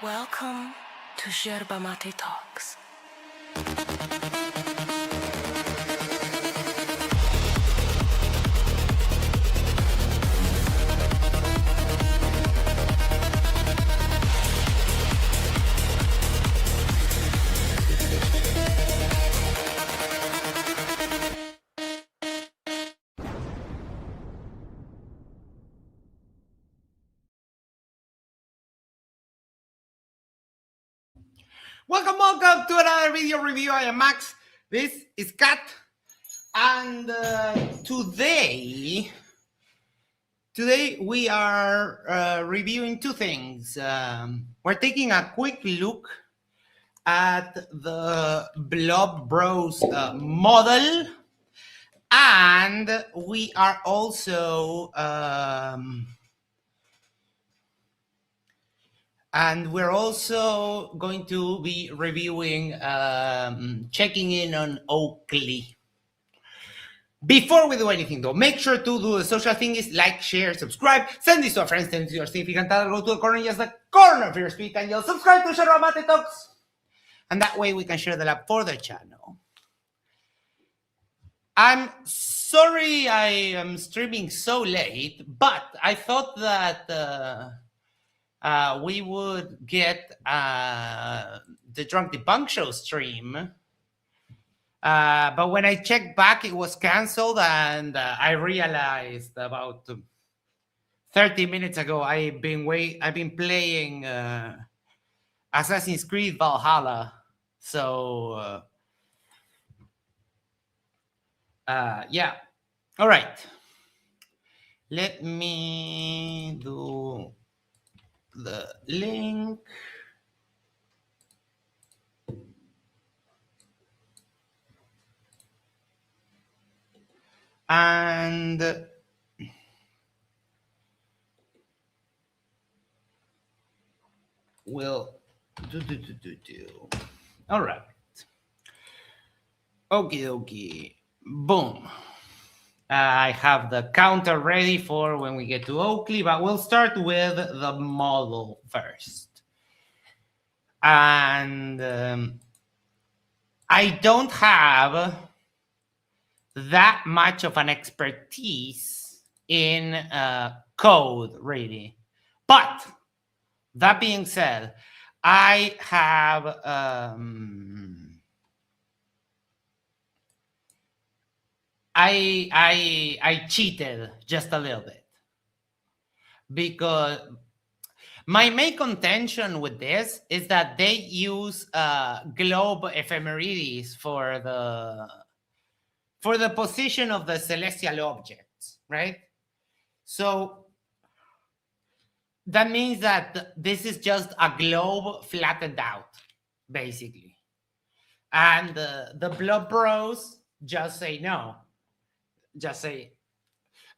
Welcome to Yerba Talks. Welcome to another video review. I am Max. This is Kat, and today we are reviewing two things. We're taking a quick look at the Blob Bros model, and we are also going to be reviewing, checking in on Oakley. Before we do anything, though, make sure to do the social thing is like, share, subscribe, send this to a friend, send it to your significant other, go to the corner, yes, the corner of your speak, and you'll subscribe to Yerba Talks. And that way we can share the lab for the channel. I'm sorry I am streaming so late, but I thought that we would get the Drunk Debunk Show stream. But when I checked back, it was canceled, and I realized about 30 minutes ago I've been playing Assassin's Creed Valhalla. So yeah. All right. Let me do the link. And we'll do. All right. Okay. Boom. I have the counter ready for when we get to Oakley, but we'll start with the model first. And I don't have that much of an expertise in code, really. But that being said, I have I cheated just a little bit, because my main contention with this is that they use globe ephemeridis for the position of the celestial objects, right? So that means that this is just a globe flattened out, basically. And the Blob Bros just say no. Just say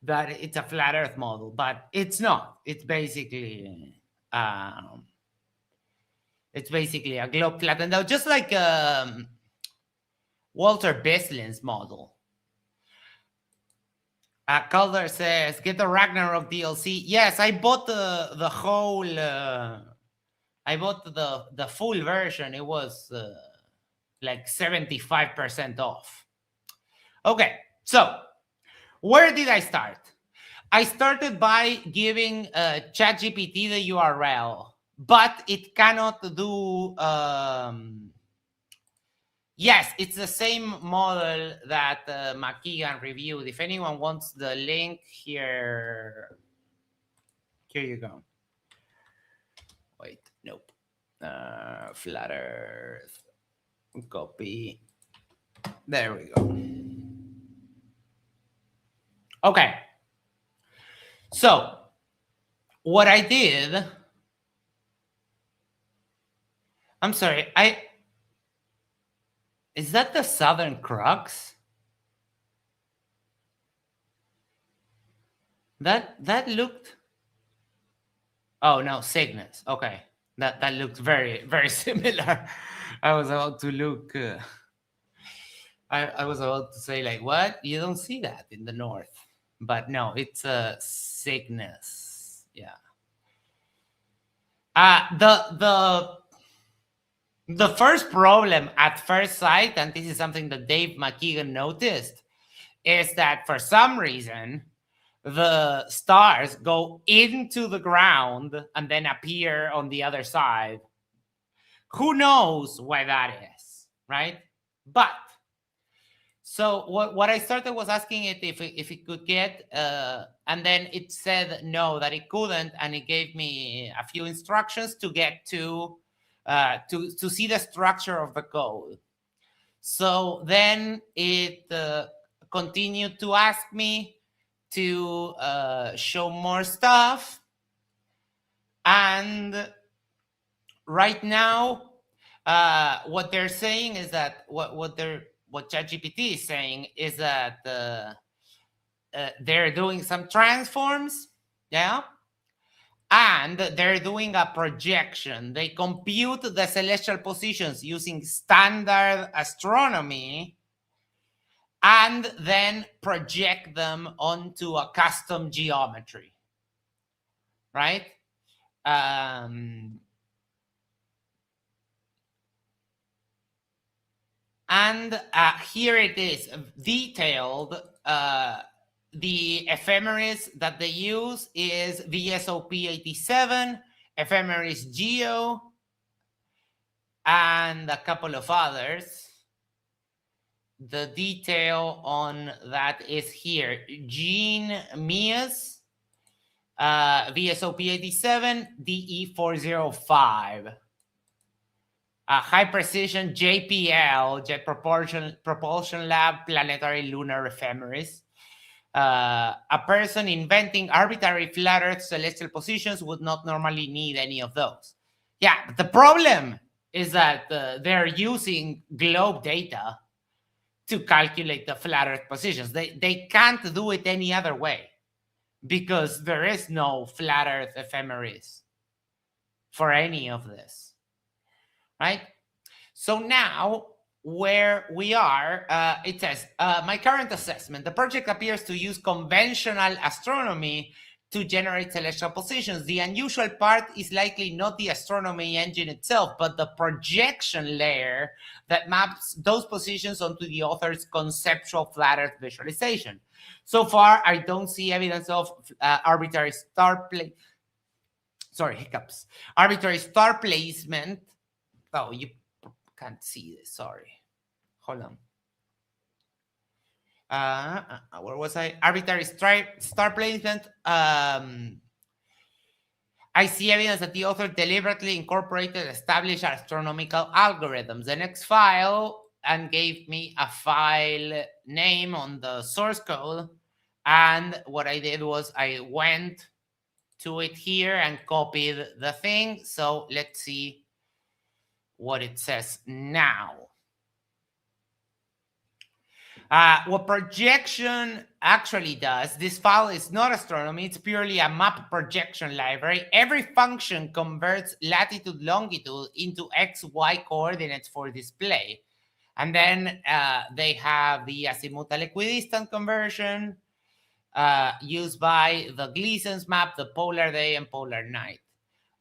that it's a flat Earth model, but it's not. It's basically a globe flattened out, just like Walter Bislin's model. Calder says, "Get the Ragnarok DLC." Yes, I bought the whole. I bought the full version. It was like 75% off. Okay, so where did I start? I started by giving ChatGPT the URL, but it cannot do. Yes, it's the same model that McKeegan reviewed. If anyone wants the link, here you go. Wait, nope. Flat Earth. Copy. There we go. Okay. So, what I did... I'm sorry, Is that the Southern Crux? That looked... Oh, no, Cygnus. Okay. That looked very, very similar. I was about to look... I was about to say, like, what? You don't see that in the north. But no, it's a Cygnus. Yeah. The first problem at first sight, and this is something that Dave McKeegan noticed, is that for some reason the stars go into the ground and then appear on the other side. Who knows why that is, right? But so what I started was asking it if it could get, and then it said no, that it couldn't, and it gave me a few instructions to get to see the structure of the code. So then it continued to ask me to show more stuff, and right now what they're saying is that what ChatGPT is saying is that they're doing some transforms, yeah, and they're doing a projection. They compute the celestial positions using standard astronomy and then project them onto a custom geometry, right? And here it is, detailed. The ephemeris that they use is VSOP 87, ephemeris Geo, and a couple of others. The detail on that is here. Gene Mias, VSOP 87, DE 405. High precision JPL, Jet Propulsion Lab, Planetary Lunar Ephemeris. A person inventing arbitrary flat Earth celestial positions would not normally need any of those. Yeah, but the problem is that they're using globe data to calculate the flat Earth positions. They can't do it any other way because there is no flat Earth ephemeris for any of this, right? So now where we are, it says, my current assessment, the project appears to use conventional astronomy to generate celestial positions. The unusual part is likely not the astronomy engine itself, but the projection layer that maps those positions onto the author's conceptual flat Earth visualization. So far, I don't see evidence of arbitrary star placement. Oh, you can't see this, sorry. Hold on. Where was I? Arbitrary star placement. I see evidence that the author deliberately incorporated established astronomical algorithms. The next file and gave me a file name on the source code. And what I did was I went to it here and copied the thing. So let's see what it says now. What projection actually does, this file is not astronomy, it's purely a map projection library. Every function converts latitude, longitude into X, Y coordinates for display. And then they have the azimuthal equidistant conversion used by the Gleason's map, the polar day and polar night.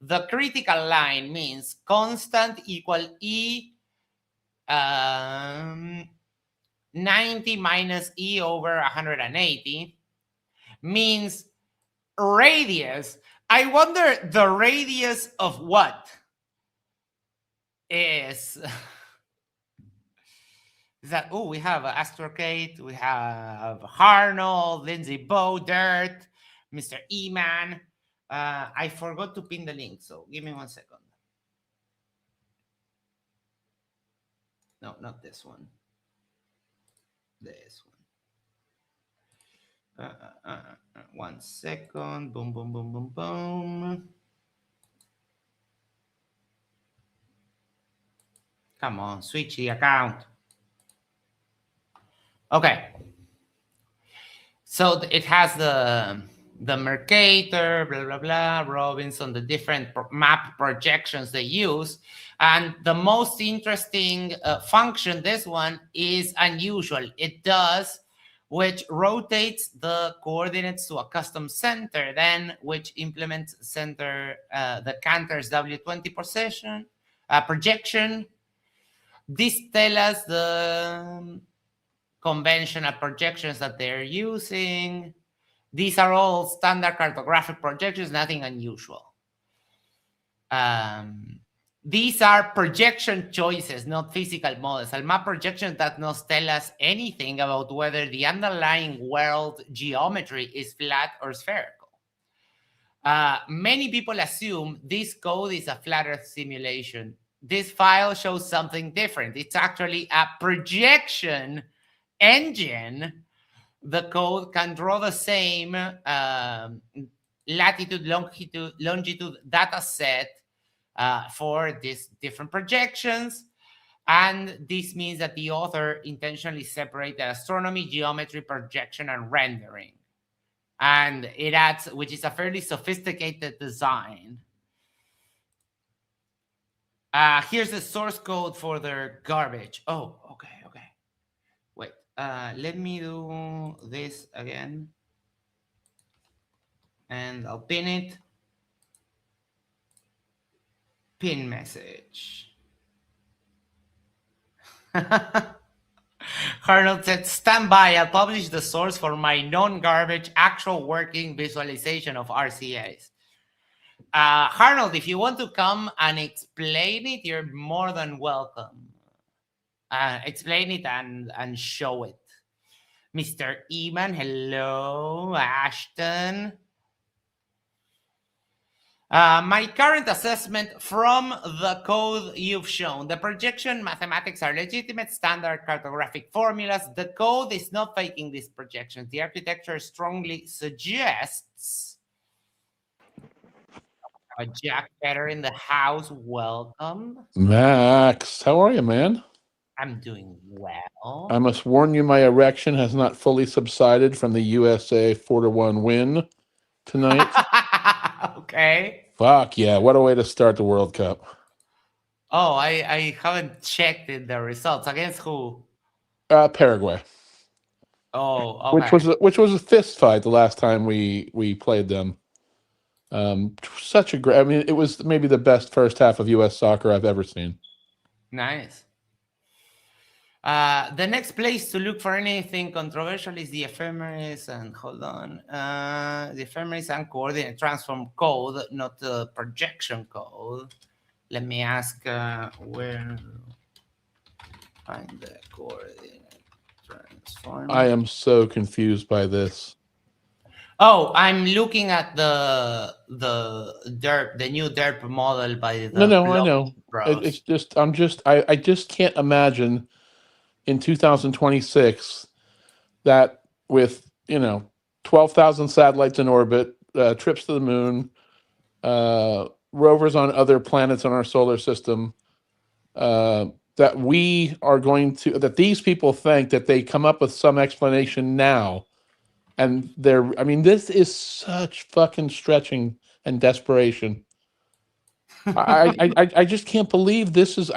The critical line means constant equal E 90 minus E over 180 means radius. I wonder the radius of what is that. Oh, we have Astrocate, we have Harnold, Lindsay Bow, Dirt, Mr. E-Man. I forgot to pin the link, so give me 1 second. No, not this one. This one. 1 second. Boom, boom, boom, boom, boom. Come on, switch the account. Okay. So it has the Mercator, blah, blah, blah, Robinson, the different map projections they use. And the most interesting function, this one, is unusual. It does which rotates the coordinates to a custom center, then which implements the Cantor's W20 projection. This tells us the conventional projections that they're using. These are all standard cartographic projections, nothing unusual. These are projection choices, not physical models. A map projection does not tell us anything about whether the underlying world geometry is flat or spherical. Many people assume this code is a flat Earth simulation. This file shows something different. It's actually a projection engine. The code can draw the same latitude, longitude data set for these different projections. And this means that the author intentionally separated astronomy, geometry, projection, and rendering. And it adds, which is a fairly sophisticated design. Here's the source code for their garbage. Oh, okay. Wait, let me do this again. And I'll pin it. Pin message. Arnold said, stand by, I'll publish the source for my non-garbage actual working visualization of RCAs. Arnold, if you want to come and explain it, you're more than welcome. Explain it and show it. Mr. Eman, hello. Ashton. My current assessment from the code you've shown, the projection mathematics are legitimate standard cartographic formulas. The code is not faking these projections. The architecture strongly suggests a Jack Better in the house. Welcome. Max, how are you, man? I'm doing well. I must warn you, my erection has not fully subsided from the USA 4-1 win tonight. Okay. Fuck yeah, what a way to start the World Cup. Oh, I haven't checked the results. Against who? Paraguay. Oh, okay. Which was a fist fight the last time we played them. Such a great, I mean, it was maybe the best first half of US soccer I've ever seen. Nice. The next place to look for anything controversial is the ephemeris, and hold on, the ephemeris and coordinate transform code, not the projection code. Let me ask where find the coordinate transform. I am so confused by this. Oh, I'm looking at the derp, the new derp model by the No, I know. It's just I just can't imagine in 2026 that with 12,000 satellites in orbit, trips to the moon, rovers on other planets in our solar system, that we are going to, that these people think that they come up with some explanation now, and this is such fucking stretching and desperation. I just can't believe this is.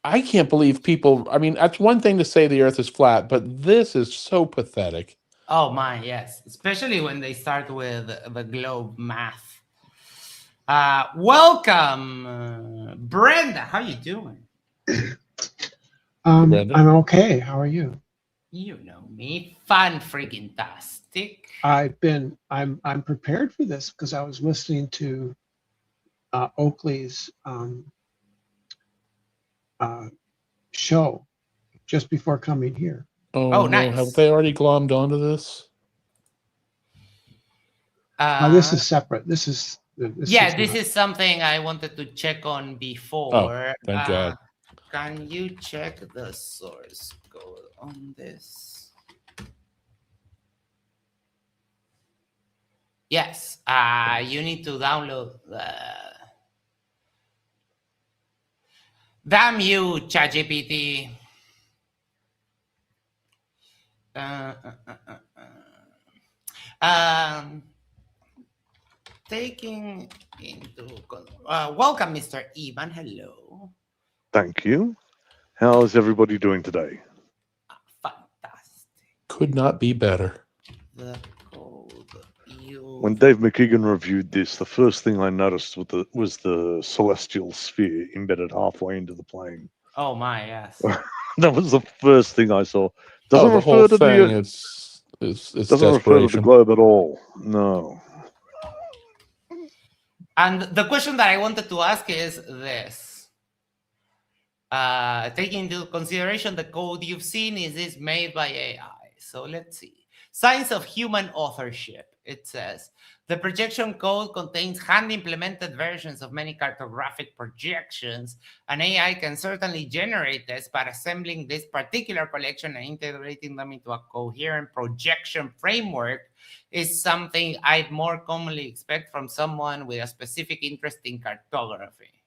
I can't believe people. That's one thing to say the Earth is flat, but this is so pathetic. Oh my, yes, especially when they start with the globe math. Welcome, Brenda. How you doing? Brenda? I'm okay. How are you? You know me, fun freaking tastic. I'm prepared for this because I was listening to Oakley's show just before coming here. Oh, Oh, no. nice. Have they already glommed onto this? This is separate. This is something I wanted to check on before. Oh, thank God. Can you check the source code on this? Yes, you need to download. Damn you, ChatGPT. Taking into welcome, Mr. Ivan. Hello. Thank you. How's everybody doing today? Fantastic. Could not be better. The code When Dave McKeegan reviewed this, the first thing I noticed was the celestial sphere embedded halfway into the plane. Oh my, yes. That was the first thing I saw. The Doesn't whole refer to thing the is doesn't refer to the desperation. globe at all. No. And the question that I wanted to ask is this. Taking into consideration the code you've seen, is this made by AI? So let's see. Signs of human authorship. It says, the projection code contains hand-implemented versions of many cartographic projections. An AI can certainly generate this, but assembling this particular collection and integrating them into a coherent projection framework is something I'd more commonly expect from someone with a specific interest in cartography.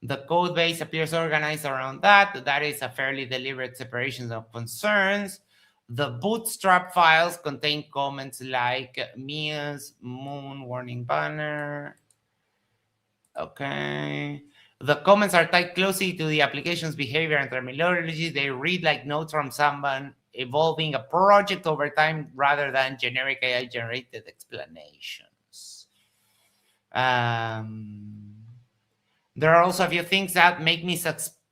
The code base appears organized around that. That is a fairly deliberate separation of concerns. The bootstrap files contain comments like Mia's moon warning banner. Okay. The comments are tied closely to the application's behavior and terminology. They read like notes from someone evolving a project over time rather than generic AI-generated explanations. There are also a few things that make me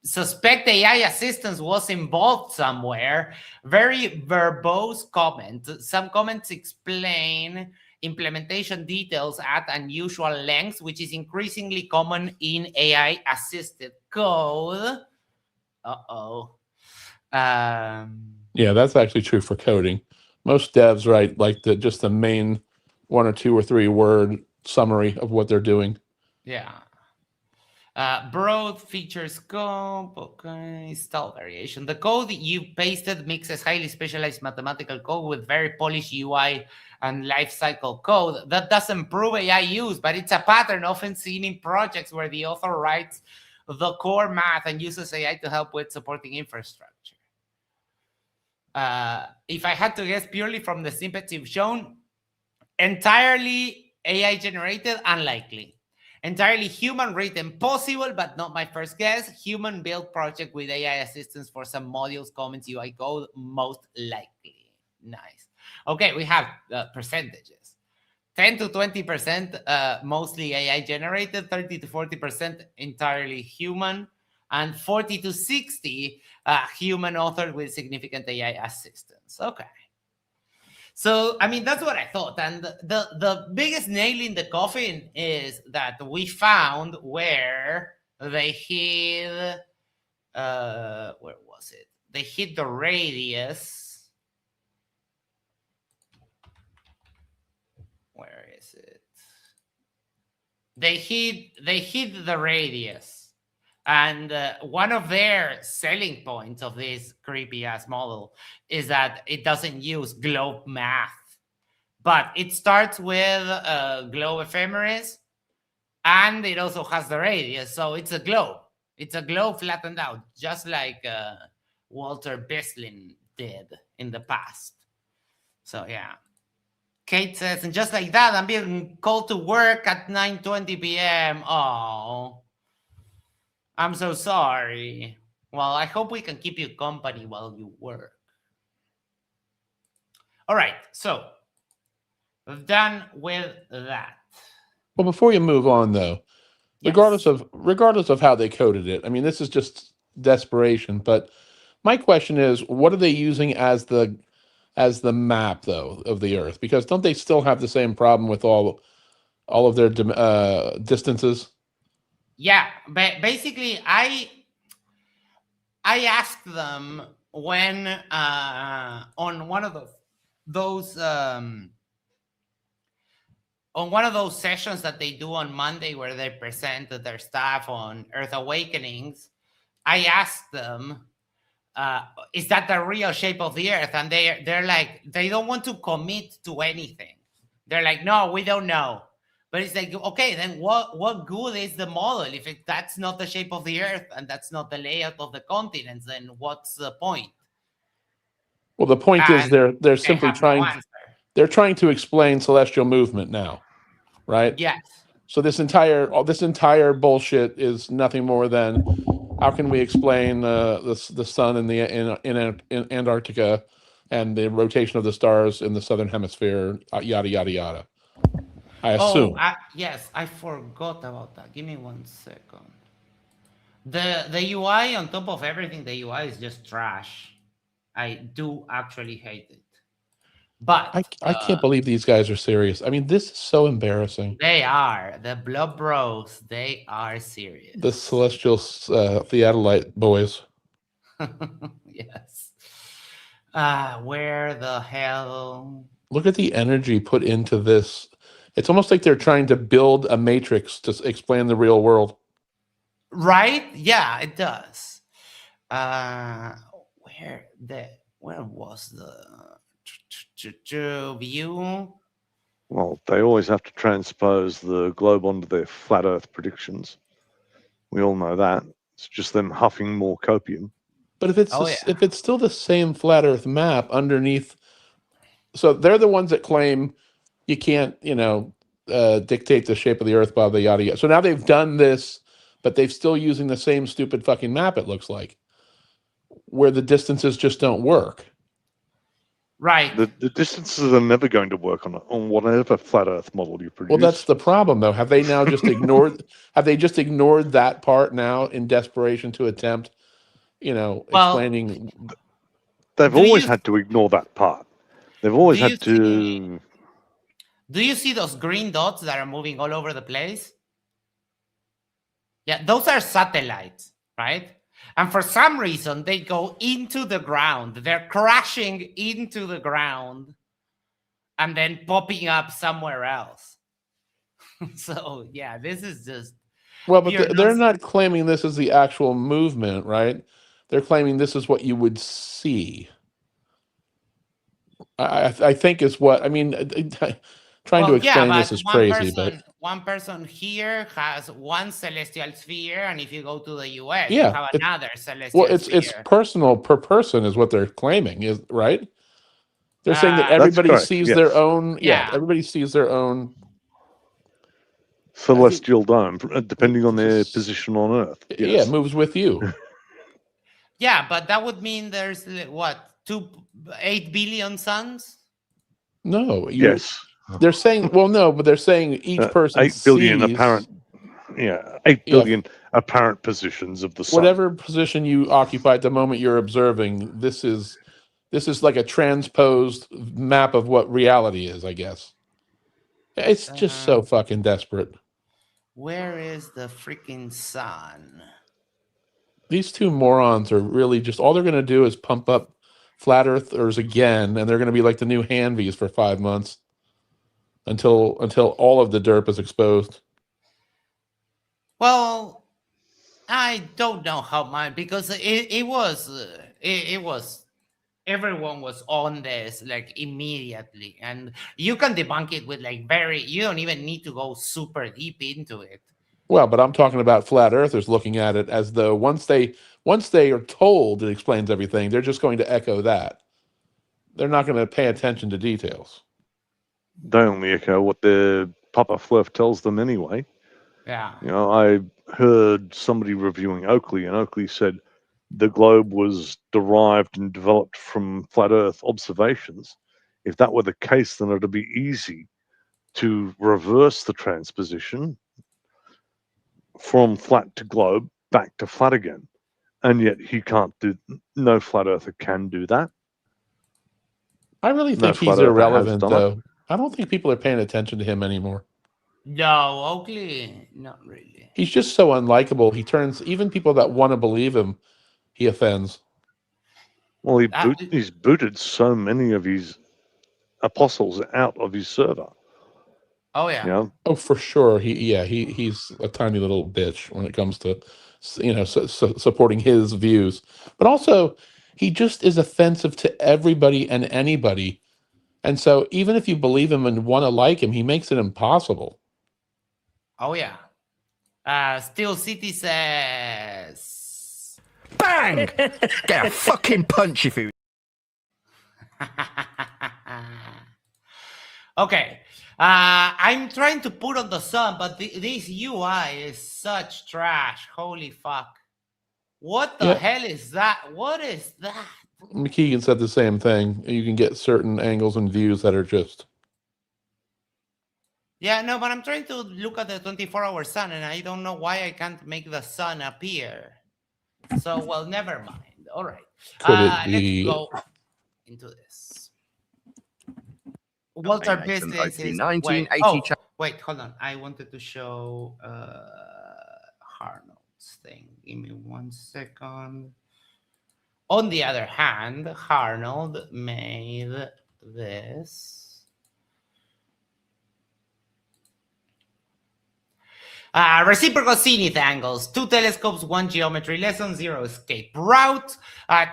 suspect AI assistance was involved somewhere. Very verbose comments. Some comments explain implementation details at unusual lengths, which is increasingly common in AI-assisted code. Yeah, that's actually true for coding. Most devs write like just the main 1 or 2 or 3 word summary of what they're doing. Yeah. Broad feature scope, okay, style variation. The code you pasted mixes highly specialized mathematical code with very polished UI and lifecycle code. That doesn't prove AI use, but it's a pattern often seen in projects where the author writes the core math and uses AI to help with supporting infrastructure. If I had to guess purely from the snippets you've shown, entirely AI generated, unlikely. Entirely human written, possible, but not my first guess. Human built project with AI assistance for some modules, comments, UI code, most likely. Nice. Okay, we have percentages. 10 to 20% mostly AI generated, 30 to 40% entirely human, and 40 to 60 human authored with significant AI assistance. Okay. So, I mean, that's what I thought. And the biggest nail in the coffin is that we found where they hid, where was it? They hid the radius. Where is it? They hid the radius. And one of their selling points of this creepy ass model is that it doesn't use globe math, but it starts with globe ephemeris, and it also has the radius. So it's a globe. It's a globe flattened out, just like Walter Bislin did in the past. So yeah. Kate says, and just like that, I'm being called to work at 9:20 p.m. Oh. I'm so sorry. Well, I hope we can keep you company while you work. All right, so we've done with that. Well, before you move on, though, Yes. regardless of how they coded it, I mean, this is just desperation. But my question is, what are they using as the map, though, of the Earth? Because don't they still have the same problem with all of their distances? Yeah, but basically, I asked them when on one of those sessions that they do on Monday where they present their stuff on Earth Awakenings, I asked them, is that the real shape of the Earth? And they're like, they don't want to commit to anything. They're like, no, we don't know. But it's like, okay, then what good is the model if that's not the shape of the Earth and that's not the layout of the continents? Then what's the point? Well, the point is they're simply trying to explain celestial movement now, right? Yes. So this entire bullshit is nothing more than how can we explain the sun in Antarctica and the rotation of the stars in the southern hemisphere, yada yada yada. I Oh, assume. yes, I forgot about that. Give me 1 second. The UI, on top of everything, the UI is just trash. I do actually hate it. But I can't believe these guys are serious. I mean, this is so embarrassing. they are. The Blob Bros, they are serious. The celestial theodolite boys. Yes. Where the hell? Look at the energy put into this. It's almost like they're trying to build a matrix to explain the real world. Right? Yeah, it does. Where was the view? Well, they always have to transpose the globe onto their flat Earth predictions. We all know that. It's just them huffing more copium. But if it's Oh, if it's still the same flat Earth map underneath, so they're the ones that claim you can't, dictate the shape of the Earth, blah blah yada yada. So now they've done this, but they're still using the same stupid fucking map. It looks like, where the distances just don't work. Right. The distances are never going to work on whatever flat Earth model you produce. Well, that's the problem, though. Have they now just ignored? Have they just ignored that part now in desperation to attempt, explaining? They've always had to ignore that part. They've always had to. Do you see those green dots that are moving all over the place? Yeah, those are satellites, right? And for some reason, they go into the ground. They're crashing into the ground and then popping up somewhere else. So, yeah, this is just... Well, but they're not claiming this is the actual movement, right? They're claiming this is what you would see. I think is what... I mean, trying to explain this is crazy, but... One person here has one celestial sphere, and if you go to the US, Yeah, you have another celestial sphere. It's personal per person is what they're claiming, is right? They're saying that That's everybody correct, sees yes. their own... Yeah. everybody sees their own... celestial dome, depending on their position on Earth. Yes. Yeah, it moves with you. Yeah, but that would mean there's, what, 8 billion suns? No. Yes. They're saying, well, no, but they're saying each person 8 billion sees, apparent. Yeah, 8 billion apparent positions of the sun. Whatever position you occupy at the moment you're observing, this is like a transposed map of what reality is, I guess. It's just so fucking desperate. Where is the freaking sun? These two morons are really just, all they're going to do is pump up flat earthers again, and they're going to be like the new Hanvies for 5 months until all of the derp is exposed. Well, I don't know how much, because it was everyone was on this like immediately, and you can debunk it with like you don't even need to go super deep into it. Well, but I'm talking about flat earthers looking at it as though once they are told it explains everything, they're just going to echo that. They're not going to pay attention to details. They only echo what their Papa Fluff tells them anyway. Yeah. I heard somebody reviewing Oakley, and Oakley said the globe was derived and developed from flat Earth observations. If that were the case, then it'd be easy to reverse the transposition from flat to globe back to flat again. And yet no flat earther can do that. I really think he's irrelevant, though. I don't think people are paying attention to him anymore. No, Oakley, not really. He's just so unlikable. He turns even people that want to believe him, he offends. Well, he's booted so many of his apostles out of his server. Oh yeah. Yeah. Oh, for sure. He's a tiny little bitch when it comes to supporting his views. But also, he just is offensive to everybody and anybody. And so even if you believe him and want to like him, he makes it impossible. Oh yeah. Steel City says, bang! Get a fucking punch if you. Okay. I'm trying to put on the sun, but this UI is such trash. Holy fuck. What the hell is that? What is that? McKeegan said the same thing. You can get certain angles and views that are just. Yeah, no, but I'm trying to look at the 24-hour sun, and I don't know why I can't make the sun appear. So, well, never mind. All right. Could it be? Let's go into this. Walter Hey, Nathan, business Oakley, is 1980 wait, hold on. I wanted to show Arnold's thing. Give me 1 second. On the other hand, Arnold made this. Reciprocal zenith angles, 2 telescopes, 1 geometry lesson, 0 escape route.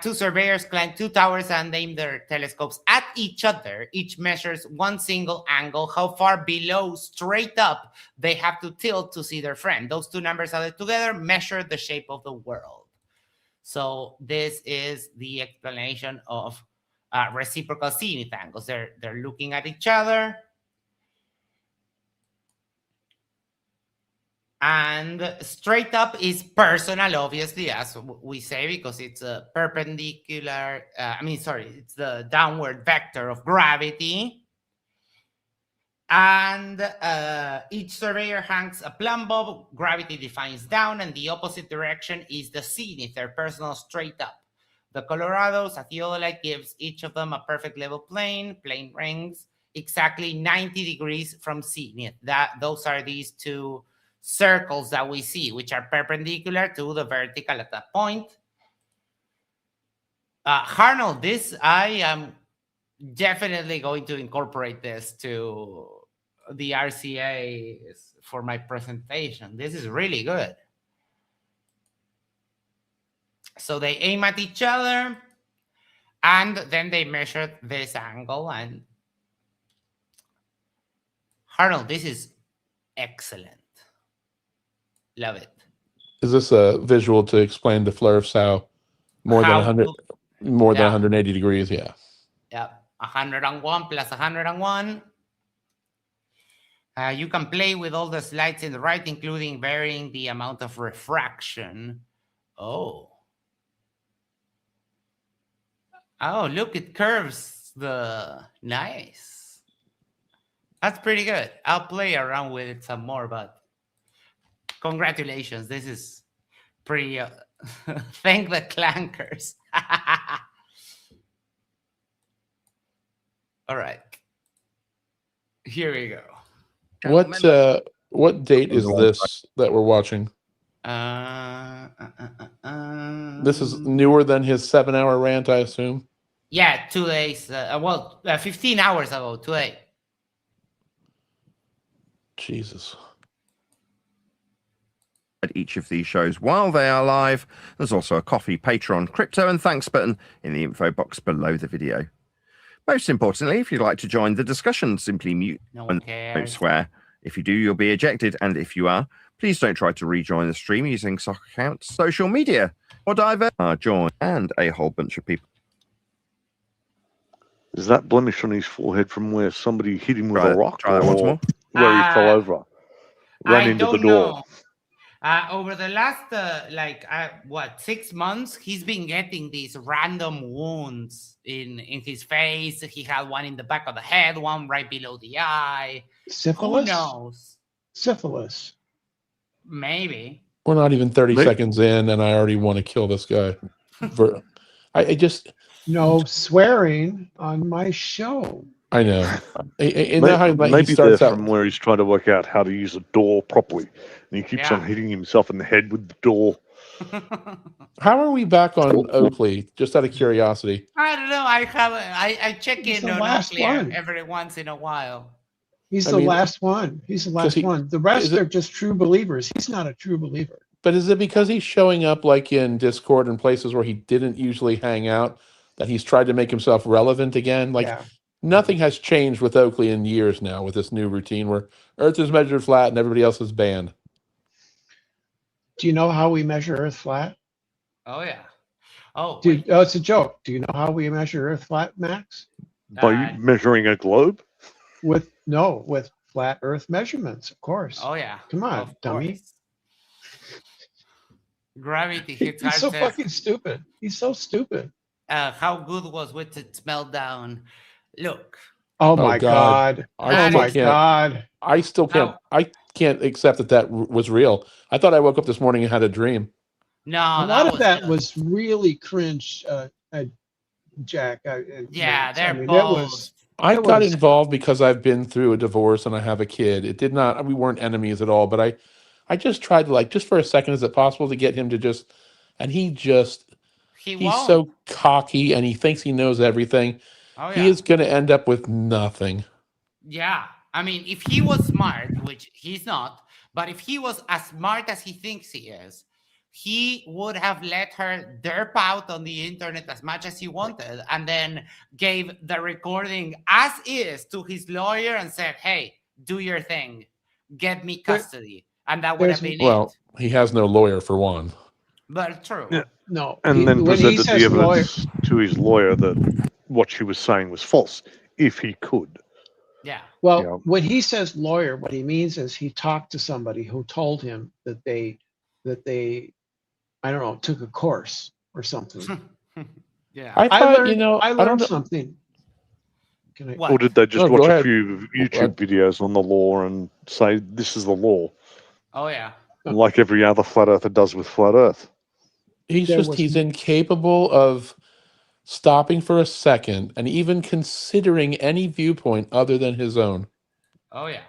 2 surveyors climb 2 towers and aim their telescopes at each other. Each measures 1 single angle, how far below straight up they have to tilt to see their friend. Those 2 numbers added together measure the shape of the world. So this is the explanation of reciprocal zenith angles. They're looking at each other. And straight up is personal, obviously, as we say, because it's a perpendicular, it's the downward vector of gravity. And each surveyor hangs a plumb bob, gravity defines down, and the opposite direction is the zenith, their personal straight up. The Colorados, a theodolite gives each of them a perfect level plane rings, exactly 90 degrees from zenith. Those are these 2 circles that we see, which are perpendicular to the vertical at that point. Arnold, this, I am definitely going to incorporate this to the RCA for my presentation. This is really good. So they aim at each other, and then they measure this angle. And Arnold, this is excellent. Love it. Is this a visual to explain to Flurfs how more than 180 degrees? Yeah. Yeah. 101 plus 101. You can play with all the slides in the right, including varying the amount of refraction. Oh, look, it curves nice. That's pretty good. I'll play around with it some more, but congratulations. This is pretty, thank the clankers. All right. Here we go. What date is this that we're watching? This is newer than his 7-hour rant, I assume. Yeah, 2 days. 15 hours ago today. Jesus. At each of these shows while they are live. There's also a coffee, Patreon, crypto, and thanks button in the info box below the video. Most importantly, if you'd like to join the discussion, simply mute and don't swear. If you do, you'll be ejected, and if you are, please don't try to rejoin the stream using sock accounts, social media, or join, and a whole bunch of people. Is that blemish on his forehead from where somebody hit him with a rock? Try that once more. Where he fell over? Ran into the door. Over the last 6 months, he's been getting these random wounds in his face. He had one in the back of the head, one right below the eye. Syphilis? Who knows? Syphilis. Maybe. We're not even 30 seconds in, and I already want to kill this guy. I just no swearing on my show. I know. Maybe they're from where he's trying to work out how to use a door properly, and he keeps on hitting himself in the head with the door. How are we back on Oakley? Just out of curiosity. I don't know. I check in on Oakley every once in a while. He's the last one. He's the last one. The rest are just true believers. He's not a true believer. But is it because he's showing up like in Discord and places where he didn't usually hang out that he's tried to make himself relevant again? Nothing has changed with Oakley in years now with this new routine where Earth is measured flat and everybody else is banned. Do you know how we measure Earth flat? Oh, yeah. Oh, it's a joke. Do you know how we measure Earth flat, Max? By measuring a globe? With flat Earth measurements, of course. Oh, yeah. Come on, dummy. Gravity hits He's so fucking stupid. He's so stupid. how good was Witted's meltdown? Look, Oh Oh my God, God. I Oh That still my is can't. God. I still can't. how. I can't accept that was real. I thought I woke up this morning and had a dream. A No, lot that of was that just. was really cringe, Jack, Yeah, Lance. I they're mean, both. I it got was, involved because I've been through a divorce and I have a kid. It did not. We weren't enemies at all, but I just tried to, like, just for a second, is it possible to get him to just, and He he's won't. so cocky and he thinks he knows everything. Oh He yeah. is going to end up with nothing. Yeah. I mean, if he was smart, which he's not, but if he was as smart as he thinks he is, he would have let her derp out on the internet as much as he wanted and then gave the recording as is to his lawyer and said, hey, do your thing, get me there, custody. And that would have there's, been Well, it. he has no lawyer for one. But Yeah. true. no, And then when he presented the says lawyer, evidence to his lawyer that what she was saying was false, if he could. Yeah. You well, know, when he says lawyer, what he means is he talked to somebody who told him that they, I don't know, took a course or something. Yeah. I thought, you know, I I don't learned know. something. Can I, or What? did they just No, go watch a ahead. few YouTube videos on the law and say this is the law, Oh, yeah. like every other flat earther does with flat Earth? there was, He's incapable of stopping for a second and even considering any viewpoint other than his own. Oh, yeah.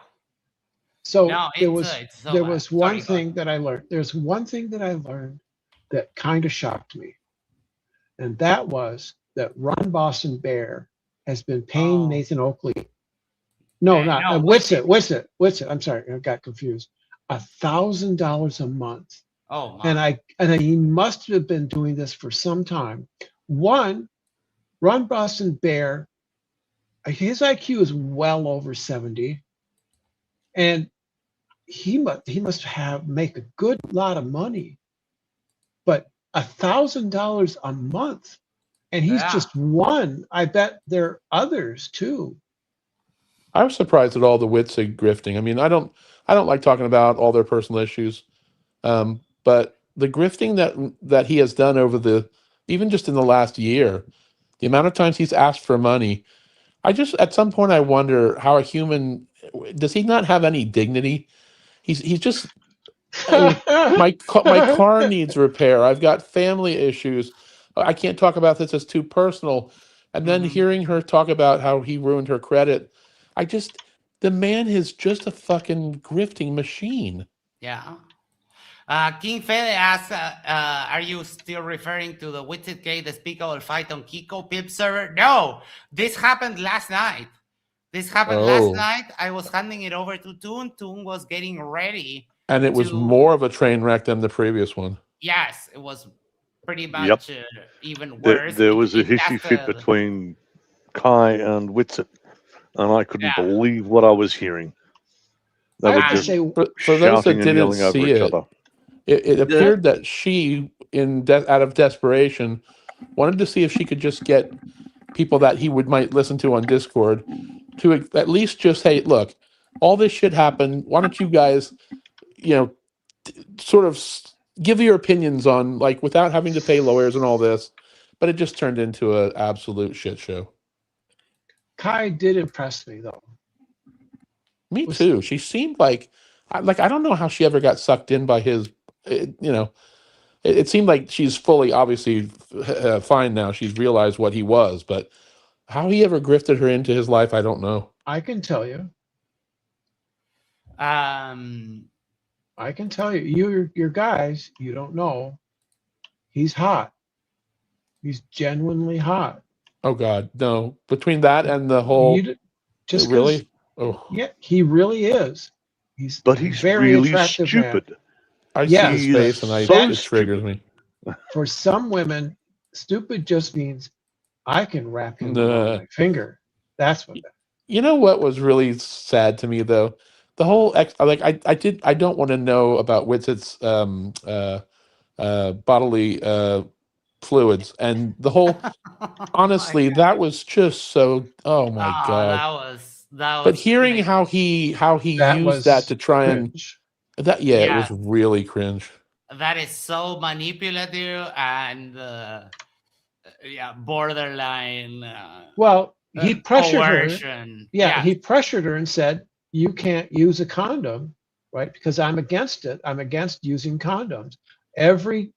so No, it's so there bad. was one Sorry, go ahead. thing that I learned. There's one thing that I learned that kind of shocked me. And that was that Ron Boston Bear has been paying Oh, Nathan Oakley. No, not no, Witsit. I'm sorry, I got confused. $1,000 a month, Oh and my. he must have been doing this for some time. One, Ron Boston Bear, his IQ is well over 70, and he must have make a good lot of money, but $1,000 a month, and he's Yeah. just one. I bet there are others too. I was surprised at all the Witzig grifting. I mean, I don't like talking about all their personal issues, but the grifting that he has done over the, even just in the last year, the amount of times he's asked for money, I just, at some point I wonder how a human, does he not have any dignity? He's just, I mean, my car needs repair. I've got family issues. I can't talk about this, it's too personal. And then Hmm. hearing her talk about how he ruined her credit, I just, the man is just a fucking grifting machine. Yeah. King Fede asks, are you still referring to the Witted Gate despicable fight on Kiko Pip server? No, this happened last night. Oh, I was handing it over to Toon. Toon was getting ready and it was to. more of a train wreck than the previous one. Yes, it was pretty Yep. much even There, worse. there was a It hissy fit lasted. between Kai and Witsit, and I couldn't Yeah. believe what I was hearing. They I were have to just say, For those that shouting and didn't yelling over see each it, other. it appeared that she, out of desperation, wanted to see if she could just get people that he might listen to on Discord to at least just, hey, look, all this shit happened. Why don't you guys, you know, sort of give your opinions on, like, without having to pay lawyers and all this. But it just turned into an absolute shit show. Kai did impress me though. Me Was too. She seemed like I don't know how she ever got sucked in by his. You know, it seemed like she's fully, obviously, fine now. She's realized what he was, but how he ever grifted her into his life, I don't know. I can tell you. Um, I can tell you. Your guys, you don't know. He's hot. He's genuinely hot. Oh God, no. Between that and the whole, Just because, really, oh, yeah, he really is. He's But a he's very really attractive man. stupid. I see his Yes, He is face and so it triggers stupid. me. for some women, stupid just means I can wrap him around Nah. my finger. That's what. You know what was really sad to me though? The whole I don't want to know about Witsit's bodily fluids and the whole, oh my honestly, God. that was just so, oh my Oh, God. that But was hearing like, how he That used that was to try and cringe. that, yeah, it was yeah, really cringe. that is so manipulative and borderline. Well, he pressured her. Coercion. Yeah, he pressured her and said, "You can't use a condom, right? Because I'm against it. I'm against using condoms. Every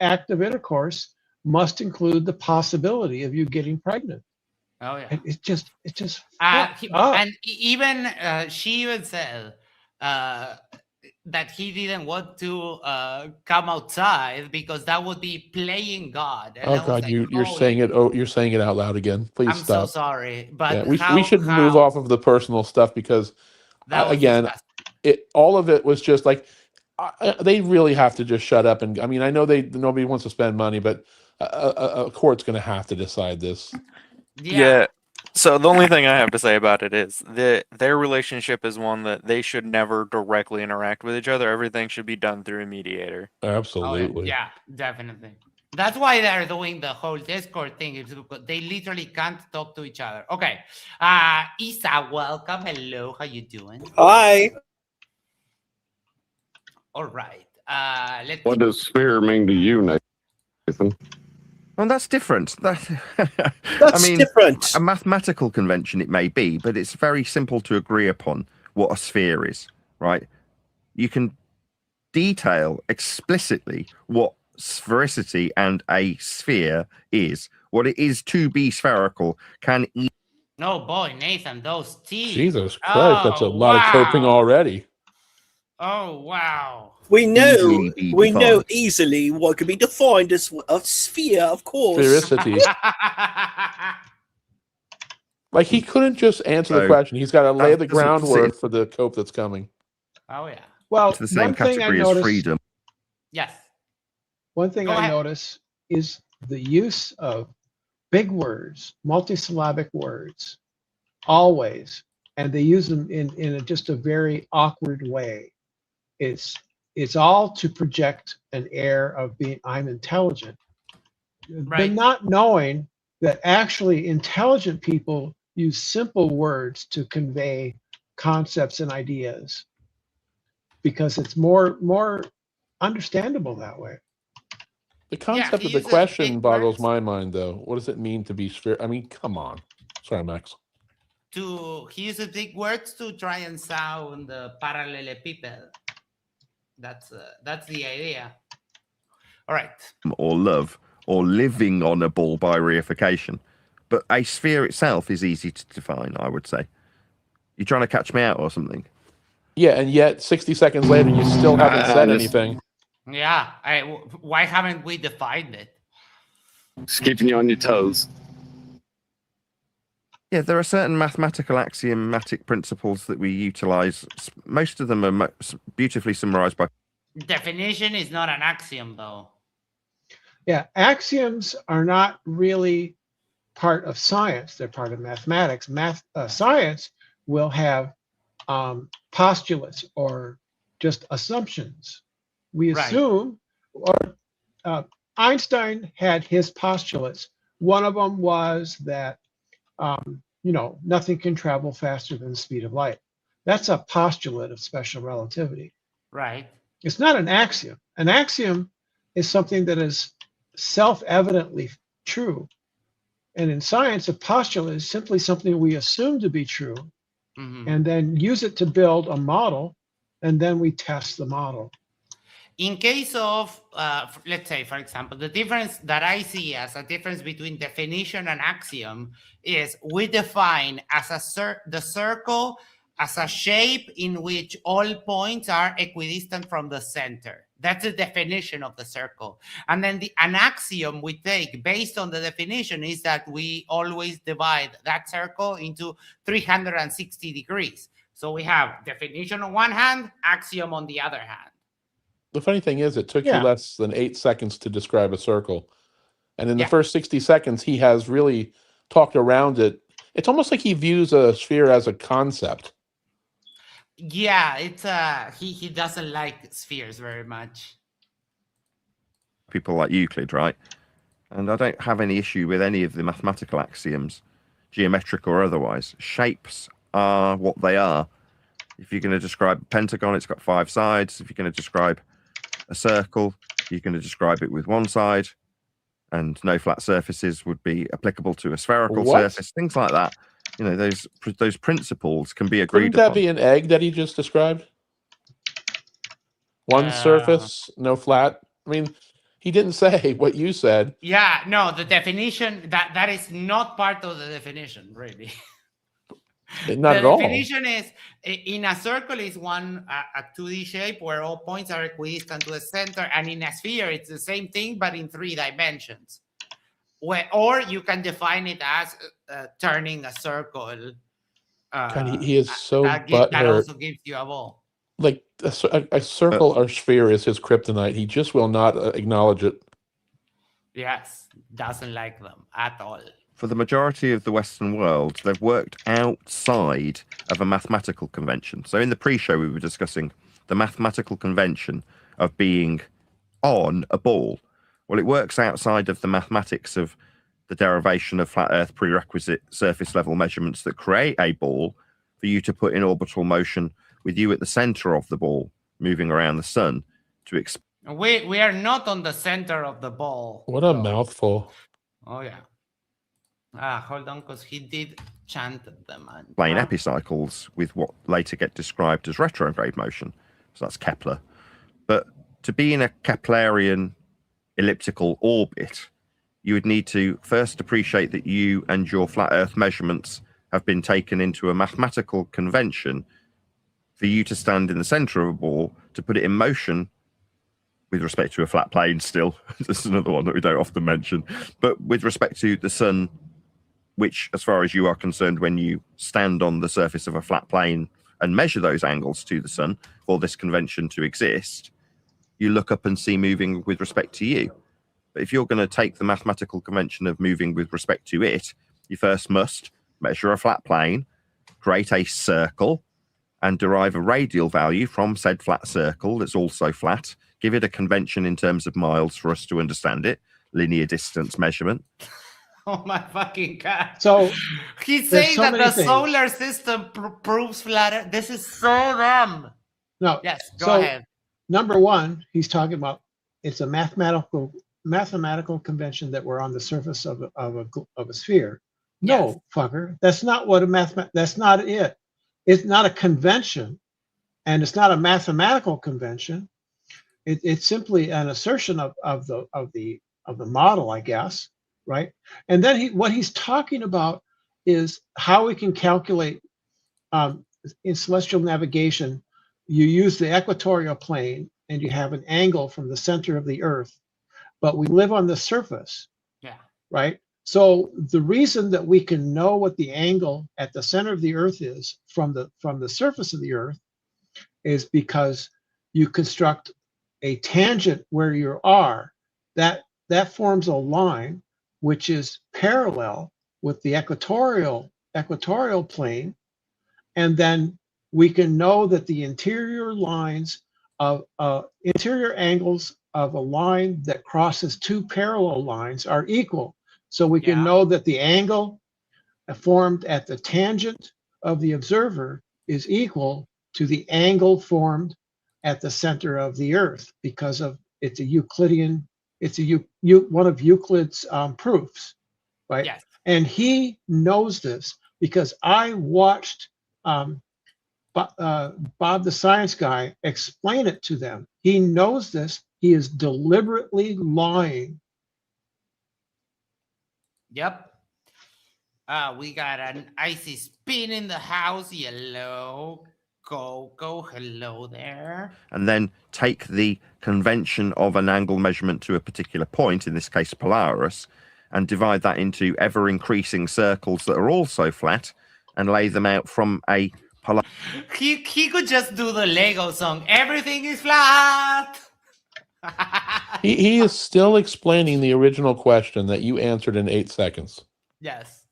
act of intercourse must include the possibility of you getting pregnant." Oh yeah. And it's just fucked up. And even she even said that he didn't want to come outside because that would be playing God. And Oh I was God, like, you're saying it. Oh, you're saying it out loud again. Please I'm so stop. sorry, but Yeah, we should move off of the personal stuff because that was again, disgusting. all of it was just like they really have to just shut up. And I mean, I know nobody wants to spend money, but a court's going to have to decide this. Yeah. So the only thing I have to say about it is that their relationship is one that they should never directly interact with each other. Everything should be done through a mediator. Absolutely. Yeah, definitely. That's why they're doing the whole Discord thing. Is because they literally can't talk to each other. Okay. Isa, welcome. Hello. How you doing? Hi. All right. What does sphere mean to you, Nathan? Well, that's different. That's I mean, different. A mathematical convention it may be, but it's very simple to agree upon what a sphere is, right? You can detail explicitly what sphericity and a sphere is. What it is to be spherical can No, boy, Nathan, those teeth. Jesus Christ, that's a lot of coping already. Oh, wow. We know easily what could be defined as a sphere, of course. Sphericity. Like he couldn't just answer the question. He's got to lay the groundwork for the cope that's coming. Oh yeah. Well, it's the same one thing category I as noticed, freedom. Yes. One thing I notice is the use of big words, multisyllabic words, always, and they use them in just a very awkward way. It's all to project an air of being I'm intelligent, but not knowing that actually intelligent people use simple words to convey concepts and ideas because it's more understandable that way. The concept of the question boggles my mind, though. What does it mean to be sphere? I mean, come on. Sorry, Max. He uses big words to try and sound parallelepiped. That's the idea. All right. Or love, or living on a ball by reification. But a sphere itself is easy to define, I would say. You're trying to catch me out or something? Yeah, and yet 60 seconds later, you still haven't said anything. Yeah, why haven't we defined it? It's keeping you on your toes. Yeah, there are certain mathematical axiomatic principles that we utilize. Most of them are beautifully summarized by... Definition is not an axiom, though. Yeah, axioms are not really part of science. They're part of mathematics. Science will have postulates or just assumptions. We assume, or Einstein had his postulates. One of them was that nothing can travel faster than the speed of light. That's a postulate of special relativity. Right. It's not an axiom. An axiom is something that is self-evidently true. And in science, a postulate is simply something we assume to be true, and then use it to build a model, and then we test the model. In case of, let's say, for example, the difference that I see as a difference between definition and axiom is we define as the circle as a shape in which all points are equidistant from the center. That's the definition of the circle. And then an axiom we take based on the definition is that we always divide that circle into 360 degrees. So we have definition on one hand, axiom on the other hand. The funny thing is, it took you less than 8 seconds to describe a circle. And in the first 60 seconds, he has really talked around it. It's almost like he views a sphere as a concept. Yeah, it's he doesn't like spheres very much. People like Euclid, right? And I don't have any issue with any of the mathematical axioms, geometric or otherwise. Shapes are what they are. If you're going to describe a pentagon, it's got 5 sides. If you're going to describe a circle, you're going to describe it with 1 side. and no flat surfaces would be applicable to a spherical What? surface, things like that. You know, those principles can be agreed Couldn't that upon. be an egg that he just described? One surface, no flat. I mean, he didn't say what you said. Yeah, no, the definition that is not part of the definition, really. Not at The all. definition is in a circle is one a 2D shape where all points are equidistant to the center, and in a sphere it's the same thing but in 3 dimensions. Or you can define it as turning a circle. God, he is so that butthurt. also gives you a ball. Like a circle or sphere is his kryptonite. He just will not acknowledge it. Yes, doesn't like them at all. For the majority of the Western world, they've worked outside of a mathematical convention. So in the pre-show, we were discussing the mathematical convention of being on a ball. Well, it works outside of the mathematics of the derivation of flat Earth prerequisite surface level measurements that create a ball for you to put in orbital motion with you at the center of the ball, moving around the sun to We are not on the center of the ball. What a mouthful. Oh, yeah. Hold on, because he did chant them. explain epicycles with what later get described as retrograde motion. So that's Kepler. But to be in a Keplerian elliptical orbit, you would need to first appreciate that you and your flat Earth measurements have been taken into a mathematical convention for you to stand in the center of a ball, to put it in motion with respect to a flat plane still. This is another one that we don't often mention. But with respect to the sun, which, as far as you are concerned, when you stand on the surface of a flat plane and measure those angles to the sun for this convention to exist, you look up and see moving with respect to you. But if you're going to take the mathematical convention of moving with respect to it, you first must measure a flat plane, create a circle, and derive a radial value from said flat circle that's also flat, give it a convention in terms of miles for us to understand it, linear distance measurement. Oh my fucking God. So he's there's saying so that many the things. solar system proves flat Earth. This is so dumb. No. Yes, go So ahead. number one, he's talking about it's a mathematical convention that we're on the surface of a sphere. No, Yes. fucker, that's not what that's not it. It's not a convention, and it's not a mathematical convention. It's simply an assertion of the model, I guess, right? And then what he's talking about is how we can calculate in celestial navigation. You use the equatorial plane, and you have an angle from the center of the Earth, but we live on the surface. Yeah. Right. So the reason that we can know what the angle at the center of the Earth is from the surface of the Earth is because you construct a tangent where you are. That forms a line which is parallel with the equatorial plane, and then we can know that the interior lines of interior angles of a line that crosses two parallel lines are equal. So we can know that the angle formed at the tangent of the observer is equal to the angle formed at the center of the Earth, because of it's a Euclidean, it's one of Euclid's proofs, right? Yes. And he knows this because I watched Bob the Science Guy explain it to them. He knows this. He is deliberately lying. Yep. We got an icy spin in the house. Hello. Go. Hello there. And then take the convention of an angle measurement to a particular point, in this case Polaris, and divide that into ever-increasing circles that are also flat, and lay them out from a Polaris. He could just do the Lego song. Everything is flat. He is still explaining the original question that you answered in 8 seconds. Yes.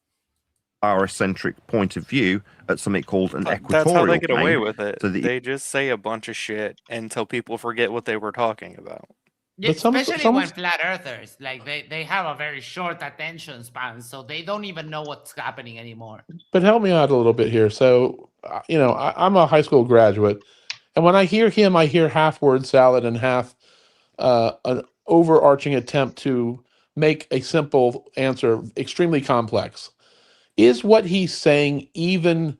Centric point of view at something called an equatorial That's how they get plane. away with it. So They just say a bunch of shit until people forget what they were talking about. Yeah, But some- especially some- when flat earthers, like they have a very short attention span, so they don't even know what's happening anymore. But help me out a little bit here. So, I'm a high school graduate, and when I hear him, I hear half word salad and half an overarching attempt to make a simple answer extremely complex. Is what he's saying even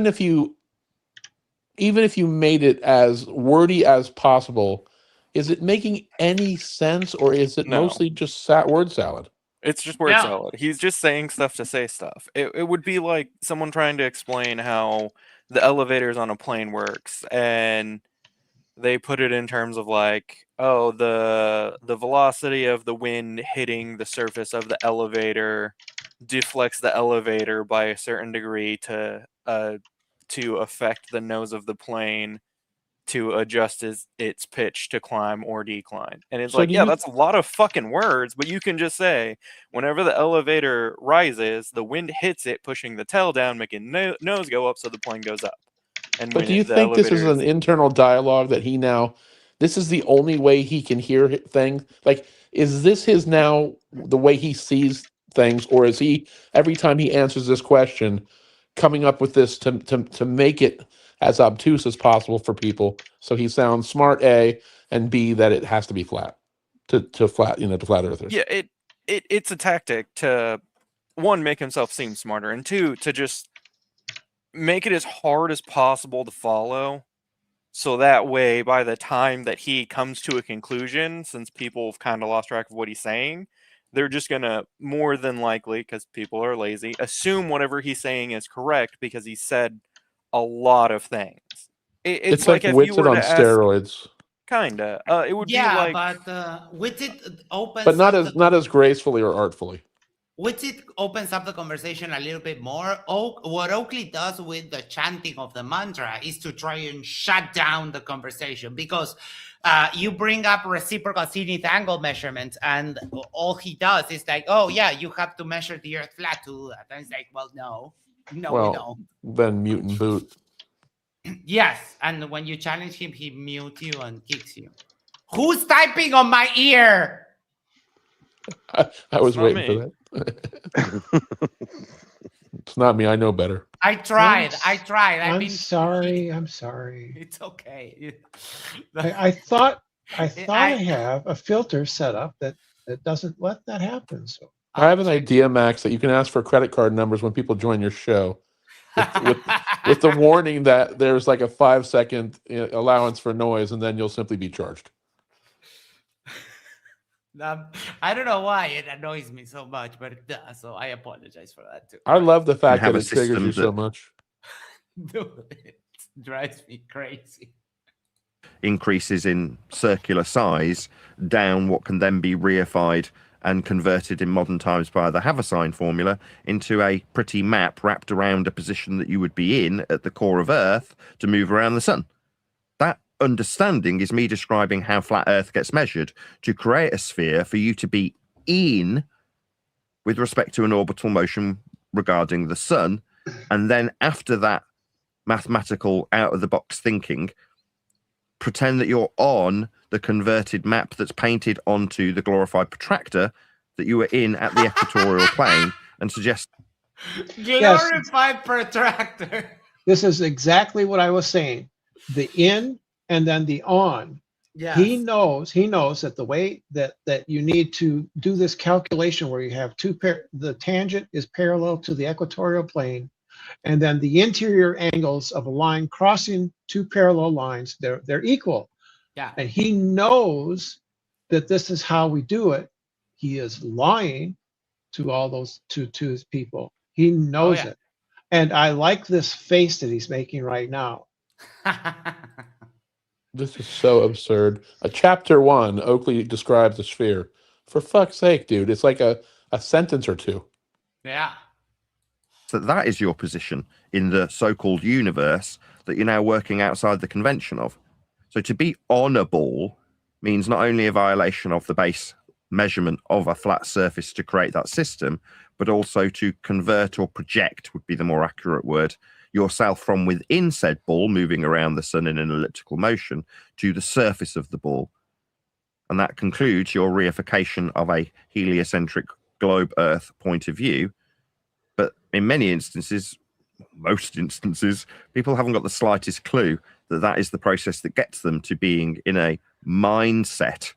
if you made it as wordy as possible, is it making any sense, or is it No. mostly just word salad? It's just word salad. He's just saying stuff to say stuff. It would be like someone trying to explain how the elevators on a plane works, and they put it in terms of like, oh, the velocity of the wind hitting the surface of the elevator deflects the elevator by a certain degree to affect the nose of the plane to adjust its pitch to climb or decline. And it's So like, do yeah, you- that's a lot of fucking words, but you can just say, whenever the elevator rises, the wind hits it, pushing the tail down, making nose go up, so the plane goes up. And But when do you the think this is elevator an internal dialogue that this is the only way he can hear things? Like, is this the way he sees things, or is he, every time he answers this question, coming up with this to make it as obtuse as possible for people, so he sounds smart, A, and B, that it has to be flat to flat earthers? Yeah, it's a tactic to, one, make himself seem smarter, and two, to just make it as hard as possible to follow, so that way by the time that he comes to a conclusion, since people have kind of lost track of what he's saying, they're just gonna, more than likely, because people are lazy, assume whatever he's saying is correct because he said a lot of things. It's like if you Witsit were on to ask, steroids, kinda, it would be Yeah, like, but Witsit opens but not up as gracefully or artfully. Witsit opens up the conversation a little bit more. What Oakley does with the chanting of the mantra is to try and shut down the conversation, because you bring up reciprocal zenith angle measurements, and all he does is like, oh yeah, you have to measure the earth flat to do that. And it's like, well, no, we don't. Then mutant boot. Yes, and when you challenge him, he mutes you and kicks you. Who's typing on my ear? I was not waiting me. for that. It's not me. I know better. I tried. I'm sorry. It's okay. I thought I have a filter set up that doesn't let that happen. So I have an idea, Max, that you can ask for credit card numbers when people join your show, with the warning that there's like a 5-second allowance for noise, and then you'll simply be charged. I don't know why it annoys me so much, but it does. So I apologize for that too. I love the fact have that a it triggers system you so that- much. Dude, it drives me crazy. Increases in circular size down what can then be reified and converted in modern times by the Haversine formula into a pretty map wrapped around a position that you would be in at the core of Earth to move around the sun. That understanding is me describing how flat Earth gets measured to create a sphere for you to be in with respect to an orbital motion regarding the sun. And then after that mathematical out-of-the-box thinking, pretend that you're on the converted map that's painted onto the glorified protractor that you were in at the equatorial plane, and suggest Glorified protractor. this is exactly what I was saying. The in and then the on. Yeah. He knows that the way that you need to do this calculation where you have the tangent is parallel to the equatorial plane, and then the interior angles of a line crossing two parallel lines, they're equal. Yeah. And he knows that this is how we do it. He is lying to all those to his people. He knows it. And I like this face that he's making right now. This is so absurd. Chapter 1, Oakley describes the sphere. For fuck's sake, dude. It's like a sentence or two. Yeah. So that is your position in the so-called universe that you're now working outside the convention of. So to be on a ball means not only a violation of the base measurement of a flat surface to create that system, but also to convert or project, would be the more accurate word, yourself from within said ball, moving around the sun in an elliptical motion, to the surface of the ball. And that concludes your reification of a heliocentric globe Earth point of view. But in many instances, most instances, people haven't got the slightest clue that that is the process that gets them to being in a mindset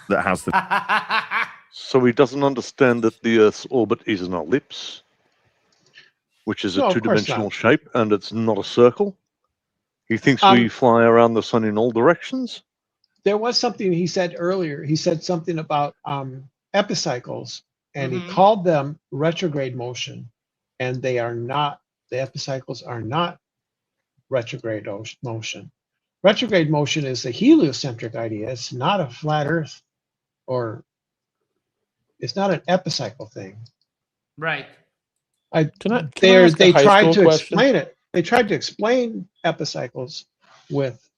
that has the So he doesn't understand that the Earth's orbit is an ellipse, which is No, a of course two-dimensional not. shape, and it's not a circle. He thinks Um, we fly around the sun in all directions. There was something he said earlier. He said something about epicycles, and he Mhm. called them retrograde motion, and they are not. The epicycles are not retrograde motion. Retrograde motion is a heliocentric idea. It's not a flat Earth, or it's not an epicycle thing. Right. Can I ask a They high tried school to question? explain it. They tried to explain epicycles with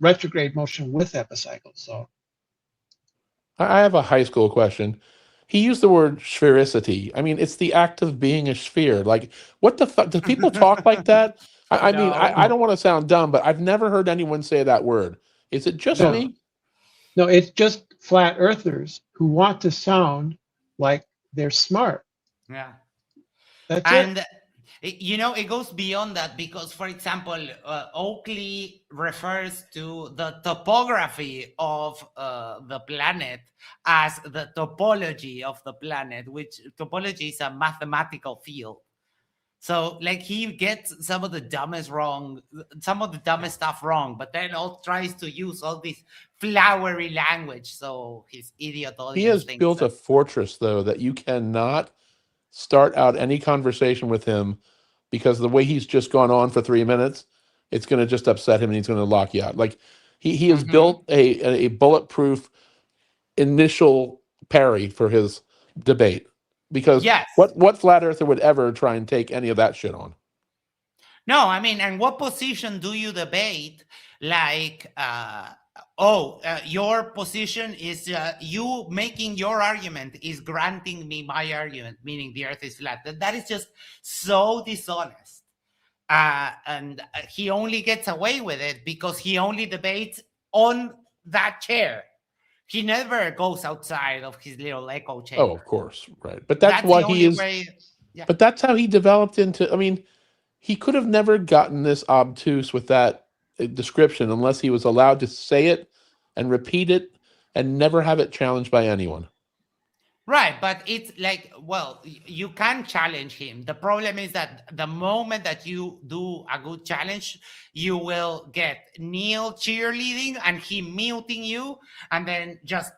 retrograde motion with epicycles. So I have a high school question. He used the word sphericity. I mean, it's the act of being a sphere. Like, what the fuck? Do people talk like that? I mean, No. I don't want to sound dumb, but I've never heard anyone say that word. Is it just No. me? no, it's just flat earthers who want to sound like they're smart. Yeah. That's And it. you know, it goes beyond that because, for example, Oakley refers to the topography of the planet as the topology of the planet, which topology is a mathematical field. So, like, he gets some of the dumbest stuff wrong, but then tries to use all this flowery language. So his idiot He audience has thinks built that. a fortress, though, that you cannot start out any conversation with him because the way he's just gone on for 3 minutes, it's going to just upset him and he's going to lock you out. Like, he has Mhm. built a bulletproof initial parry for his debate, because Yes. what flat earther would ever try and take any of that shit on? No, I mean, and what position do you debate? Like, your position is you making your argument is granting me my argument, meaning the earth is flat. That is just so dishonest. And he only gets away with it because he only debates on that chair. He never goes outside of his little echo chamber. Oh, of course, right. But that's That's why the he only is. way. Yeah. But that's how he developed into. I mean, he could have never gotten this obtuse with that description unless he was allowed to say it and repeat it and never have it challenged by anyone. Right, but it's like, well, you can challenge him. The problem is that the moment that you do a good challenge, you will get Neil cheerleading and he muting you, and then just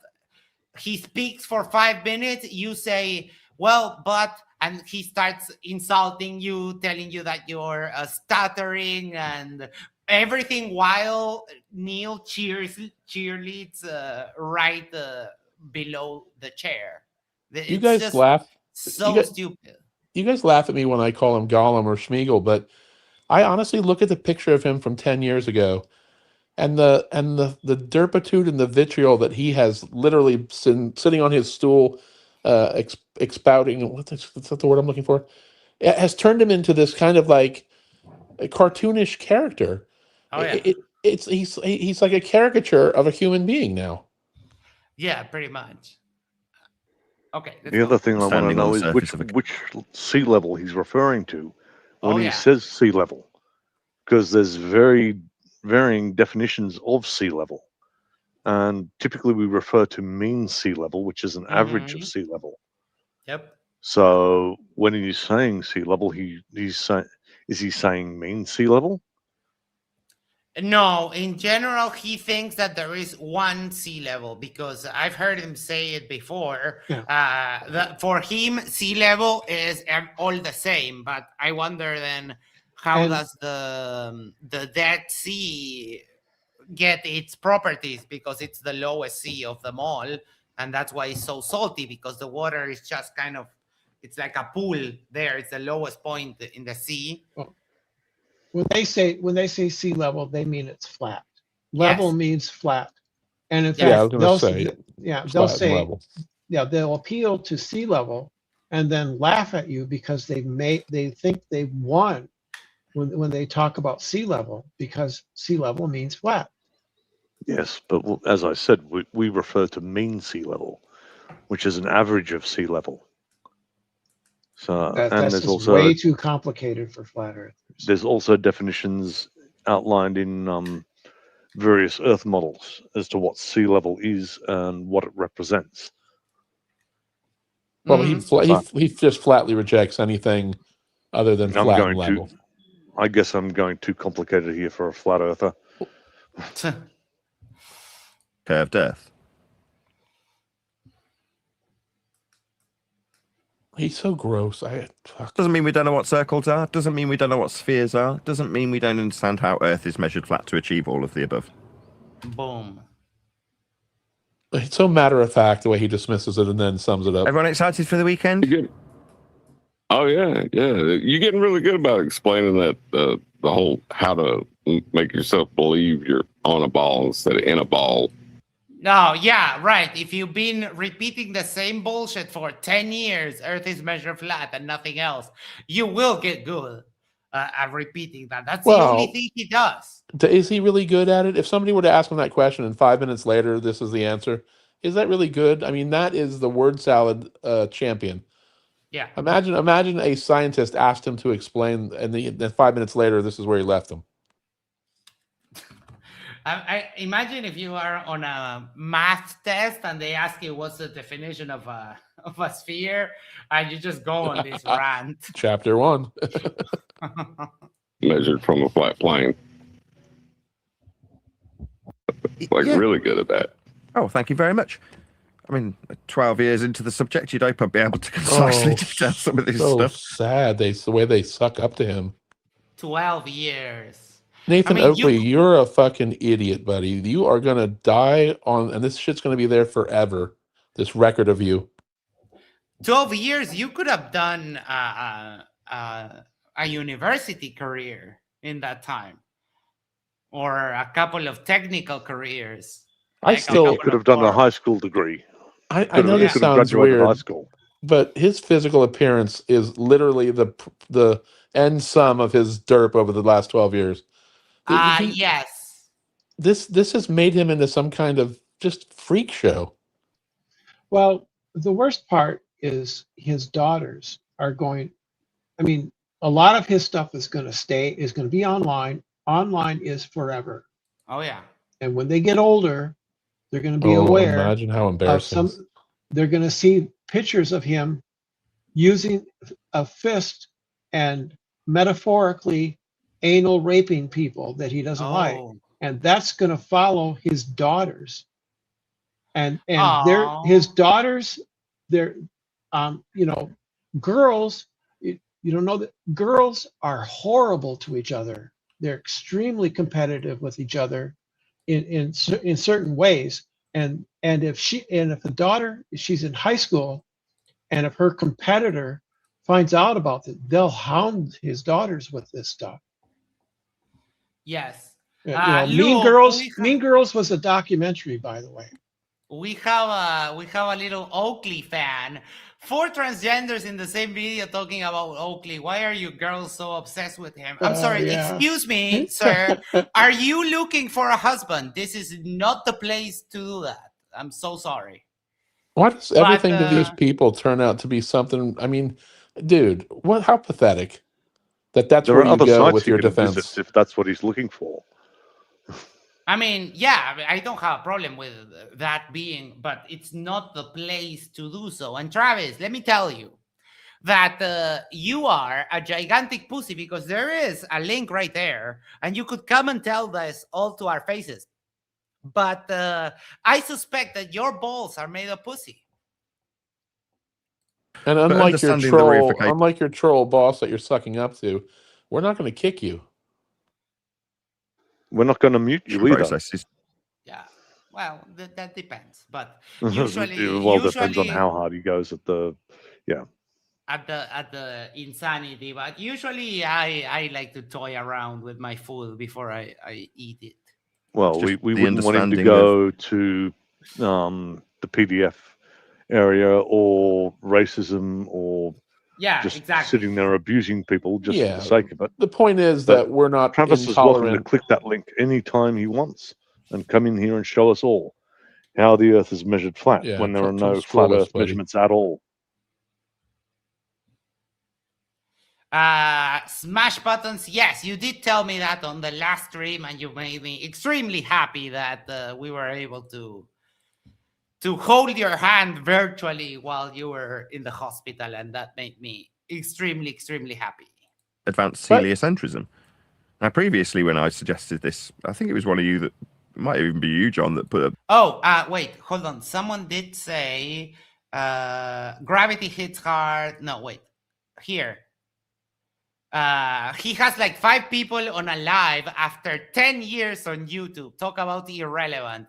he speaks for 5 minutes. You say, well, but, and he starts insulting you, telling you that you're stuttering and everything, while Neil cheerleads right below the chair. You It's guys just laugh. so stupid. You guys laugh at me when I call him Gollum or Schmeagol, but I honestly look at the picture of him from 10 years ago, and the derpitude and the vitriol that he has literally sitting on his stool, expouting. What's that the word I'm looking for? It has turned him into this kind of like a cartoonish character. Oh yeah, He's like a caricature of a human being now. yeah, pretty much. Okay. The other thing I want to Standing on know the is surface of which sea level he's referring to when Oh, he yeah. says sea level, because there's very varying definitions of sea level, and typically we refer to mean sea level, which is an average of Mhm. sea level. Yep. So when he's saying sea level, is he saying mean sea level? No, in general, he thinks that there is one sea level because I've heard him say it before. Yeah. For him, sea level is all the same. But I wonder then, how And- does the Dead Sea get its properties? Because it's the lowest sea of them all, and that's why it's so salty, because the water is just kind of, it's like a pool there. It's the lowest point in the sea. When they say sea level, they mean it's flat. Level Yes. means flat, and in Yeah, I Yeah, I fact, was going to say they'll flat and say, level. they'll appeal to sea level and then laugh at you because they think they won when they talk about sea level, because sea level means flat. Yes, but as I said, we refer to mean sea level, which is an average of sea level. So, and That's there's just also way too complicated for flat earthers. there's also definitions outlined in various Earth models as to what sea level is and what it represents. Well, Mm-hmm. he just flatly rejects anything other than flat and level. I guess I'm going too complicated here for a flat earther. Curved Earth. He's so gross. Doesn't mean we don't know what circles are. Doesn't mean we don't know what spheres are. Doesn't mean we don't understand how Earth is measured flat to achieve all of the above. Boom. It's so matter of fact the way he dismisses it and then sums it up. Everyone excited for the weekend? Oh yeah. You're getting really good about explaining that the whole how to make yourself believe you're on a ball instead of in a ball. No, yeah, right. If you've been repeating the same bullshit for 10 years, Earth is measured flat and nothing else, you will get good at repeating that. That's the only thing he does. Is he really good at it? If somebody were to ask him that question and 5 minutes later, this is the answer, is that really good? I mean, that is the word salad champion. Yeah. Imagine a scientist asked him to explain, and then 5 minutes later, this is where he left him. I imagine if you are on a math test and they ask you what's the definition of a sphere, and you just go on this rant. Chapter 1. Measured from a flat plane. Really good at that. Oh, thank you very much. I mean, 12 years into the subject, you'd hope I'd be able to concisely detail some of this stuff. Sad. The way they suck up to him. 12 years. Nathan Oakley, you're a fucking idiot, buddy. You are going to die and this shit's going to be there forever, this record of you. 12 years, you could have done a university career in that time. Or a couple of technical careers. I still could have done a high school degree. I know this sounds weird, high school. But his physical appearance is literally the end sum of his derp over the last 12 years. Yes. This has made him into some kind of just freak show. Well, the worst part is his daughters are going. I mean, a lot of his stuff is going to be online. Online is forever. Oh yeah. And when they get older, they're going to be aware. Imagine how embarrassing. They're going to see pictures of him using a fist and metaphorically anal raping people that he doesn't like, and that's going to follow his daughters. And his daughters, they're girls. You don't know that girls are horrible to each other. They're extremely competitive with each other in certain ways. And if the daughter, she's in high school, and if her competitor finds out about it, they'll hound his daughters with this stuff. Yes. Mean Girls was a documentary, by the way. We have a little Oakley fan. 4 transgenders in the same video talking about Oakley. Why are you girls so obsessed with him? I'm sorry, excuse me, sir. Are you looking for a husband? This is not the place to do that. I'm so sorry. Why does everything to these people turn out to be something? I mean, dude, how pathetic that's where you go with your defense. If that's what he's looking for. I mean, yeah, I don't have a problem with that being, but it's not the place to do so. And Travis, let me tell you that you are a gigantic pussy, because there is a link right there, and you could come and tell this all to our faces. But I suspect that your balls are made of pussy. And unlike your troll boss that you're sucking up to, we're not going to kick you. We're not going to mute you either. Yeah, well, that depends. But usually, depends on how hard he goes at the insanity. But usually, I like to toy around with my food before I eat it. Well, we wouldn't want him to go to the PDF area or racism or sitting there abusing people just for the sake of it. The point is that we're not Travis is welcome to click that link anytime he wants and come in here and show us all how the Earth is measured flat when there are no flat Earth measurements at all. Smash buttons. Yes, you did tell me that on the last stream, and you made me extremely happy that we were able to hold your hand virtually while you were in the hospital, and that made me extremely, extremely happy. Advanced heliocentrism. Now, previously, when I suggested this, I think it was one of you that it might even be you, John, that put a. Oh, wait, hold on. Someone did say gravity hits hard. No, wait. Here. He has like 5 people on a live after 10 years on YouTube. Talk about irrelevant.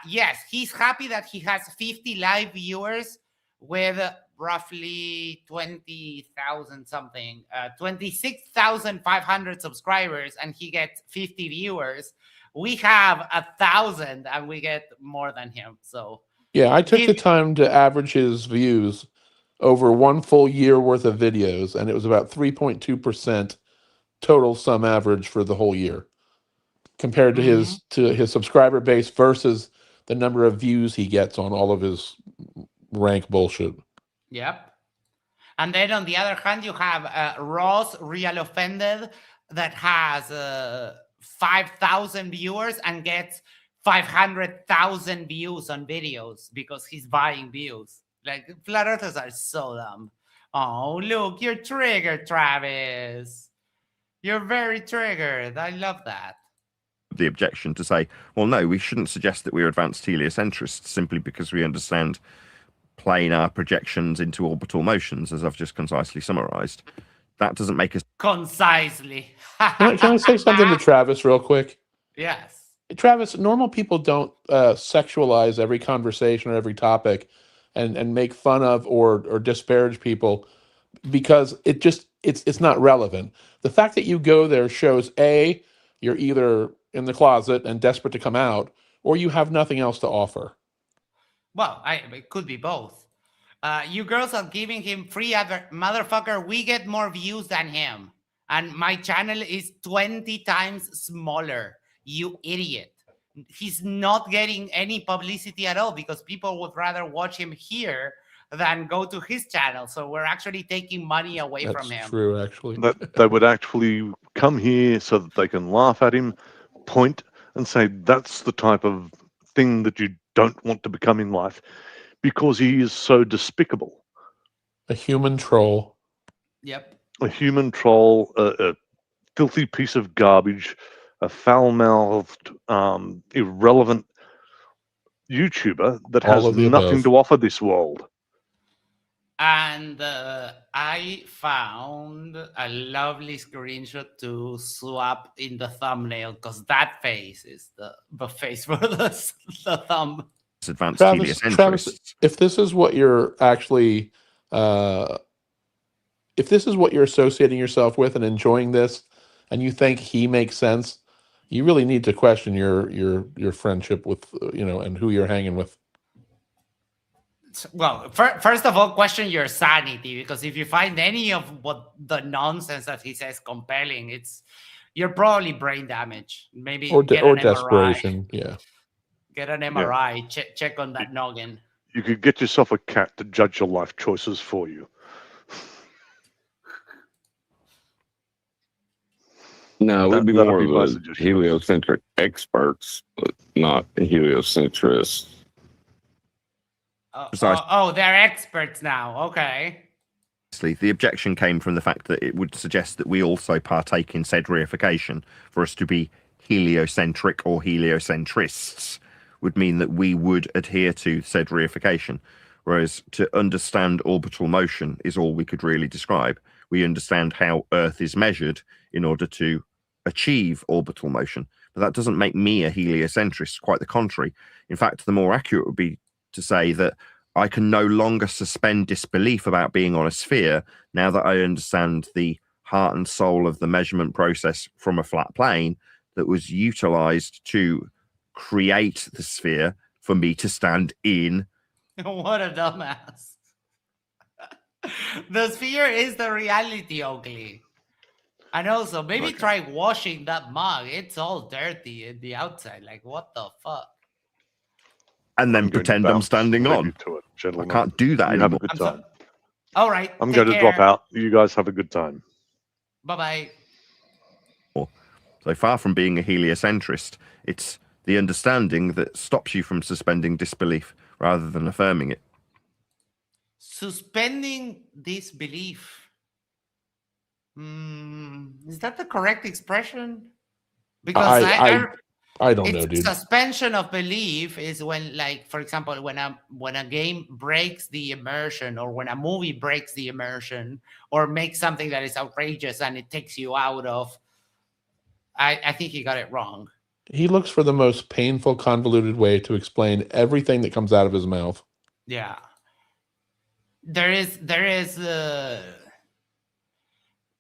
Yes, he's happy that he has 50 live viewers with roughly 20,000 something, 26,500 subscribers, and he gets 50 viewers. We have 1,000 and we get more than him. So yeah, I took the time to average his views over 1 full year worth of videos, and it was about 3.2% total sum average for the whole year, compared to his subscriber base versus the number of views he gets on all of his rank bullshit. Yep. And then on the other hand, you have Ross Real Offended that has 5,000 viewers and gets 500,000 views on videos because he's buying views. Like, flat earthers are so dumb. Oh, look, you're triggered, Travis. You're very triggered. I love that. The objection to say, well, no, we shouldn't suggest that we're advanced heliocentrists simply because we understand planar projections into orbital motions, as I've just concisely summarized. That doesn't make us concisely. Can I say something to Travis real quick? Yes. Travis, normal people don't sexualize every conversation or every topic and make fun of or disparage people because it's not relevant. The fact that you go there shows A, you're either in the closet and desperate to come out, or you have nothing else to offer. Well, it could be both. You girls are giving him free motherfucker. We get more views than him. And my channel is 20 times smaller. You idiot. He's not getting any publicity at all because people would rather watch him here than go to his channel. So we're actually taking money away from him. That's true, actually. That they would actually come here so that they can laugh at him, point, and say that's the type of thing that you don't want to become in life because he is so despicable. A human troll. Yep. A human troll, a filthy piece of garbage, a foul-mouthed, irrelevant YouTuber that has nothing to offer this world. And I found a lovely screenshot to swap in the thumbnail because that face is the face for the thumb. Advanced Travis, if this is what you're actually, if this is what you're associating yourself with and enjoying this, and you think he makes sense, you really need to question your friendship with and who you're hanging with. Well, first of all, question your sanity, because if you find any of what the nonsense that he says compelling, you're probably brain damage. Maybe or get an desperation. MRI. Yeah. Get an MRI. Yeah. Check on that noggin. You could get yourself a cat to judge your life choices for you. No, we'd be more of a heliocentric experts, but not heliocentrists. They're experts now. Okay. The objection came from the fact that it would suggest that we also partake in said reification. For us to be heliocentric or heliocentrists would mean that we would adhere to said reification, whereas to understand orbital motion is all we could really describe. We understand how Earth is measured in order to achieve orbital motion, but that doesn't make me a heliocentrist. Quite the contrary. In fact, the more accurate would be to say that I can no longer suspend disbelief about being on a sphere now that I understand the heart and soul of the measurement process from a flat plane that was utilized to create the sphere for me to stand in. What a dumbass. The sphere is the reality, Oakley. And also, maybe try washing that mug. It's all dirty in the outside. Like, what the fuck? And then pretend I'm standing on. I can't do that anymore. Have a good time. All right. I'm going to drop out. You guys have a good time. Bye-bye. So far from being a heliocentrist, it's the understanding that stops you from suspending disbelief rather than affirming it. Suspending disbelief. Is that the correct expression? Because I don't know, dude. Suspension of belief is when, like, for example, when a game breaks the immersion, or when a movie breaks the immersion, or makes something that is outrageous and it takes you out of. I think he got it wrong. He looks for the most painful, convoluted way to explain everything that comes out of his mouth. Yeah. There is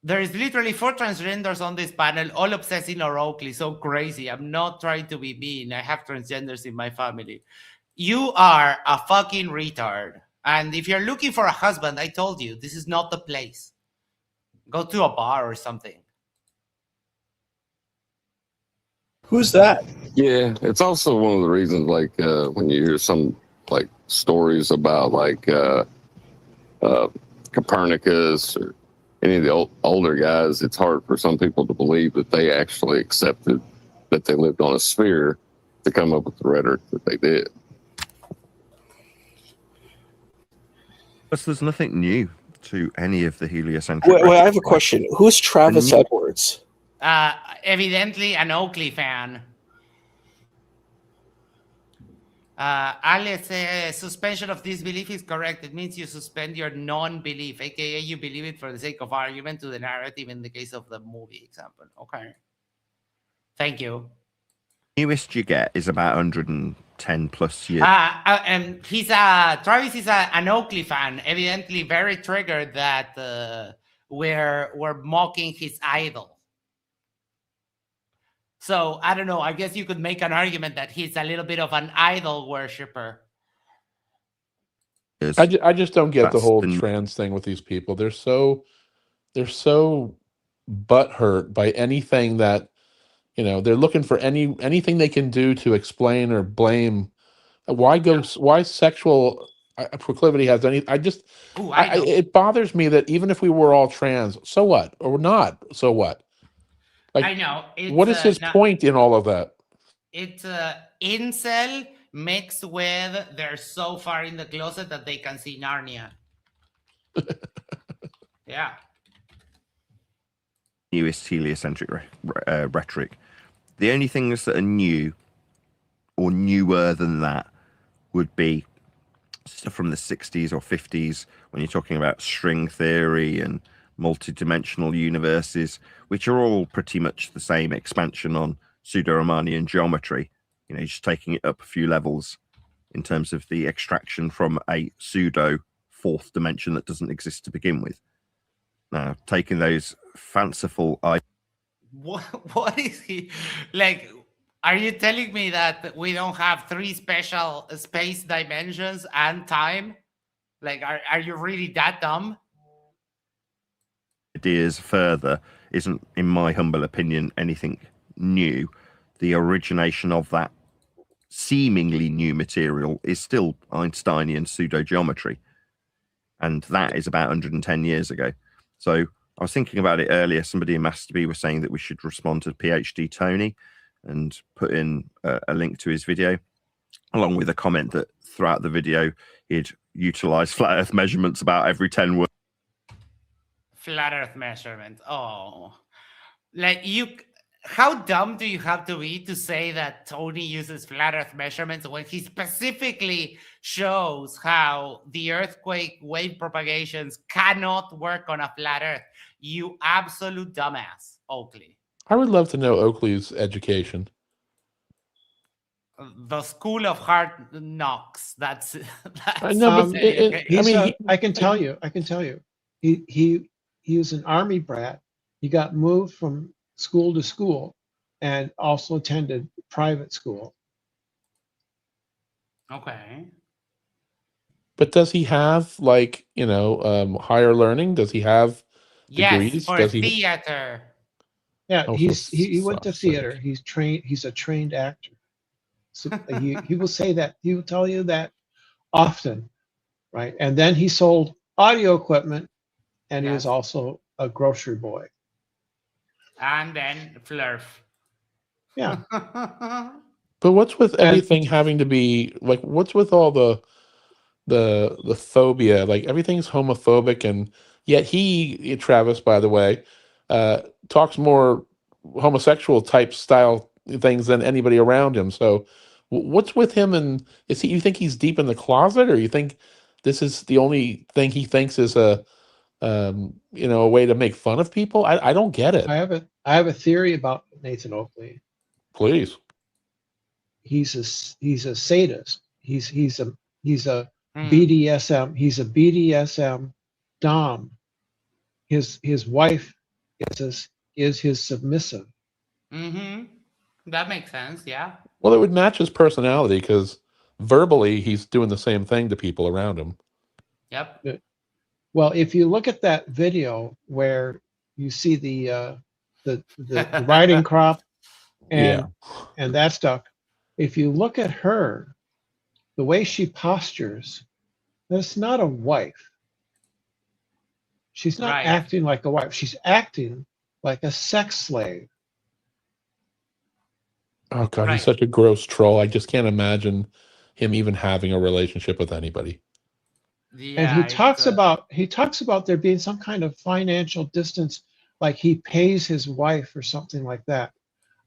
literally 4 transgenders on this panel, all obsessing over Oakley. So crazy. I'm not trying to be mean. I have transgenders in my family. You are a fucking retard. And if you're looking for a husband, I told you, this is not the place. Go to a bar or something. Who's that? Yeah, it's also one of the reasons, like, when you hear some, like, stories about, like, Copernicus or any of the older guys, it's hard for some people to believe that they actually accepted that they lived on a sphere to come up with the rhetoric that they did. But there's nothing new to any of the heliocentric. Wait, I have a question. Who's Travis Edwards? Evidently an Oakley fan. Alice says suspension of disbelief is correct. It means you suspend your non-belief, aka you believe it for the sake of argument to the narrative in the case of the movie example. Okay. Thank you. Newest you get is about 110 plus years. And Travis is an Oakley fan, evidently very triggered that we're mocking his idol. So I don't know. I guess you could make an argument that he's a little bit of an idol worshiper. I just don't get the whole trans thing with these people. They're so butthurt by anything that, you know, they're looking for anything they can do to explain or blame. Why sexual proclivity has any? It bothers me that even if we were all trans, so what? Or not, so what? Like, I know. What is his point in all of that? It's incel mixed with they're so far in the closet that they can see Narnia. Yeah. Newest heliocentric rhetoric. The only things that are new or newer than that would be stuff from the 60s or 50s when you're talking about string theory and multi-dimensional universes, which are all pretty much the same expansion on pseudo-Riemannian geometry, you know, just taking it up a few levels in terms of the extraction from a pseudo fourth dimension that doesn't exist to begin with. Now, taking those fanciful ideas. What is he like? Are you telling me that we don't have 3 special space dimensions and time? Like, are you really that dumb? Ideas further isn't, in my humble opinion, anything new. The origination of that seemingly new material is still Einsteinian pseudo-geometry, and that is about 110 years ago. So I was thinking about it earlier. Somebody in Masterby was saying that we should respond to PhD Tony and put in a link to his video, along with a comment that throughout the video he'd utilize flat earth measurements about every 10 words. Flat earth measurement. Oh, like how dumb do you have to be to say that Tony uses flat earth measurements when he specifically shows how the earthquake wave propagations cannot work on a flat earth? You absolute dumbass, Oakley. I would love to know Oakley's education. The School of Hard Knocks. That's I know, but I can tell you. He was an army brat. He got moved from school to school and also attended private school. Okay. But does he have, like, you know, higher learning? Does he have degrees? Yes, for does he... theater. Yeah, he went to theater. He's trained. He's a trained actor. So he will say that. He will tell you that often, right? And then he sold audio equipment, and he was also a grocery boy. And then flirf. Yeah. But what's with And- everything having to be like? What's with all the phobia? Like everything's homophobic, and yet Travis, by the way, talks more homosexual type style things than anybody around him. So, what's with him? And is he? You think he's deep in the closet, or you think this is the only thing he thinks is a a way to make fun of people? I don't get it. I have a theory about Nathan Oakley. Please. He's a sadist. He's a Hmm. BDSM. He's a BDSM dom. His wife is his submissive. Mm-hmm. That makes sense. Yeah. Well, it would match his personality because verbally he's doing the same thing to people around him. Yep. Well, if you look at that video where you see the riding crop and that stuff, if you look at her, the way she postures, that's not a wife. She's not Right. acting like a wife. She's acting like a sex slave. Oh God, Right. he's such a gross troll. I just can't imagine him even having a relationship with anybody. Yeah. And he talks it's, about there being some kind of financial distance, like he pays his wife or something like that.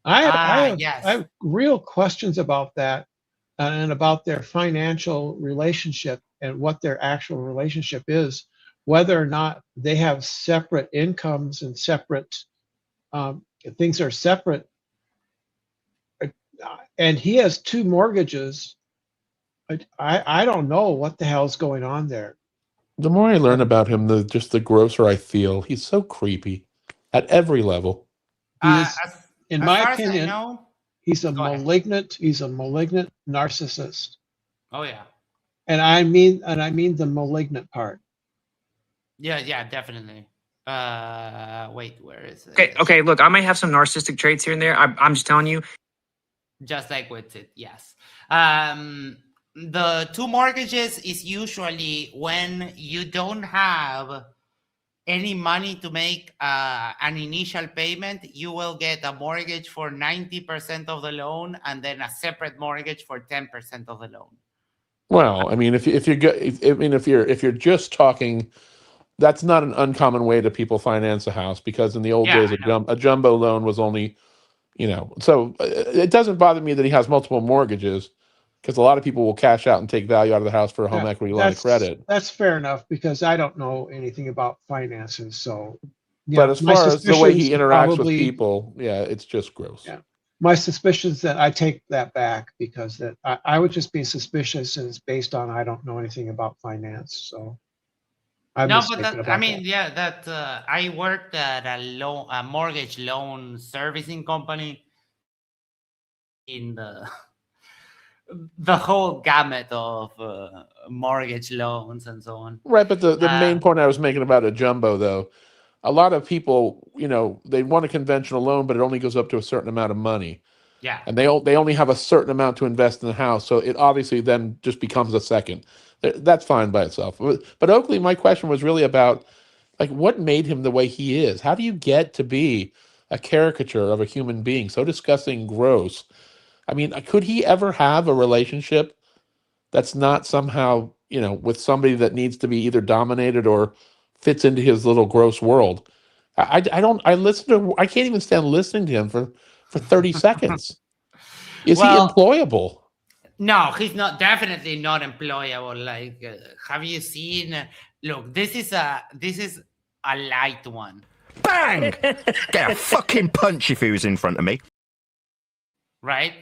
I yes. have real questions about that and about their financial relationship and what their actual relationship is, whether or not they have separate incomes and separate things are separate. And he has 2 mortgages. I don't know what the hell's going on there. The more I learn about him, the grosser I feel. He's so creepy at every level. He is, in as my far as I opinion, know, he's a Go ahead. malignant narcissist. oh yeah. And I mean the malignant part. Yeah, definitely. Wait, where is it? Okay, look, I might have some narcissistic traits here and there. I'm just telling you. Just like with it, yes. The 2 mortgages is usually when you don't have any money to make an initial payment, you will get a mortgage for 90% of the loan and then a separate mortgage for 10% of the loan. Well, I mean, if you're just talking, that's not an uncommon way that people finance a house because in the old days, a jumbo loan was only, so it doesn't bother me that he has multiple mortgages because a lot of people will cash out and take value out of the house for a home equity line of credit. That's fair enough because I don't know anything about finances. So, but as far as the way he interacts with people, it's just gross. Yeah. My suspicions that I take that back because that I would just be suspicious and it's based on I don't know anything about finance. So I worked at a mortgage loan servicing company in the whole gamut of mortgage loans and so on. Right, but the main point I was making about a jumbo, though, a lot of people, they want a conventional loan, but it only goes up to a certain amount of money. Yeah. And they only have a certain amount to invest in the house, so it obviously then just becomes a second. That's fine by itself. But Oakley, my question was really about, like, what made him the way he is? How do you get to be a caricature of a human being, so disgusting, gross? I mean, could he ever have a relationship that's not somehow, with somebody that needs to be either dominated or fits into his little gross world? I can't even stand listening to him for 30 seconds. Is he employable? No, he's not. Definitely not employable. Like, have you seen? Look, this is a light one. Bang! Get a fucking punch if he was in front of me. Right.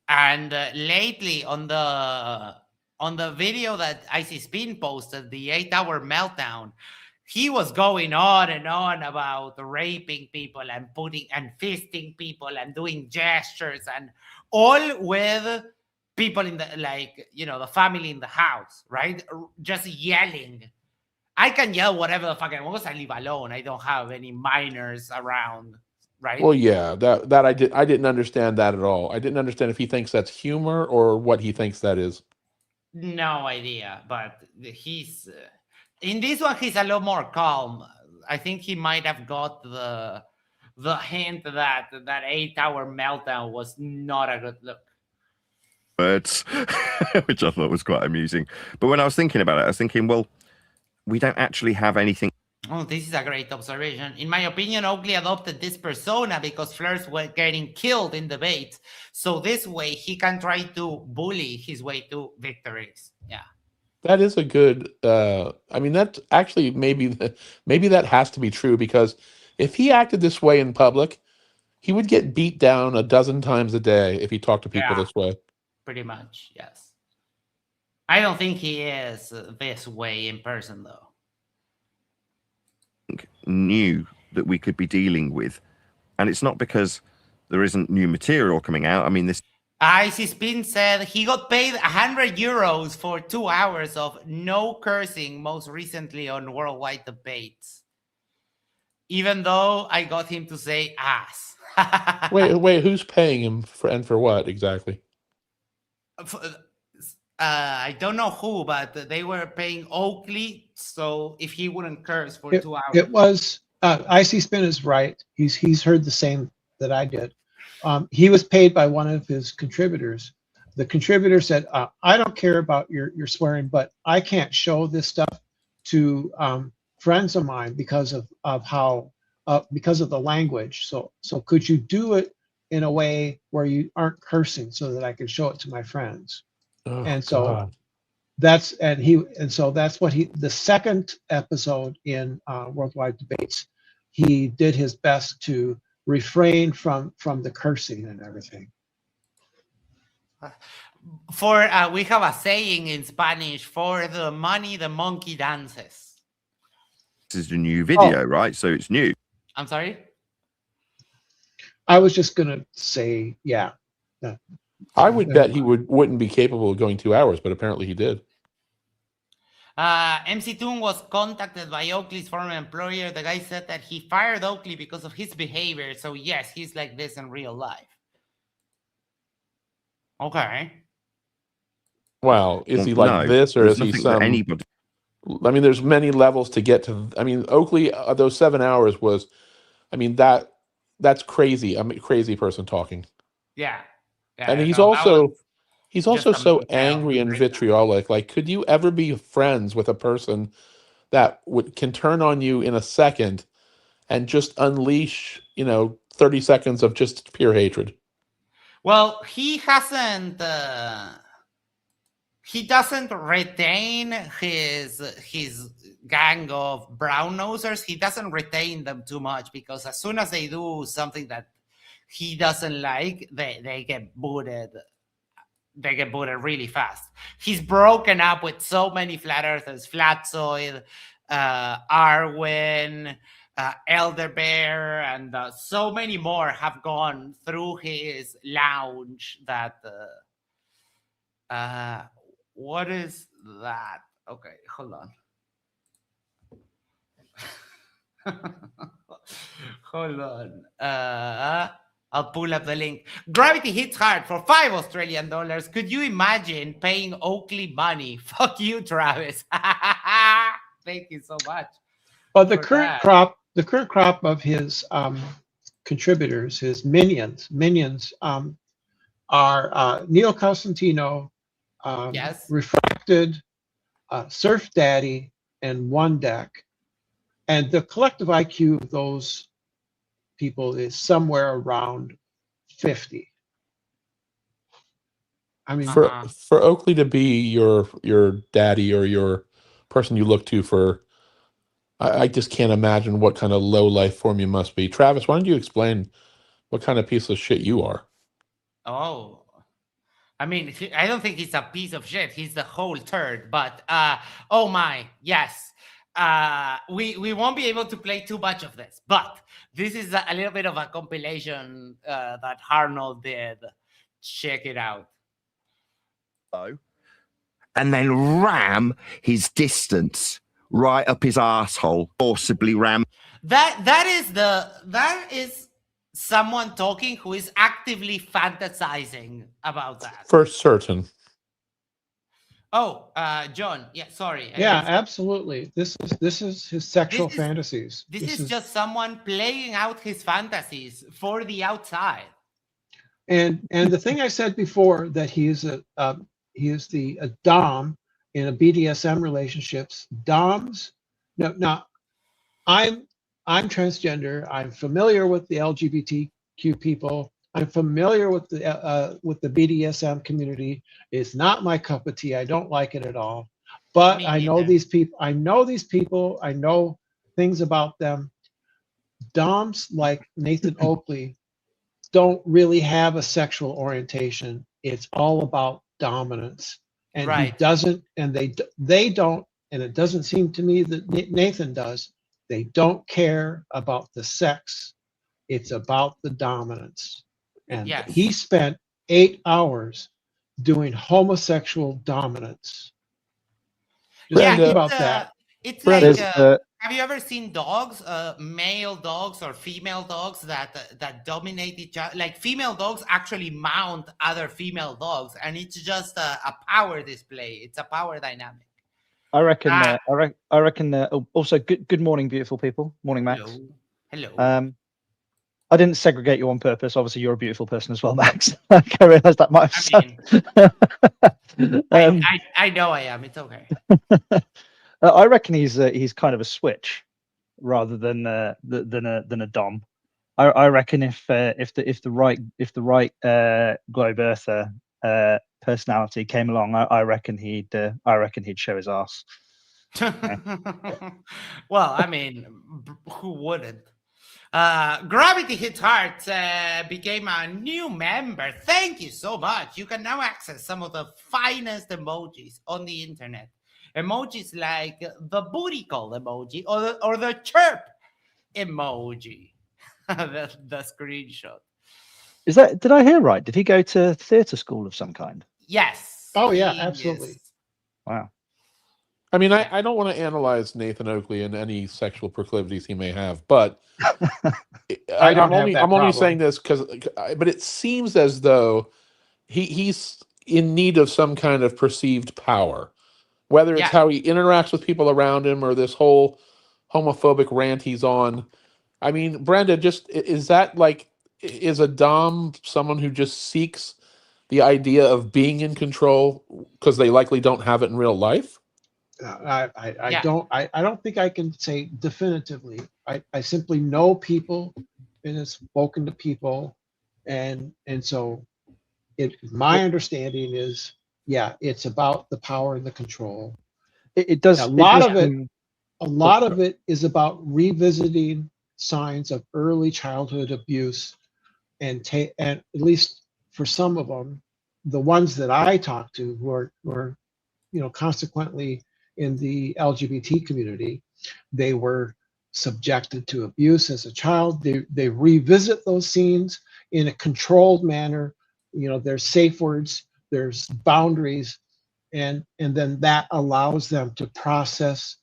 And lately on the video that Icy Spin posted, the 8-hour meltdown, he was going on and on about raping people and fisting people and doing gestures and all with people in the the family in the house, right? Just yelling. I can yell whatever the fuck I want because I live alone. I don't have any minors around. Right. Well, yeah, that I didn't understand that at all. I didn't understand if he thinks that's humor or what he thinks that is. No idea, but he's in this one. He's a lot more calm. I think he might have got the the hint that that 8-hour meltdown was not a good look. Words, which I thought was quite amusing. But when I was thinking about it, I was thinking, well, we don't actually have anything. Oh, this is a great observation. In my opinion, Oakley adopted this persona because flirts were getting killed in debates. So this way he can try to bully his way to victories. Yeah. That is a good. I mean, that's actually maybe that has to be true, because if he acted this way in public, he would get beat down a dozen times a day if he talked to people this way. Pretty much, yes. I don't think he is this way in person, though. New that we could be dealing with, and it's not because there isn't new material coming out. I mean, this Icy Spin said he got paid 100 euros for 2 hours of no cursing, most recently on Worldwide Debates. Even though I got him to say ass. Wait, who's paying him for what exactly? I don't know who, but they were paying Oakley, so if he wouldn't curse for 2 hours. It was Icy Spin is right. He's heard the same that I did. He was paid by one of his contributors. The contributor said, I don't care about your swearing, but I can't show this stuff to friends of mine because of how because of the language. So could you do it in a way where you aren't cursing so that I can show it to my friends? Oh, and so God. that's what the second episode in Worldwide Debates, he did his best to refrain from the cursing and everything. For we have a saying in Spanish: for the money the monkey dances. This is a new video, right? So it's new. I'm sorry? I was just gonna say, yeah. I would bet he wouldn't be capable of going 2 hours, but apparently he did. MC Toon was contacted by Oakley's former employer. The guy said that he fired Oakley because of his behavior. So yes, he's like this in real life. Okay. Well, is he like this, or is he some? Anybody. I mean, there's many levels to get to. I mean, Oakley, those 7 hours was, I mean, that's crazy. I'm a crazy person talking. Yeah. And he's also so angry and vitriolic. Like, could you ever be friends with a person that can turn on you in a second and just unleash, 30 seconds of just pure hatred? Well, he hasn't. He doesn't retain his gang of brown nosers. He doesn't retain them too much, because as soon as they do something that he doesn't like, they get booted. They get booted really fast. He's broken up with so many flat earthers: Flatzoid, Arwen, Elder Bear, and so many more have gone through his lounge that. What is that? Okay, hold on. Hold on. I'll pull up the link. Gravity hits hard for $5 Australian. Could you imagine paying Oakley money? Fuck you, Travis. Thank you so much. Well, the current crop of his contributors, his minions, are Neil Costantino, yes, Refracted, Surf Daddy, and One Deck. And the collective IQ of those people is somewhere around 50. I mean, for Oakley to be your daddy or your person you look to for, I just can't imagine what kind of low life form you must be. Travis, why don't you explain what kind of piece of shit you are? Oh, I mean, I don't think he's a piece of shit. He's the whole turd. But oh my, yes. We won't be able to play too much of this, but this is a little bit of a compilation that Arnold did. Check it out. And then ram his distance right up his asshole, forcibly ram. That is someone talking who is actively fantasizing about that. For certain. Oh, John. Yeah, sorry. Yeah, absolutely. This is his sexual fantasies. This is just someone playing out his fantasies for the outside. And the thing I said before, that he is a dom in a BDSM relationships. Doms. Now I'm transgender. I'm familiar with the LGBTQ people. I'm familiar with the BDSM community. It's not my cup of tea. I don't like it at all. But I know these people. I know these people. I know things about them. Doms like Nathan Oakley don't really have a sexual orientation. It's all about dominance, and he doesn't, and they don't, and it doesn't seem to me that Nathan does. They don't care about the sex. It's about the dominance. And he spent 8 hours doing homosexual dominance. Just think about that. It's like, have you ever seen dogs, male dogs or female dogs that dominate each other? Like female dogs actually mount other female dogs, and it's just a power display. It's a power dynamic. I reckon. I reckon. Also, good morning, beautiful people. Morning, Max. Hello. I didn't segregate you on purpose. Obviously, you're a beautiful person as well, Max. I realized that might have. I know I am. It's okay. I reckon he's kind of a switch rather than a dom. I reckon if the right Globe Earther personality came along, I reckon he'd show his ass. Well, I mean, who wouldn't? Gravity Hits Heart became a new member. Thank you so much. You can now access some of the finest emojis on the internet. Emojis like the booty call emoji or the chirp emoji. the screenshot. Is that? Did I hear right? Did he go to theatre school of some kind? Yes. Oh yeah, absolutely. Wow. I mean, I don't want to analyze Nathan Oakley and any sexual proclivities he may have, but I'm only saying this but it seems as though he's in need of some kind of perceived power, whether it's how he interacts with people around him or this whole homophobic rant he's on. I mean, Brenda, is a dom someone who just seeks the idea of being in control because they likely don't have it in real life? I don't think I can say definitively. I simply know people and have spoken to people, and so my understanding is it's about the power and the control. It does a lot of it is about revisiting signs of early childhood abuse, and at least for some of them, the ones that I talk to who are consequently in the LGBT community, they were subjected to abuse as a child. They revisit those scenes in a controlled manner. There's safe words, there's boundaries, and then that allows them to process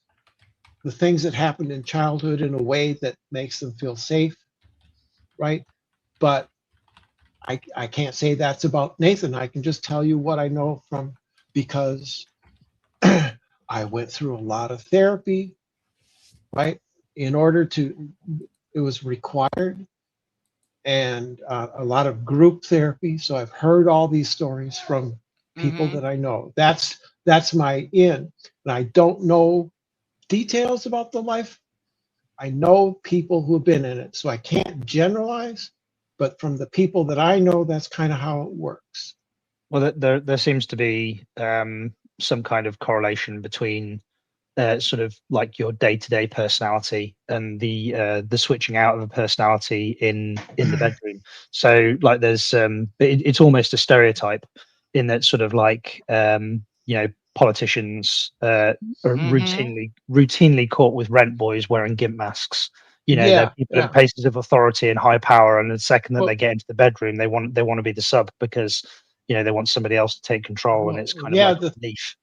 the things that happened in childhood in a way that makes them feel safe, right? But I can't say that's about Nathan. I can just tell you what I know because I went through a lot of therapy, right? It was required, and a lot of group therapy. So I've heard all these stories from people that I know. That's my in. And I don't know details about the life. I know people who've been in it, so I can't generalize. But from the people that I know, that's kind of how it works. Well, there seems to be some kind of correlation between sort of like your day-to-day personality and the switching out of a personality in the bedroom. So like there's it's almost a stereotype in that sort of like politicians are routinely caught with rent boys wearing gimp masks. They're people in places of authority and high power, and the second that they get into the bedroom, they want to be the sub because they want somebody else to take control, and it's kind of like relief.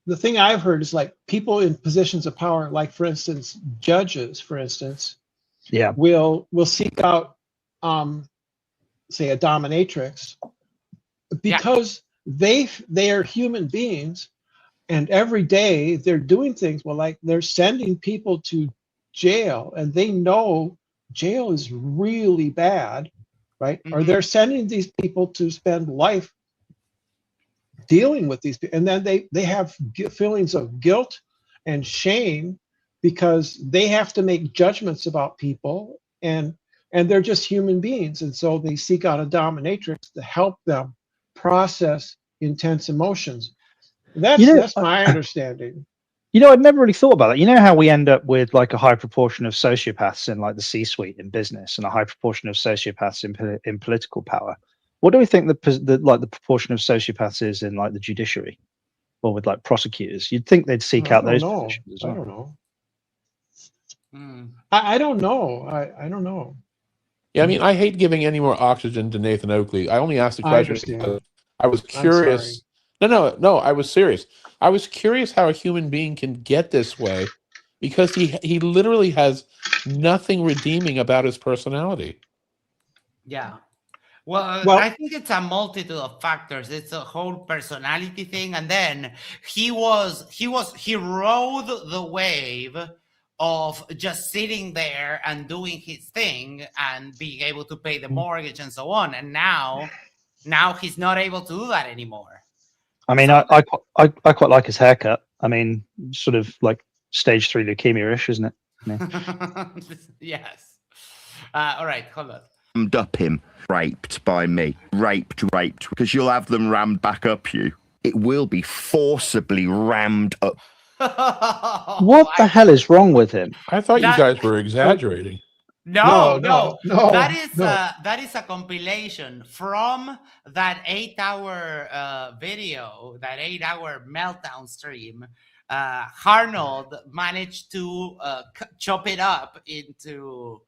The thing I've heard is like people in positions of power, like for instance, judges, for instance, will seek out, say, a dominatrix because they are human beings, and every day they're doing things. Well, like they're sending people to jail, and they know jail is really bad, right? Or they're sending these people to spend life dealing with these people, and then they have feelings of guilt and shame because they have to make judgments about people, and they're just human beings, and so they seek out a dominatrix to help them process intense emotions. That's my understanding. You know, I'd never really thought about that. You know how we end up with like a high proportion of sociopaths in like the C-suite in business, and a high proportion of sociopaths in political power. What do we think the proportion of sociopaths is in like the judiciary, or with like prosecutors? You'd think they'd seek out those positions as well. I don't know. I don't know. I don't know. Yeah, I mean, I hate giving any more oxygen to Nathan Oakley. I only asked the question because I was curious. No, I was serious. I was curious how a human being can get this way, because he literally has nothing redeeming about his personality. Yeah. Well, I think it's a multitude of factors. It's a whole personality thing, and then he rode the wave of just sitting there and doing his thing and being able to pay the mortgage and so on. And now he's not able to do that anymore. I mean, I quite like his haircut. I mean, sort of like stage 3 leukemia-ish, isn't it? Yeah. Yes. All right, hold on. Rammed up him, raped by me, raped, because you'll have them rammed back up you. It will be forcibly rammed up. What the hell is wrong with him? I thought you guys were exaggerating. No. That is a compilation from that 8-hour video, that 8-hour meltdown stream. Arnold managed to chop it up into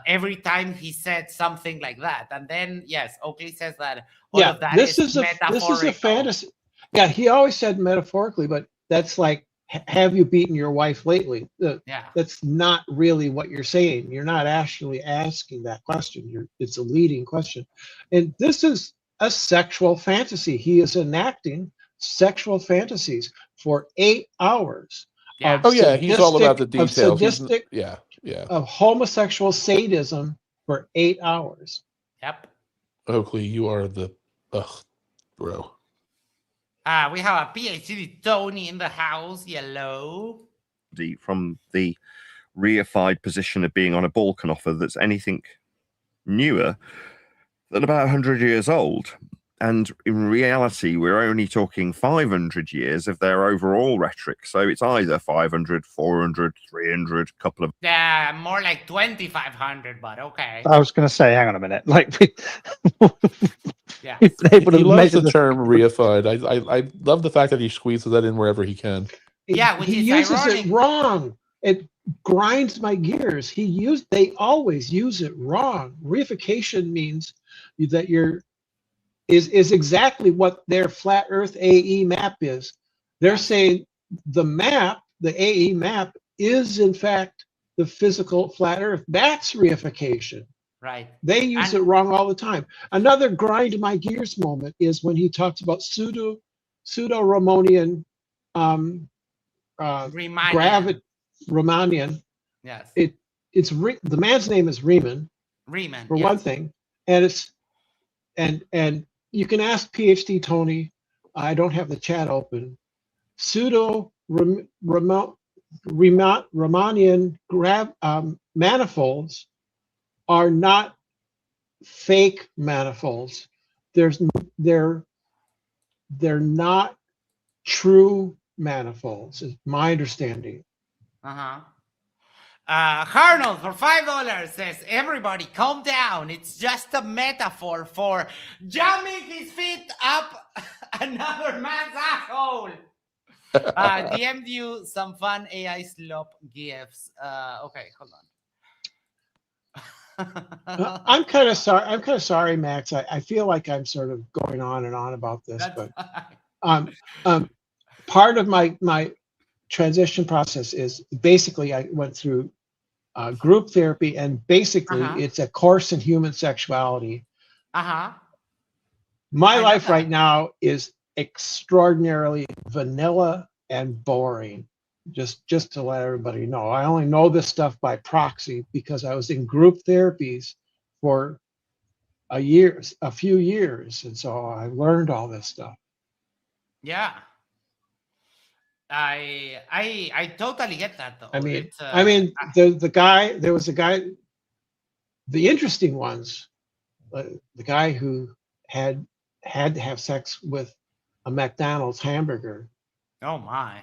every time he said something like that, and then yes, Oakley says that all of that is metaphorical. This is a fantasy. Yeah, he always said metaphorically, but that's like, have you beaten your wife lately? That's not really what you're saying. You're not actually asking that question. It's a leading question. And this is a sexual fantasy. He is enacting sexual fantasies for 8 hours. Yeah. He's all about the details. Of sadistic, of homosexual sadism for 8 hours. Yep. Oakley, you are the bro. We have a PhD Tony in the house. Hello. From the reified position of being on a Balkan offer that's anything newer than about 100 years old. And in reality, we're only talking 500 years of their overall rhetoric. So it's either 500, 400, 300, couple of... Yeah, more like 2,500, but okay. I was going to say, hang on a minute. Like, yeah. He loves the term reified. I love the fact that he squeezes that in wherever he can. Yeah, which he is uses ironic. it wrong. It grinds my gears. They always use it wrong. Reification means that is exactly what their flat Earth AE map is. They're saying the map, the AE map, is in fact the physical flat Earth. That's reification. Right. They use it wrong all the time. Another grind my gears moment is when he talks about pseudo-Riemannian Riemannian. Yes. It's the man's name is Riemann. Riemann, for one thing, and it's and you can ask PhD Tony. I don't have the chat open. Riemannian manifolds are not fake manifolds. They're not true manifolds, is my understanding. Arnold for $5 says, everybody calm down. It's just a metaphor for jamming his feet up another man's asshole. DM'd you some fun AI slop gifs. Okay, hold on. I'm kind of sorry, Max. I feel like I'm sort of going on and on about this, but part of my transition process is basically I went through group therapy, and basically it's a course in human sexuality. My life right now is extraordinarily vanilla and boring. Just to let everybody know, I only know this stuff by proxy because I was in group therapies for a few years, and so I learned all this stuff. Yeah. I totally get that though. I mean, It's, the guy. There was a guy. The interesting ones, the guy who had to have sex with a McDonald's hamburger. oh my.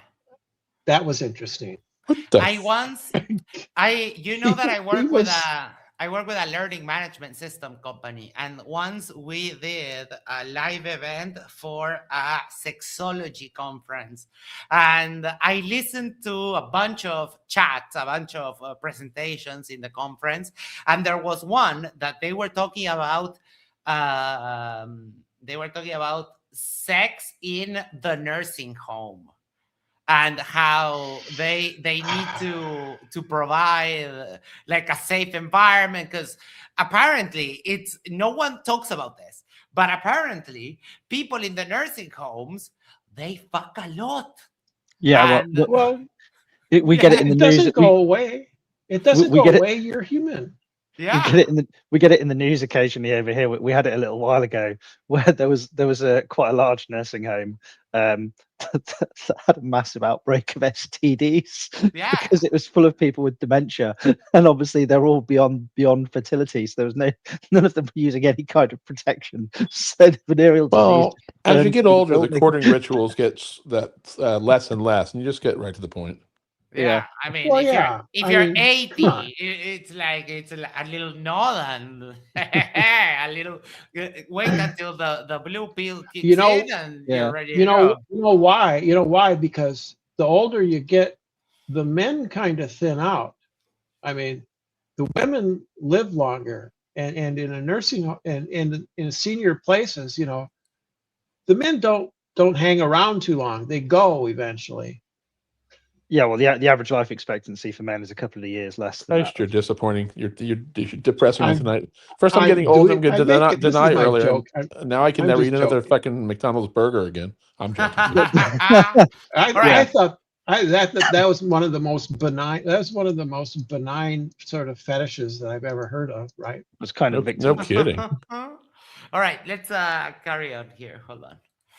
That was interesting. What the? I once, you know that I work with a learning management system company, and once we did a live event for a sexology conference, and I listened to a bunch of chats, a bunch of presentations in the conference, and there was one that they were talking about. They were talking about sex in the nursing home, and how they need to provide like a safe environment, because apparently it's no one talks about this, but apparently people in the nursing homes, they fuck a lot. Yeah, And, Well, we get it in the it news. doesn't go away. It doesn't go away. You're human. yeah, we get it in the news occasionally over here. We had it a little while ago where there was a quite a large nursing home that had a massive outbreak of STDs Yeah. because it was full of people with dementia, and obviously they're all beyond fertility, so there was none of them were using any kind of protection. So the venereal disease. Well, as you get older, the building. courting rituals get less and less, and you just get right to the point. Yeah, I mean, Well, if yeah. you're I mean, 80, come on. it's like a little nod and a little wait until the blue pill kicks You know- in and Yeah. you're ready to You go. know why? You know why? Because the older you get, the men kind of thin out. I mean, the women live longer, and in a nursing home and in senior places, the men don't hang around too long. They go eventually. Yeah, well, the average life expectancy for men is a couple of years less than Christ, that. you're disappointing. You're depressing me I'm- tonight. First, I'm I'm getting old. I'm doing- going I to make it- this is deny my earlier. joke. And now I can I'm never just eat another joking. fucking McDonald's burger again. I'm joking. I thought that was one of the most benign. That was one of the most benign sort of fetishes that I've ever heard of. Right? It was kind of No victim. kidding. All right, let's carry on here. Hold on.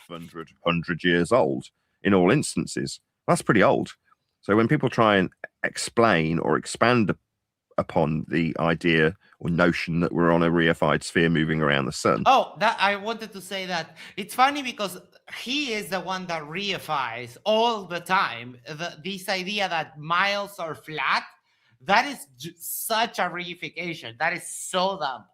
100 years old in all instances. That's pretty old. So when people try and explain or expand upon the idea or notion that we're on a reified sphere moving around the sun. Oh, that I wanted to say that it's funny because he is the one that reifies all the time. This idea that miles are flat, that is such a reification. That is so dumb.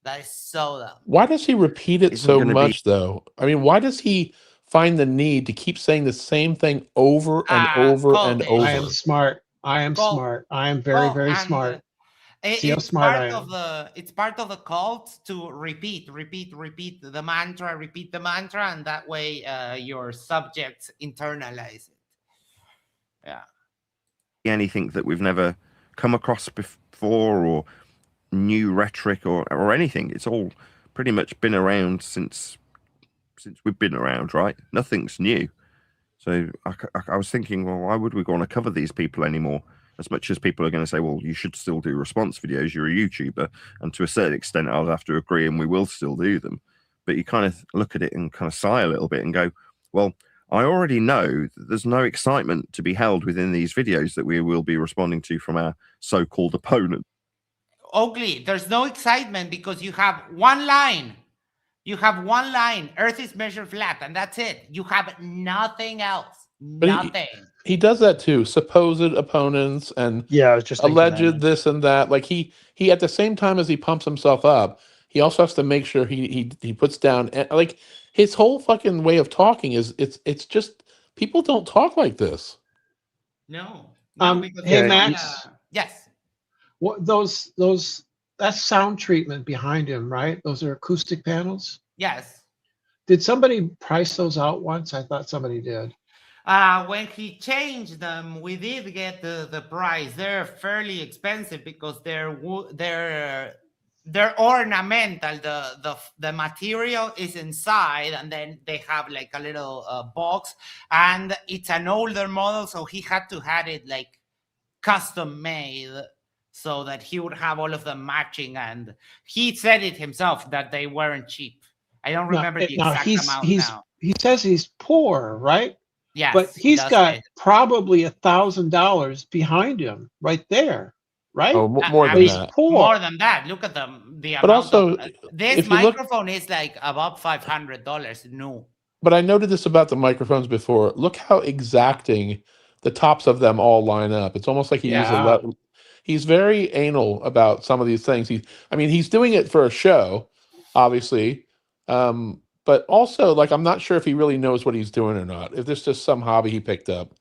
That is so dumb. Why does he repeat it Isn't so gonna be- much, though? I mean, why does he find the need to keep saying the same thing over and over and cultish. over? I am smart. I am Well, smart. I am very, very and, smart. See how it's smart I part am. of it's part of the cult to repeat the mantra, and that way your subjects internalize it. Yeah. Anything that we've never come across before, or new rhetoric, or anything. It's all pretty much been around since we've been around, right? Nothing's new. So I was thinking, well, why would we want to cover these people anymore? As much as people are going to say, well, you should still do response videos, you're a YouTuber, and to a certain extent I'll have to agree, and we will still do them. But you kind of look at it and kind of sigh a little bit and go, well, I already know that there's no excitement to be held within these videos that we will be responding to from our so-called opponent. Oakley, there's no excitement because you have one line. You have one line. Earth is measured flat, and that's it. You have nothing else. But Nothing. He does that too. Supposed opponents and Yeah, I was just thinking alleged that. this and that. Like he at the same time as he pumps himself up, he also has to make sure he puts down, like, his whole fucking way of talking is it's just, people don't talk like this. No. Hey, Yeah, Max. Yes. What that's sound treatment behind him, right? Those are acoustic panels. Yes. Did somebody price those out once? I thought somebody did. When he changed them, we did get the price. They're fairly expensive because they're they're ornamental. The material is inside, and then they have like a little box, and it's an older model, so he had to have it like custom made so that he would have all of them matching. And he said it himself that they weren't cheap. I don't remember the exact amount now. He says he's poor, right? Yes, But he he's does got say. probably $1,000 behind him right there, right? Oh, more I than mean, that. poor. more than that. Look at the But amount also, of this if you look, microphone is like above $500 new. but I noted this about the microphones before. Look how exacting the tops of them all line up. It's almost like he used a Yeah. he's very anal about some of these things. I mean, he's doing it for a show, obviously. But also, like, I'm not sure if he really knows what he's doing or not. If this is just some hobby he picked up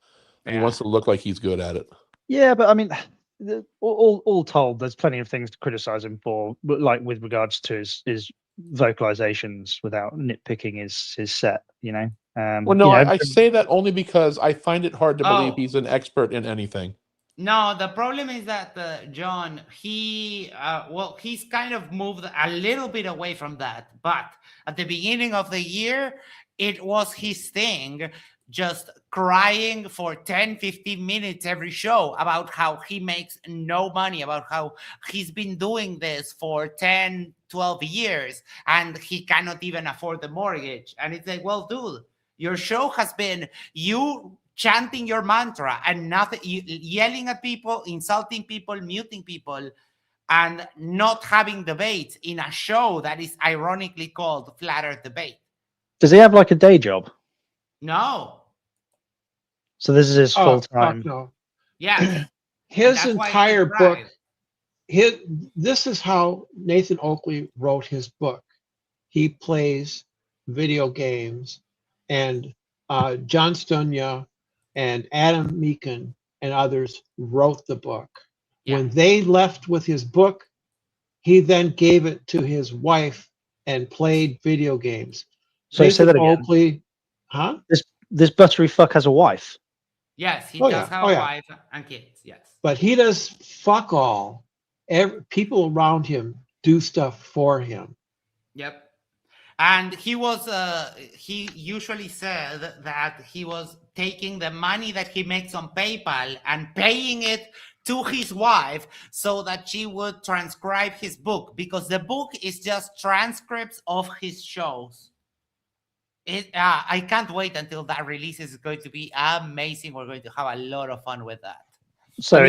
and he wants to look like he's good at it. Yeah, but I mean, all told, there's plenty of things to criticize him for, but like with regards to his vocalizations without nitpicking his set, you know. Well, no, I say that only because I find it hard to believe Oh. he's an expert in anything. No, the problem is that John, he's kind of moved a little bit away from that. But at the beginning of the year, it was his thing, just crying for 10, 15 minutes every show about how he makes no money, about how he's been doing this for 10, 12 years, and he cannot even afford the mortgage. And it's like, well, dude, your show has been you chanting your mantra and nothing, yelling at people, insulting people, muting people, and not having debates in a show that is ironically called Flat Earth Debate. Does he have like a day job? No. So this is his full time. No. Yeah. His entire book. This is how Nathan Oakley wrote his book. He plays video games, and John Stunya and Adam Meakin and others wrote the book. Yeah. When they left with his book, he then gave it to his wife and played video games. So say that again. Oakley, huh? This buttery fuck has a wife. Yes, he does have a wife and kids. Yes, but he does fuck all. People around him do stuff for him. Yep. And he usually said that he was taking the money that he makes on PayPal and paying it to his wife so that she would transcribe his book, because the book is just transcripts of his shows. I can't wait until that release. Is going to be amazing. We're going to have a lot of fun with that. So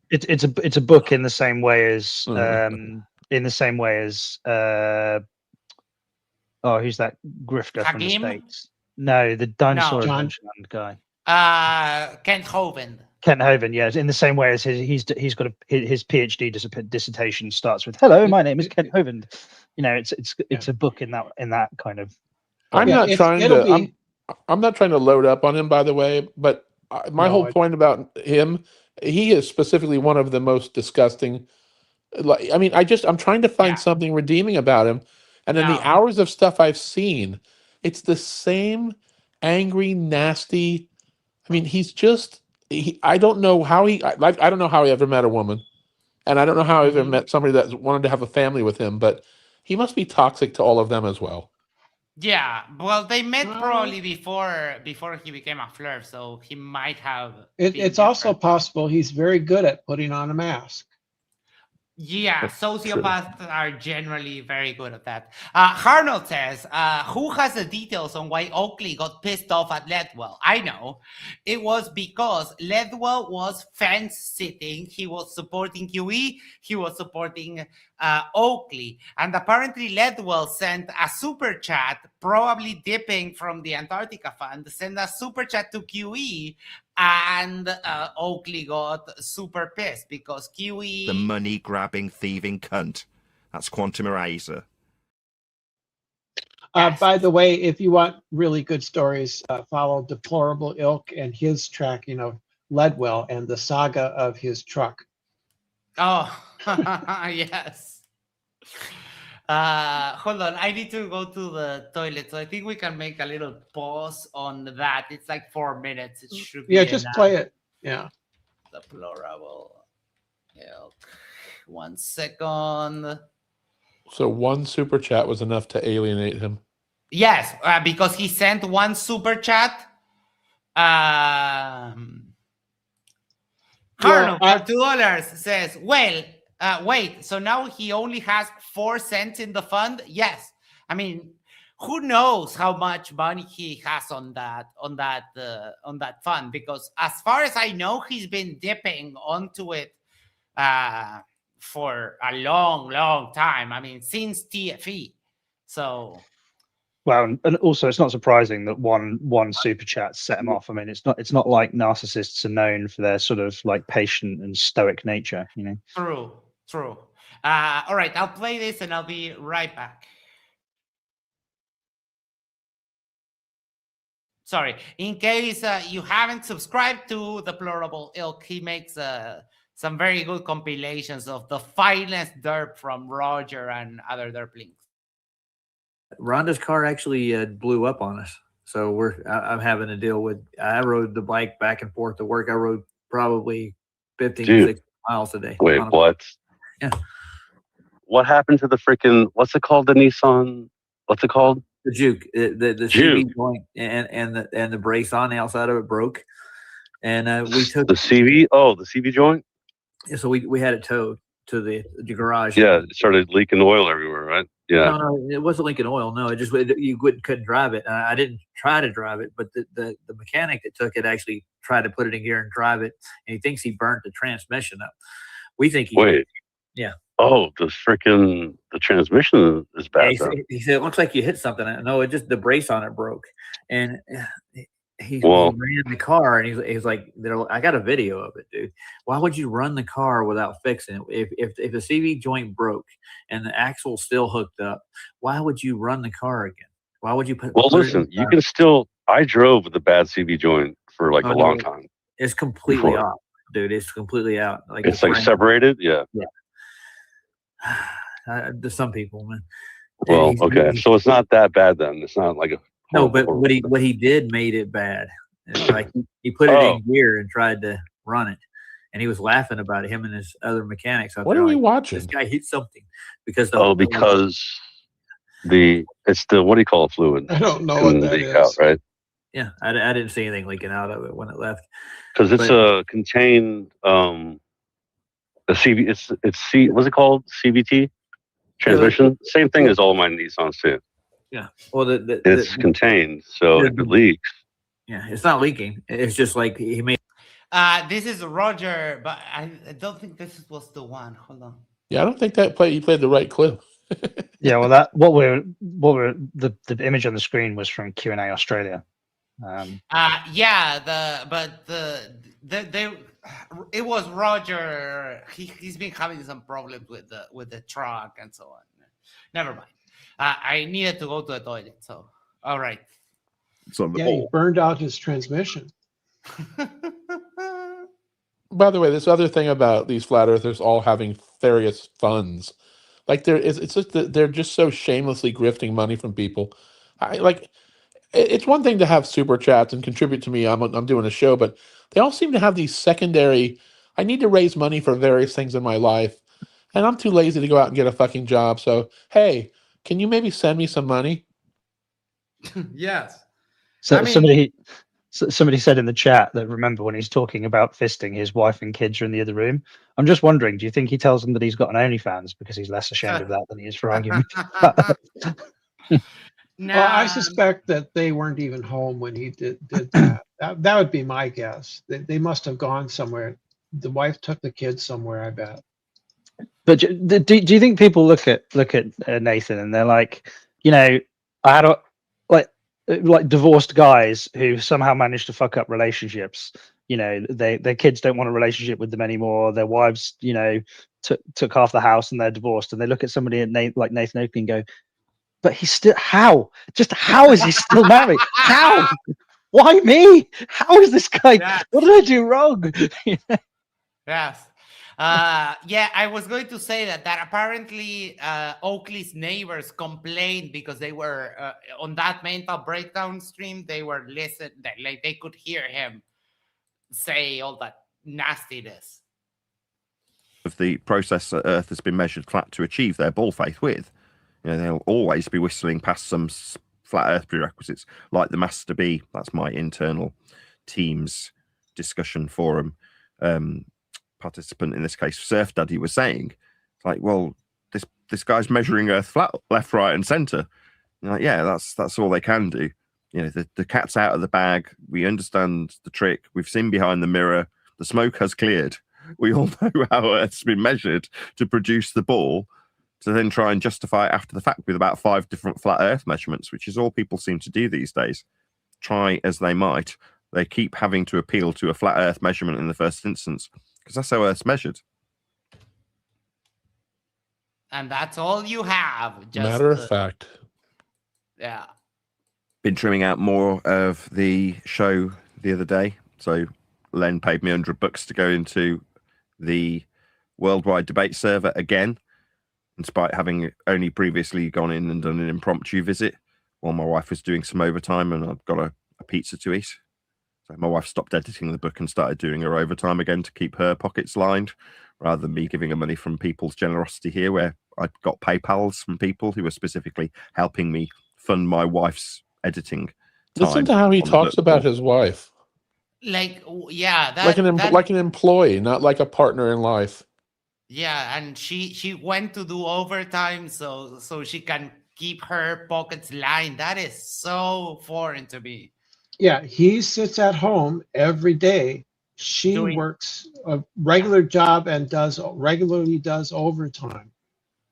it's a book in the same way as who's that grifter from the States? No, the dinosaur Adventureland guy. Kent Hovind. Kent Hovind, yes. In the same way as he's got his PhD dissertation starts with "Hello, my name is Kent Hovind." You know, it's a book in that kind of. I'm not trying to load up on him, by the way, but my whole point about him, he is specifically one of the most disgusting. I mean, I'm trying to find something redeeming about him, and in the hours of stuff I've seen, it's the same angry, nasty. I mean, he's just. I don't know how I don't know how he ever met a woman, and I don't know how he ever met somebody that wanted to have a family with him. But he must be toxic to all of them as well. Yeah, well, they met probably before he became a flirt, so he might have. It's also possible he's very good at putting on a mask. Yeah, sociopaths are generally very good at that. Arnold says, who has the details on why Oakley got pissed off at Ledwell? I know. It was because Ledwell was fence-sitting. He was supporting QE. He was supporting Oakley. And apparently Ledwell sent a super chat, probably dipping from the Antarctica Fund, sent a super chat to QE, and Oakley got super pissed because QE... The money-grabbing, thieving cunt. That's Quantum Eraser. By the way, if you want really good stories, follow Deplorable Ilk and his tracking of Ledwell and the saga of his truck. Oh, yes. Hold on, I need to go to the toilet, so I think we can make a little pause on that. It's like 4 minutes. It should be just play it. Yeah. Deplorable Ilk. 1 second. So one super chat was enough to alienate him. Yes, because he sent one super chat. Colonel for $2 says, well, wait, so now he only has 4 cents in the fund? Yes. I mean, who knows how much money he has on that fund? Because as far as I know, he's been dipping onto it for a long time. I mean, since TFE. So Well, and also it's not surprising that one super chat set him off. I mean, it's not like narcissists are known for their sort of like patient and stoic nature, you know. True. All right, I'll play this and I'll be right back. Sorry, in case you haven't subscribed to the Plurable Ilk, he makes some very good compilations of the finest derp from Roger and other derplings. Rhonda's car actually blew up on us, so I'm having to deal with. I rode the bike back and forth to work. I rode probably 15, 16 miles a day. Wait, what? Yeah. What happened to the freaking? What's it called? The Nissan? What's it called? The Juke. The Juke. CV joint and the brace on the outside of it broke, and we took the CV. Oh, the CV joint. So we had it towed to the garage. Yeah, it started leaking oil everywhere, right? Yeah. No, it wasn't leaking oil. No, it just you couldn't drive it. I didn't try to drive it, but the mechanic that took it actually tried to put it in gear and drive it, and he thinks he burnt the transmission up. We think he Wait. Yeah. Oh, the transmission is bad. Yeah, he said it looks like you hit something. No, it just the brace on it broke, and he ran the car, and he's like, I got a video of it, dude. Why would you run the car without fixing it? If the CV joint broke and the axle's still hooked up, why would you run the car again? Why would you put? Well, listen, you can still. I drove with a bad CV joint for like a long time. It's completely off, dude. It's completely out. Like it's like separated. Yeah. To some people, man. Well, okay, so it's not that bad then. It's not like a no, but what he did made it bad. It's like he put it in gear and tried to run it, and he was laughing about it. Him and his other mechanics. What are we watching? This guy hit something because it's the what do you call it, fluid? I don't know what that is. Out, right? Yeah, I didn't see anything leaking out of it when it left. Because it's a contained a CV. It's what's it called? CVT transmission. Same thing as all my Nissans too. Yeah. Well, it's contained, so if it leaks. Yeah, it's not leaking. It's just like he made. This is Roger, but I don't think this was the one. Hold on. Yeah, I don't think you played the right clip. Yeah, well, the image on the screen was from Q&A Australia. It was Roger. He's been having some problems with the truck and so on. Never mind. I needed to go to the toilet, so all right. He burned out his transmission. By the way, this other thing about these flat earthers all having various funds, like it's just that they're just so shamelessly grifting money from people. It's one thing to have super chats and contribute to me. I'm doing a show, but they all seem to have these secondary. I need to raise money for various things in my life, and I'm too lazy to go out and get a fucking job. So hey, can you maybe send me some money? Yes. So somebody said in the chat that remember when he's talking about fisting, his wife and kids are in the other room. I'm just wondering, do you think he tells them that he's got an OnlyFans because he's less ashamed of that than he is for arguing? Well, I suspect that they weren't even home when he did that. That would be my guess. They must have gone somewhere. The wife took the kids somewhere, I bet. But do you think people look at Nathan and they're like, you know, I had like divorced guys who somehow managed to fuck up relationships. You know, their kids don't want a relationship with them anymore. Their wives, you know, took half the house and they're divorced. And they look at somebody like Nathan Oakley and go, but he's still how is he still married? How? Why me? How is this guy? Yes. What did I do wrong? Yes. I was going to say that apparently Oakley's neighbors complained because they were on that mental breakdown stream. They were listening, like they could hear him say all that nastiness. Of the process that Earth has been measured flat to achieve their ball faith with. You know, they'll always be whistling past some flat Earth prerequisites, like the Master B. That's my internal team's discussion forum participant in this case, Surf Daddy, was saying. It's like, well, this guy's measuring Earth flat, left, right, and center. Like, yeah, that's all they can do. You know, the cat's out of the bag. We understand the trick. We've seen behind the mirror. The smoke has cleared. We all know how Earth's been measured to produce the ball, to then try and justify it after the fact with about 5 different flat Earth measurements, which is all people seem to do these days. Try as they might, they keep having to appeal to a flat Earth measurement in the first instance, because that's how Earth's measured. And that's all you have. Just, matter of fact. Yeah. Been trimming out more of the show the other day. So Len paid me $100 to go into the worldwide debate server again, in spite of having only previously gone in and done an impromptu visit while my wife was doing some overtime, and I've got a pizza to eat. So my wife stopped editing the book and started doing her overtime again to keep her pockets lined, rather than me giving her money from people's generosity here, where I got PayPals from people who were specifically helping me fund my wife's editing time. Listen to how he talks about his wife. Like, yeah, like an employee, not like a partner in life. Yeah, and she went to do overtime so she can keep her pockets lined. That is so foreign to me. Yeah, he sits at home every day. She works a regular job and regularly does overtime.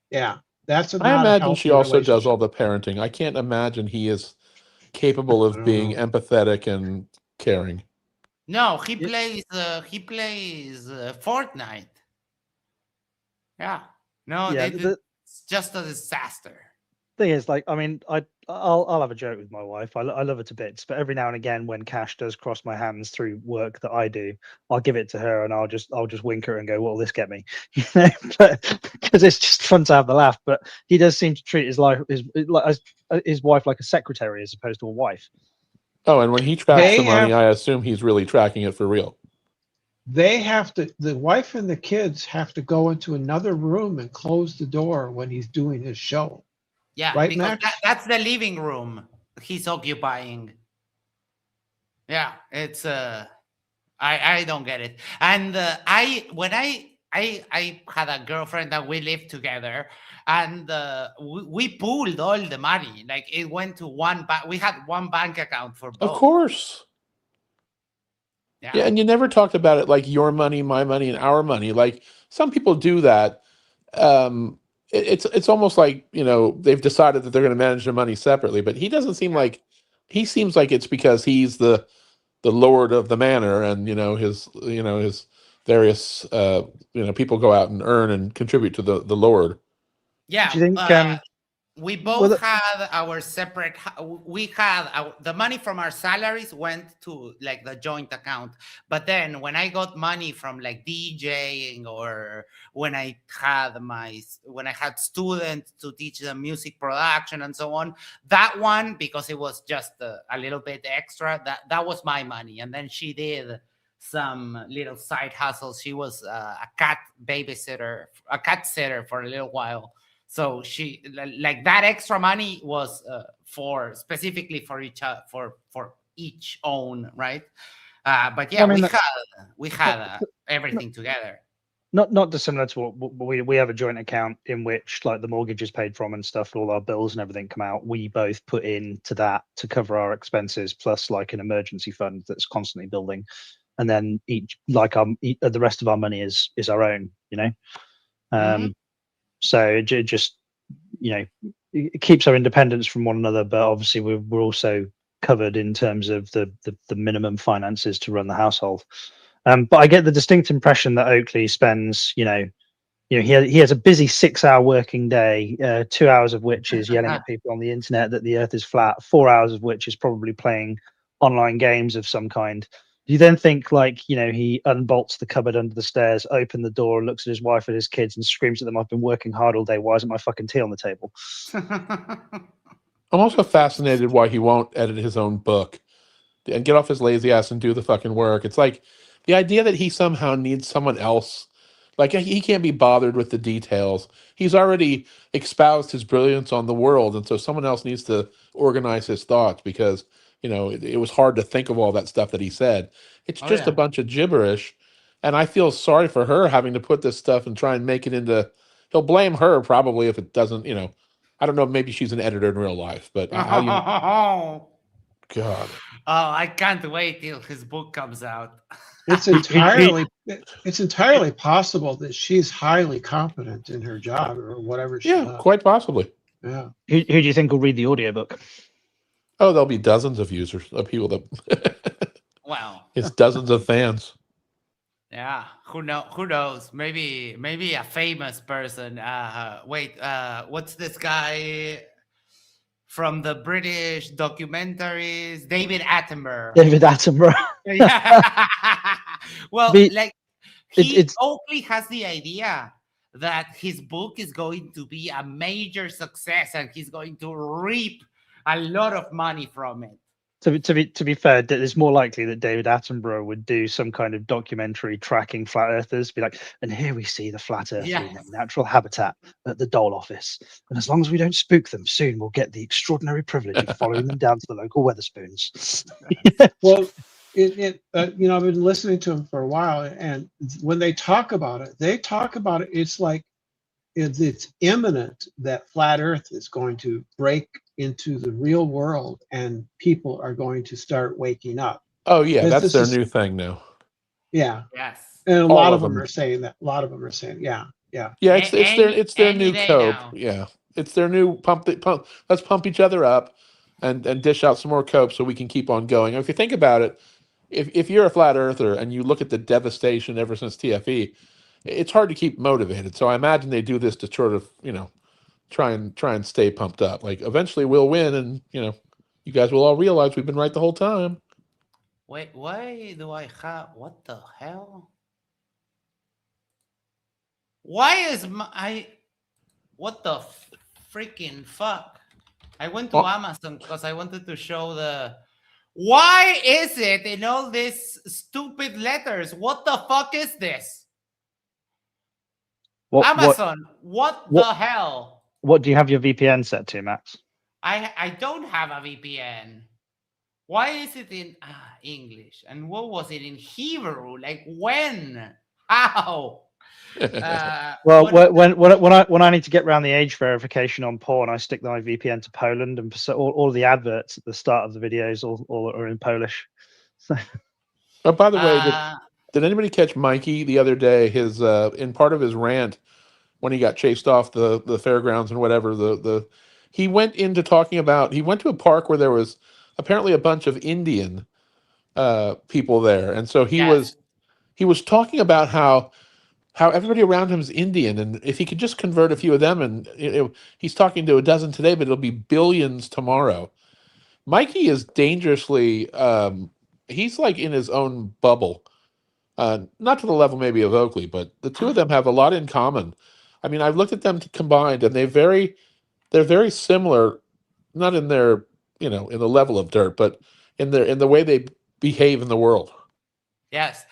Yeah, that's I imagine she also does all the parenting. I can't imagine he is capable of being empathetic and caring. No, he plays Fortnite. Yeah. No, Yeah, it's just a disaster. Thing is, like, I mean, I'll have a joke with my wife. I love her to bits, but every now and again, when cash does cross my hands through work that I do, I'll give it to her and I'll just wink her and go, "What will this get me?" You know, but because it's just fun to have the laugh. But he does seem to treat his wife like a secretary as opposed to a wife. Oh, and when he tracks the money, I assume he's really tracking it for real. They have to, the wife and the kids have to go into another room and close the door when he's doing his show. Yeah, right, because Max? that's the living room he's occupying. Yeah, it's I don't get it. And when I had a girlfriend that we lived together, and we pooled all the money. Like, it went to one we had one bank account for both. Of course. Yeah, and you never talked about it like your money, my money, and our money. Like, some people do that. It's almost like, you know, they've decided that they're going to manage their money separately. But he doesn't seem like, he seems like it's because he's the lord of the manor, and his various people go out and earn and contribute to the lord. Yeah. Do you think? We both had our separate. We had the money from our salaries went to like the joint account. But then when I got money from like DJing, or when I had students to teach them music production and so on, that one, because it was just a little bit extra, that was my money. And then she did some little side hustles. She was a cat sitter for a little while. So she, like, that extra money was specifically for each own, right? But yeah, I mean, we had everything together. Not dissimilar to what we have a joint account in which, like, the mortgage is paid from and stuff, all our bills and everything come out. We both put into that to cover our expenses, plus like an emergency fund that's constantly building, and then the rest of our money is our own, So it just, it keeps our independence from one another, but obviously we're also covered in terms of the minimum finances to run the household. But I get the distinct impression that Oakley spends, he has a busy 6-hour working day, 2 hours of which is yelling at people on the internet that the earth is flat, 4 hours of which is probably playing online games of some kind. Do you then think, like, he unbolts the cupboard under the stairs, opens the door, looks at his wife and his kids and screams at them, "I've been working hard all day. Why isn't my fucking tea on the table?" I'm also fascinated why he won't edit his own book and get off his lazy ass and do the fucking work. It's like the idea that he somehow needs someone else Like he can't be bothered with the details. He's already espoused his brilliance on the world, and so someone else needs to organize his thoughts because it was hard to think of all that stuff that he said. It's Oh just a yeah. bunch of gibberish, and I feel sorry for her having to put this stuff and try and make it into. He'll blame her probably if it doesn't. I don't know. Maybe she's an editor in real life, but how you? Oh, God. I can't wait till his book comes out. It's entirely possible that she's highly competent in her job or whatever she Yeah, does. quite possibly. Yeah. Who do you think will read the audiobook? Oh, there'll be dozens of users, of people that. Wow. It's dozens of fans. Yeah, who knows? Maybe a famous person. What's this guy from the British documentaries? David Attenborough. David Attenborough. Yeah. Well, The- Oakley has the idea that his book is going to be a major success and he's going to reap a lot of money from it. To be fair, it's more likely that David Attenborough would do some kind of documentary tracking flat earthers, be like, and here we see the flat earth in their natural habitat at the Dole office. And as long as we don't spook them, soon we'll get the extraordinary privilege of following them down to the local Weatherspoons. Well, I've been listening to him for a while, and when they talk about it, it's like it's imminent that flat Earth is going to break into the real world, and people are going to start waking up. Oh yeah, that's their new thing now. Yeah. Yes. And a All lot of of them them. are saying that. A lot of them are saying, yeah. Yeah, it's their new day cope. now. Yeah, it's their new pump. Let's pump each other up, and dish out some more cope so we can keep on going. If you think about it, if you're a flat earther and you look at the devastation ever since TFE, it's hard to keep motivated. So I imagine they do this to sort of try and stay pumped up. Like eventually we'll win, and you guys will all realize we've been right the whole time. Wait, why do I have what the hell? Why is what the freaking fuck? I went to Amazon because I wanted to show the. Why is it in all these stupid letters? What the fuck is this? Amazon, what the hell? What do you have your VPN set to, Max? I don't have a VPN. Why is it in English? And what was it in Hebrew? Like when? How? Well, when I need to get around the age verification on porn, I stick my VPN to Poland, and so all the adverts at the start of the videos all are in Polish. So. Oh, by the way, did anybody catch Mikey the other day? His in part of his rant when he got chased off the fairgrounds and whatever. He went into talking about he went to a park where there was apparently a bunch of Indian people there, and so he was talking about how everybody around him is Indian, and if he could just convert a few of them, and he's talking to a dozen today, but it'll be billions tomorrow. Mikey is dangerously, he's like in his own bubble, not to the level maybe of Oakley, but the two of them have a lot in common. I mean, I've looked at them combined, and they're very similar, not in their, in the level of dirt, but in the way they behave in the world. Yes.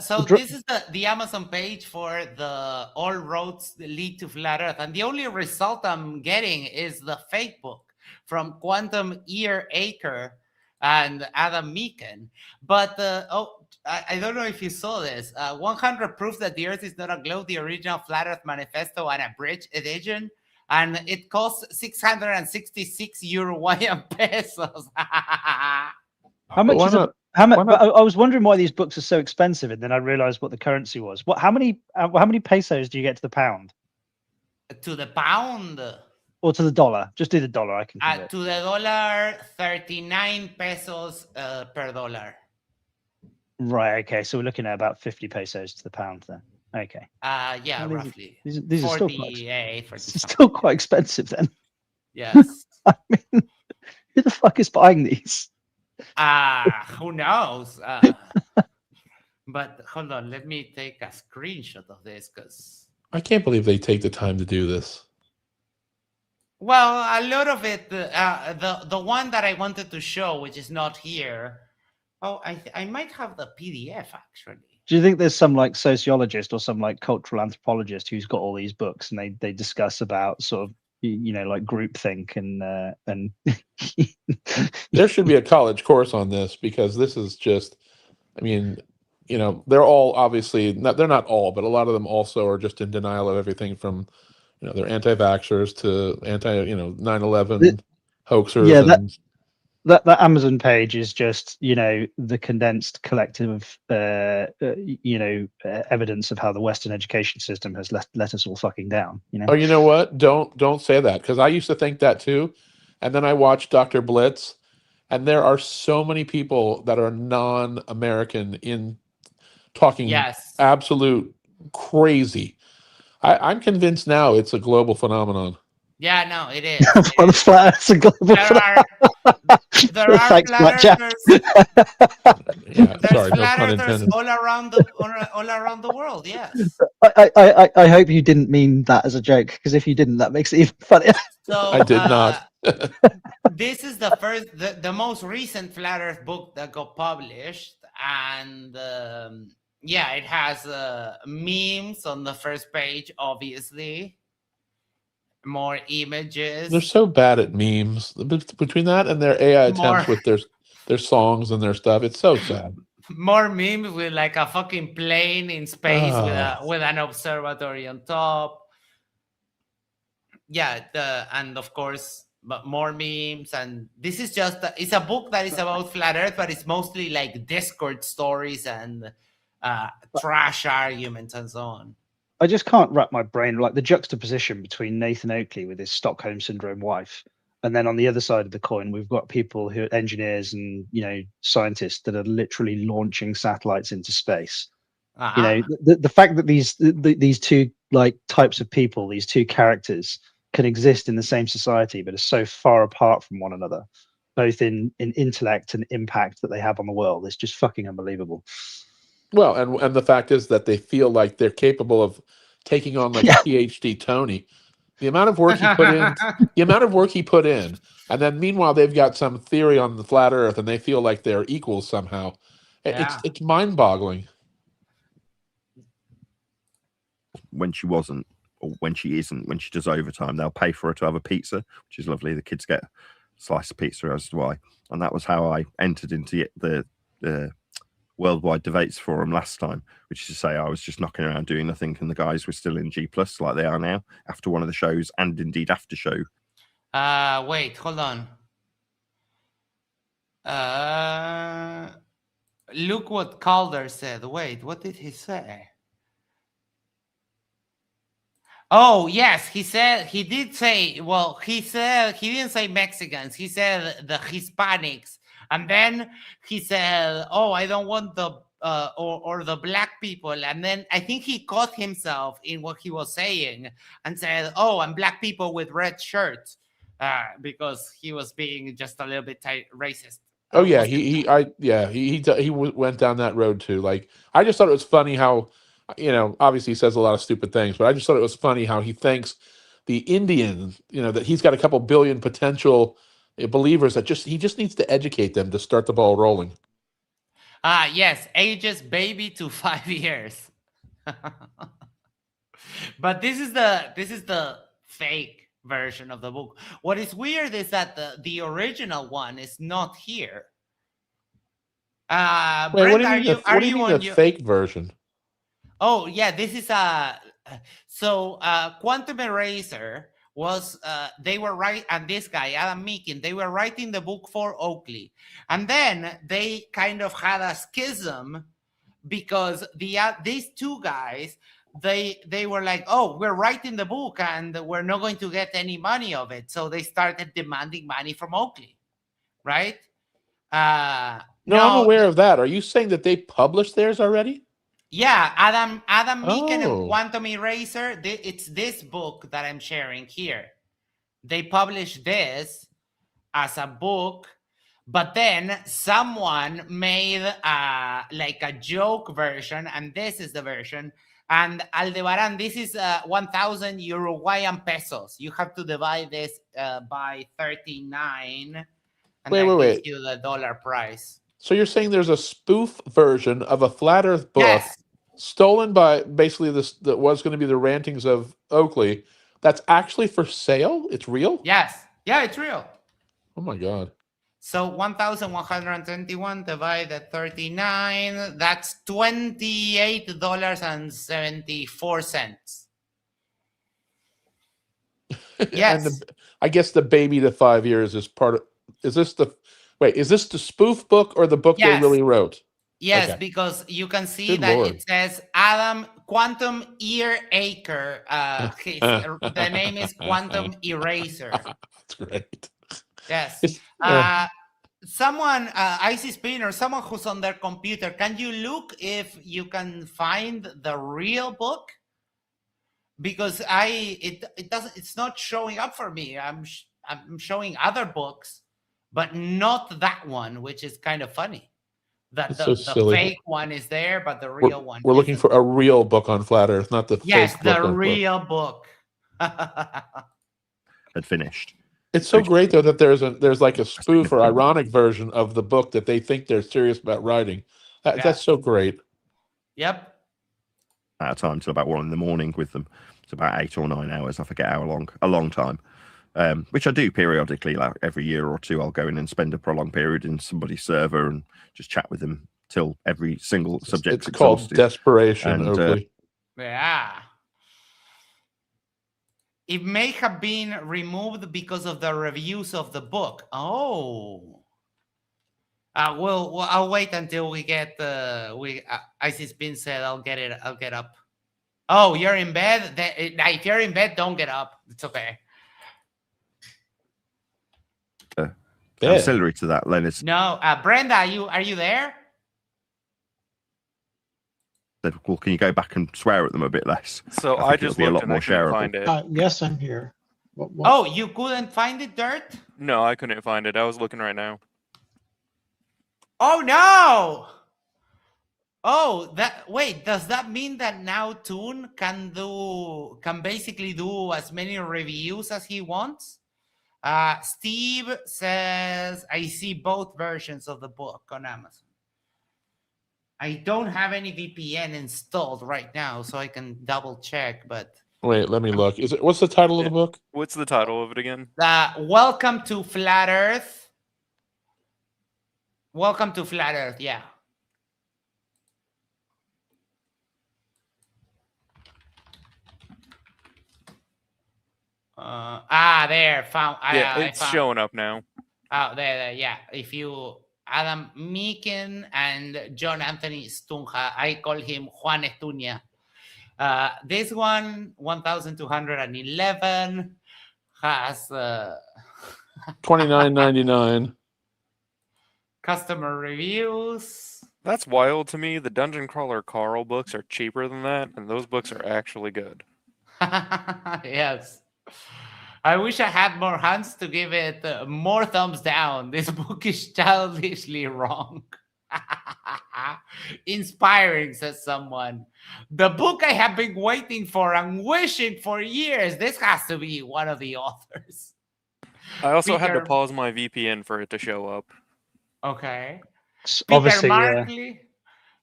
So this is the Amazon page for the All Roads Lead to Flat Earth, and the only result I'm getting is the fake book from Quantum Ear Acre and Adam Meakin. But I don't know if you saw this. 100 proof that the Earth is not a globe, the original Flat Earth Manifesto and abridged edition, and it costs 666 Uruguayan pesos. How much is it? I was wondering why these books are so expensive, and then I realized what the currency was. How many pesos do you get to the pound? To the pound? Or to the dollar? Just do the dollar. I can. To the dollar, 39 pesos per dollar. Right. Okay. So we're looking at about 50 pesos to the pound then. Okay. Yeah, well, roughly. These are still quite expensive then. Yes. I mean, who the fuck is buying these? Who knows? But hold on, let me take a screenshot of this because I can't believe they take the time to do this. Well, a lot of it, the one that I wanted to show, which is not here. Oh, I might have the PDF actually. Do you think there's some like sociologist or some like cultural anthropologist who's got all these books and they discuss about sort of like groupthink and There should be a college course on this, because this is just, I mean, they're all obviously not, they're not all, but a lot of them also are just in denial of everything from, they're anti-vaxxers to 9/11 hoaxers. Yeah, and that Amazon page is just the condensed collective evidence of how the Western education system has let us all fucking down. Oh, you know what? Don't say that, because I used to think that too, and then I watched Dr. Blitz, and there are so many people that are non-American in talking Yes. absolute crazy. I'm convinced now it's a global phenomenon. Yeah, no, it is. The flat Earth's a global phenomenon. There are Thanks, flat Blackjack. earthers. Yeah, There's sorry, no flat pun earthers intended. all around the world. Yes. I hope you didn't mean that as a joke, because if you didn't, that makes it even funnier. So I did not. This is the most recent flat Earth book that got published, and yeah, it has memes on the first page, obviously. More images. They're so bad at memes. Between that and their AI More- attempts with their songs and their stuff, it's so sad. More memes with like a fucking plane in space Ah. with an observatory on top. Yeah, and of course, but more memes. And this is just it's a book that is about flat Earth, but it's mostly like Discord stories and trash arguments and so on. I just can't wrap my brain like the juxtaposition between Nathan Oakley with his Stockholm syndrome wife, and then on the other side of the coin, we've got people who are engineers and scientists that are literally launching satellites into space. Uh-huh. The fact that these two like types of people, these two characters, can exist in the same society but are so far apart from one another, both in intellect and impact that they have on the world, is just fucking unbelievable. Well, and the fact is that they feel like they're capable of taking on like a PhD Tony. The amount of work he put in, and then meanwhile they've got some theory on the flat Earth, and they feel like they're equals somehow. Yeah. It's mind-boggling. When she wasn't, or when she isn't, when she does overtime, they'll pay for her to have a pizza, which is lovely. The kids get a slice of pizza, as do I. And that was how I entered into the Worldwide Debates Forum last time, which is to say I was just knocking around doing nothing, and the guys were still in G+ like they are now, after one of the shows, and indeed after show. Wait, hold on. Look what Calder said. Wait, what did he say? Oh, yes, he did say, well, he didn't say Mexicans. He said the Hispanics. And then he said, oh, I don't want the, or the black people. And then I think he caught himself in what he was saying and said, oh, and black people with red shirts, because he was being just a little bit racist. Oh yeah, he went down that road too. Like, I just thought it was funny how, obviously he says a lot of stupid things, but I just thought it was funny how he thanks the Indian, that he's got a couple billion potential believers that he just needs to educate them to start the ball rolling. Yes, ages baby to 5 years. But this is the fake version of the book. What is weird is that the original one is not here. Wait, Brent, what do you mean the fake version? Oh yeah, this is Quantum Eraser was they were right, and this guy Adam Meakin, they were writing the book for Oakley, and then they kind of had a schism because these two guys they were like, oh, we're writing the book and we're not going to get any money of it, so they started demanding money from Oakley, right? No, I'm aware of that. Are you saying that they published theirs already? Yeah, Adam Meakin and Quantum Eraser. It's this book that I'm sharing here. They published this as a book, but then someone made like a joke version, and this is the version. And Aldebaran, this is 1,000 Uruguayan pesos. You have to divide this by 39, and that gives you the dollar price. So you're saying there's a spoof version of a flat Earth book Yes. stolen by basically this that was going to be the rantings of Oakley. That's actually for sale. It's real. Yes. Yeah, it's real. Oh my god. So 1,121 divided 39. That's $28.74. Yes. And I guess the baby to 5 years is part of. Is this the? Wait, is this the spoof book or the book they Yes. really wrote? Yes, Okay. because you can see Good that Lord. it says Adam Quantum Ear Acre. The name is Quantum Eraser. That's great. Yes. It's, Someone, Icy Spin, or someone who's on their computer, can you look if you can find the real book? Because it's not showing up for me. I'm showing other books, but not that one, which is kind of funny. That It's the so silly. fake one is there, but the real one. We're looking isn't. for a real book on flat Earth, not the Yes, fake book the on flat- real book. Had finished. It's so great though that there's like a spoof or ironic version of the book that they think they're serious about writing. Yeah. That's so great. Yep. Out of time till about 1 a.m. with them. It's about 8 or 9 hours. I forget how long. A long time. Which I do periodically, like every year or two. I'll go in and spend a prolonged period in somebody's server and just chat with them till every single subject's It's called exhausted. desperation, And, Oakley. Yeah. It may have been removed because of the reviews of the book. Oh. I'll wait until we get Icy Spin said I'll get up. Oh, you're in bed? If you're in bed, don't get up. It's okay. Ancillary to that, Leonard No, Brenda, are you there? said, well, can you go back and swear at them a bit less? So I I think it'll just be a looked lot and more I couldn't shareable. find it. Yes, I'm here. What? Oh, you couldn't find it, Dirt? No, I couldn't find it. I was looking right now. Oh no! Oh, wait, does that mean that now Toon can basically do as many reviews as he wants? Steve says, I see both versions of the book on Amazon. I don't have any VPN installed right now, so I can double check, but Wait, let me look. What's the title of the book? What's the title of it again? Welcome to Flat Earth. Welcome to Flat Earth, yeah. There, found. It's showing up now. Oh, there, yeah. If you Adam Meekin and John Anthony Stunja, I call him Juan Estunia. This one, 1,211, has $29.99. customer reviews. That's wild to me. The Dungeon Crawler Carl books are cheaper than that, and those books are actually good. Yes. I wish I had more hands to give it more thumbs down. This book is childishly wrong. Inspiring, says someone. The book I have been waiting for and wishing for years. This has to be one of the authors. I also had to Peter- pause my VPN for it to show up. Okay. Obviously, Peter Markley.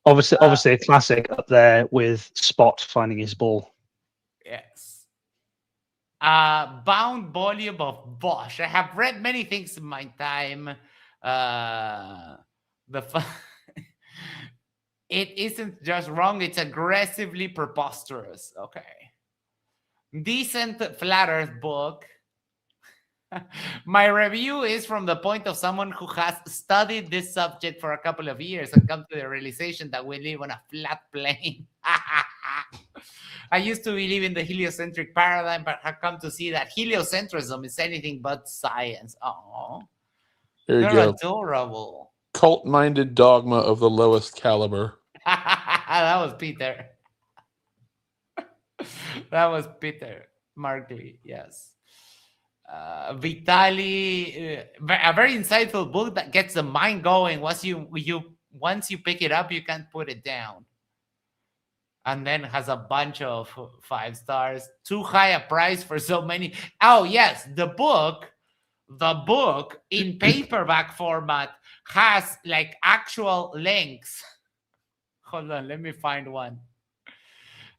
obviously a classic up there with Spot finding his ball. Yes. Bound volume of Bosch. I have read many things in my time. It isn't just wrong, it's aggressively preposterous. Okay. Decent Flat Earth book. My review is from the point of someone who has studied this subject for a couple of years and come to the realization that we live on a flat plane. I used to believe in the heliocentric paradigm, but have come to see that heliocentrism is anything but science. Oh, There you they're go. adorable. Cult-minded dogma of the lowest caliber. That was Peter. That was Peter Markley. Yes. Vitali, a very insightful book that gets the mind going. Once you pick it up, you can't put it down. And then has a bunch of 5 stars. Too high a price for so many. Oh yes, the book the book in paperback format has like actual links. Hold on, let me find one.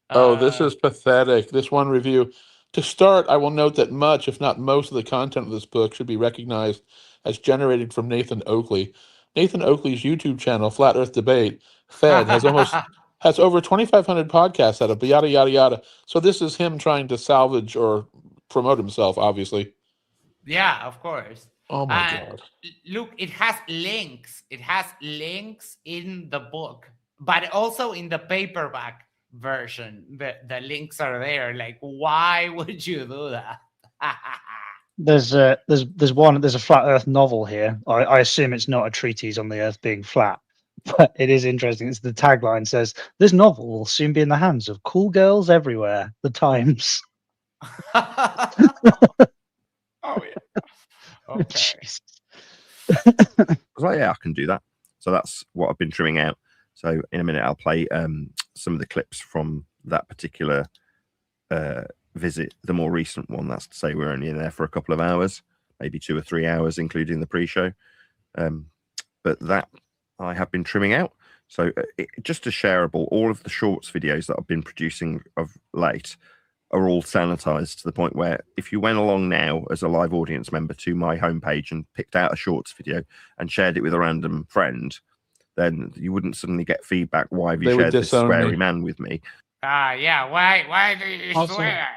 Oh, this is pathetic. This one review. To start, I will note that much, if not most, of the content of this book should be recognized as generated from Nathan Oakley. Nathan Oakley's YouTube channel, Flat Earth Debate, Fed, has over 2,500 podcasts out of yada yada yada. So this is him trying to salvage or promote himself, obviously. Yeah, of course. Oh my God. Look, it has links. It has links in the book, but also in the paperback version. The links are there. Like, why would you do that? There's a flat Earth novel here. I assume it's not a treatise on the Earth being flat, but it is interesting. It's the tagline says, "This novel will soon be in the hands of cool girls everywhere." The Times. Oh yeah. Okay. Well, yeah, I can do that. So that's what I've been trimming out. So in a minute, I'll play some of the clips from that particular visit, the more recent one. That's to say we're only in there for a couple of hours, maybe 2 or 3 hours, including the pre-show. But that I have been trimming out. So just to shareable, all of the shorts videos that I've been producing of late are all sanitized to the point where if you went along now as a live audience member to my homepage and picked out a shorts video and shared it with a random friend, then you wouldn't suddenly get feedback. Why have you shared this sweary man with me? Yeah. Why do you swear?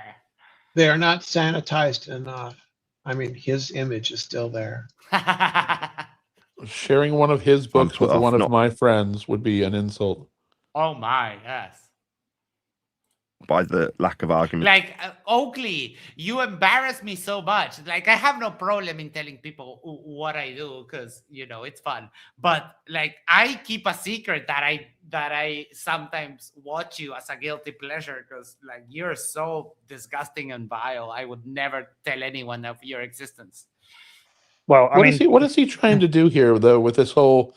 They are not sanitized enough. I mean, his image is still there. Sharing one of his books with one of my friends would be an insult. Oh my, yes. By the lack of argument. Like, Oakley, you embarrass me so much. Like, I have no problem in telling people what I do because, you know, it's fun. But, like, I keep a secret that I sometimes watch you as a guilty pleasure because, like, you're so disgusting and vile. I would never tell anyone of your existence. Well, what is he trying to do here, though, with this whole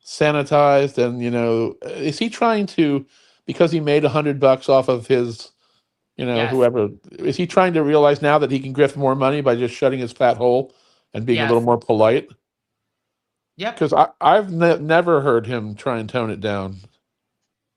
sanitized and, you know, is he trying to... because he made $100 off of his, you know, whoever, is he trying to realize now that he can grift more money by just shutting his fat hole and being a little more polite? Yep. Because I've never heard him try and tone it down.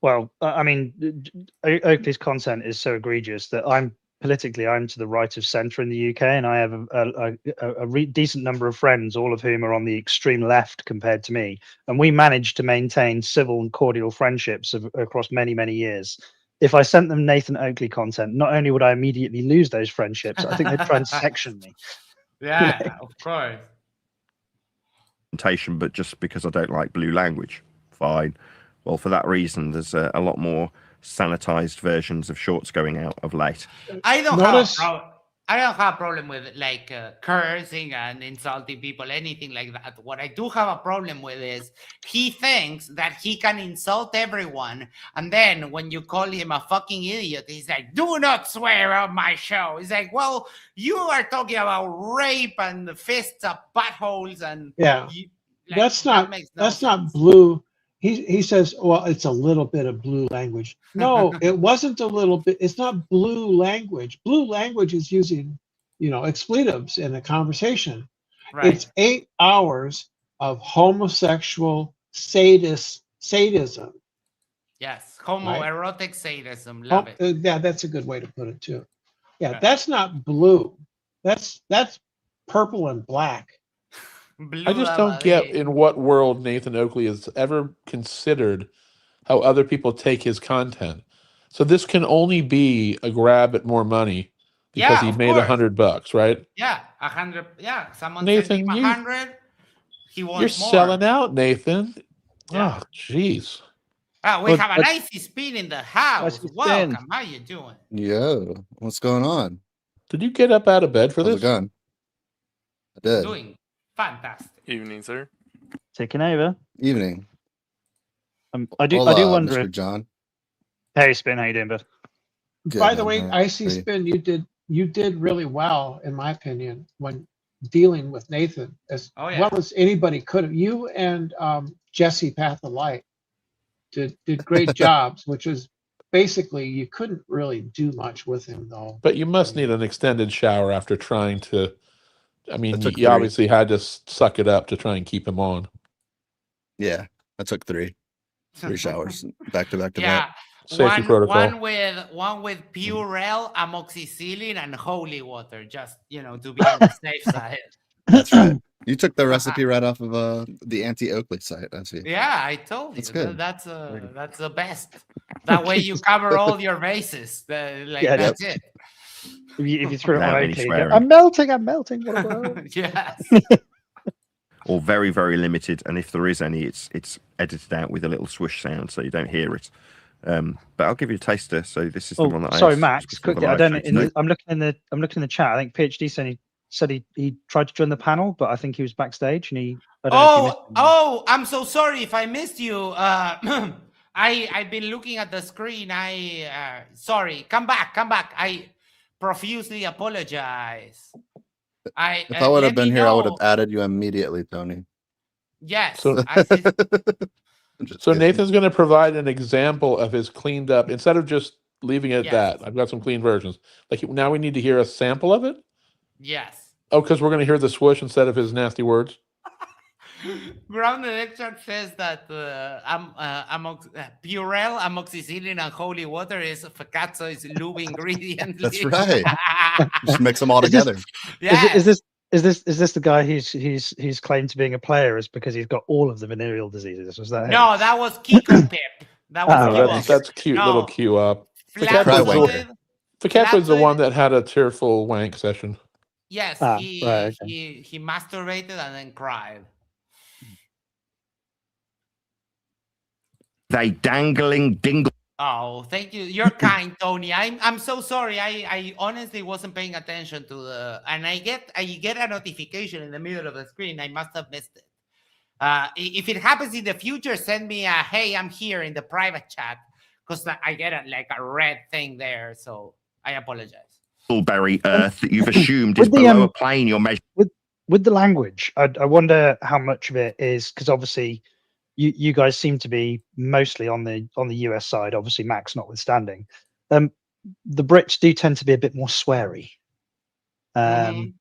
Well, I mean, Oakley's content is so egregious that I'm to the right of centre in the UK, and I have a decent number of friends, all of whom are on the extreme left compared to me, and we managed to maintain civil and cordial friendships across many, many years. If I sent them Nathan Oakley content, not only would I immediately lose those friendships, I think they'd try and section me. Yeah, of course. But just because I don't like blue language, fine. Well, for that reason, there's a lot more sanitized versions of shorts going out of late. I don't have a problem with like cursing and insulting people, anything like that. What I do have a problem with is he thinks that he can insult everyone, and then when you call him a fucking idiot, he's like, "Do not swear on my show." He's like, "Well, you are talking about rape and fists up buttholes and that's not blue." He says, well, it's a little bit of blue language. No, it wasn't a little bit. It's not blue language. Blue language is using, you know, expletives in a conversation. Right. It's 8 hours of homosexual sadism. Yes, homoerotic sadism. Love it. Yeah, that's a good way to put it too. Yeah, right. That's not blue. That's purple and black. I just don't get in what world Nathan Oakley has ever considered how other people take his content. So this can only be a grab at more money because he made $100, right? Yeah, 100. Yeah, someone Nathan, sent him 100. He wants you're more. selling out, Nathan. Yeah. Oh, jeez. We have an icy spin in the house. Welcome. How you doing? Yo, what's going on? Did you get up out of bed for this? I did. Doing fantastic. Evening, sir. Taking over. Evening. I do wonder, Mr. John. Hey, Spin, how you doing, bud? Good, by the way, Icy Spin, you did really well, in my opinion, when dealing with Nathan as well as anybody could have. You and Jesse Path of Light did great jobs, which was basically you couldn't really do much with him though. But you must need an extended shower after trying to I mean, took you 3. obviously had to suck it up to try and keep him on. Yeah, I took 3 showers back to back to Yeah, back. Safety protocol. one with Purell, amoxicillin, and holy water, just to be on the safe side. That's right. You took the recipe right off of the anti-Oakley site. I see. Yeah, I told you. That's good. That's the best. That way you cover all your bases. That's it. If you threw it Without on any Oakley, you go, swearing. I'm melting. What about Yes. Or very, very limited, and if there is any, it's edited out with a little swoosh sound, so you don't hear it. But I'll give you a taster. So this is the one that I. Sorry, ate Max. just before the Quickly, I live don't. show today. I'm looking in the chat. I think PhD said he tried to join the panel, but I think he was backstage, and I don't know if you missed him. I'm so sorry if I missed you. I've been looking at the screen. Sorry. Come back. I profusely apologize. If I would have been here, I would have added you immediately, Tony. Yes. So, so Nathan's going to provide an example of his cleaned up, instead of just leaving it at that. I've got some clean versions. Like now we need to hear a sample of it. Yes. Oh, because we're going to hear the swoosh instead of his nasty words. Grounded extract says that Purell, amoxicillin, and holy water is Facazzo's lube ingredient. That's right. Just mix them all together. Is this the guy who's claimed to being a player is because he's got all of the venereal diseases? Was that him? No, that was Kiko Pip. That was That's cute. Little Q up. Facazzo's the one that had a tearful wank session. Yes, he masturbated and then cried. They dangling dingle. Oh, thank you. You're kind, Tony. I'm so sorry. I honestly wasn't paying attention to and I get a notification in the middle of the screen. I must have missed it. If it happens in the future, send me a hey, I'm here in the private chat, because I get a red thing there. So I apologize. Bullberry earth that you've assumed is below a plane you're measuring. With the language, I wonder how much of it is, because obviously you guys seem to be mostly on the US side, obviously Max notwithstanding. The Brits do tend to be a bit more sweary. I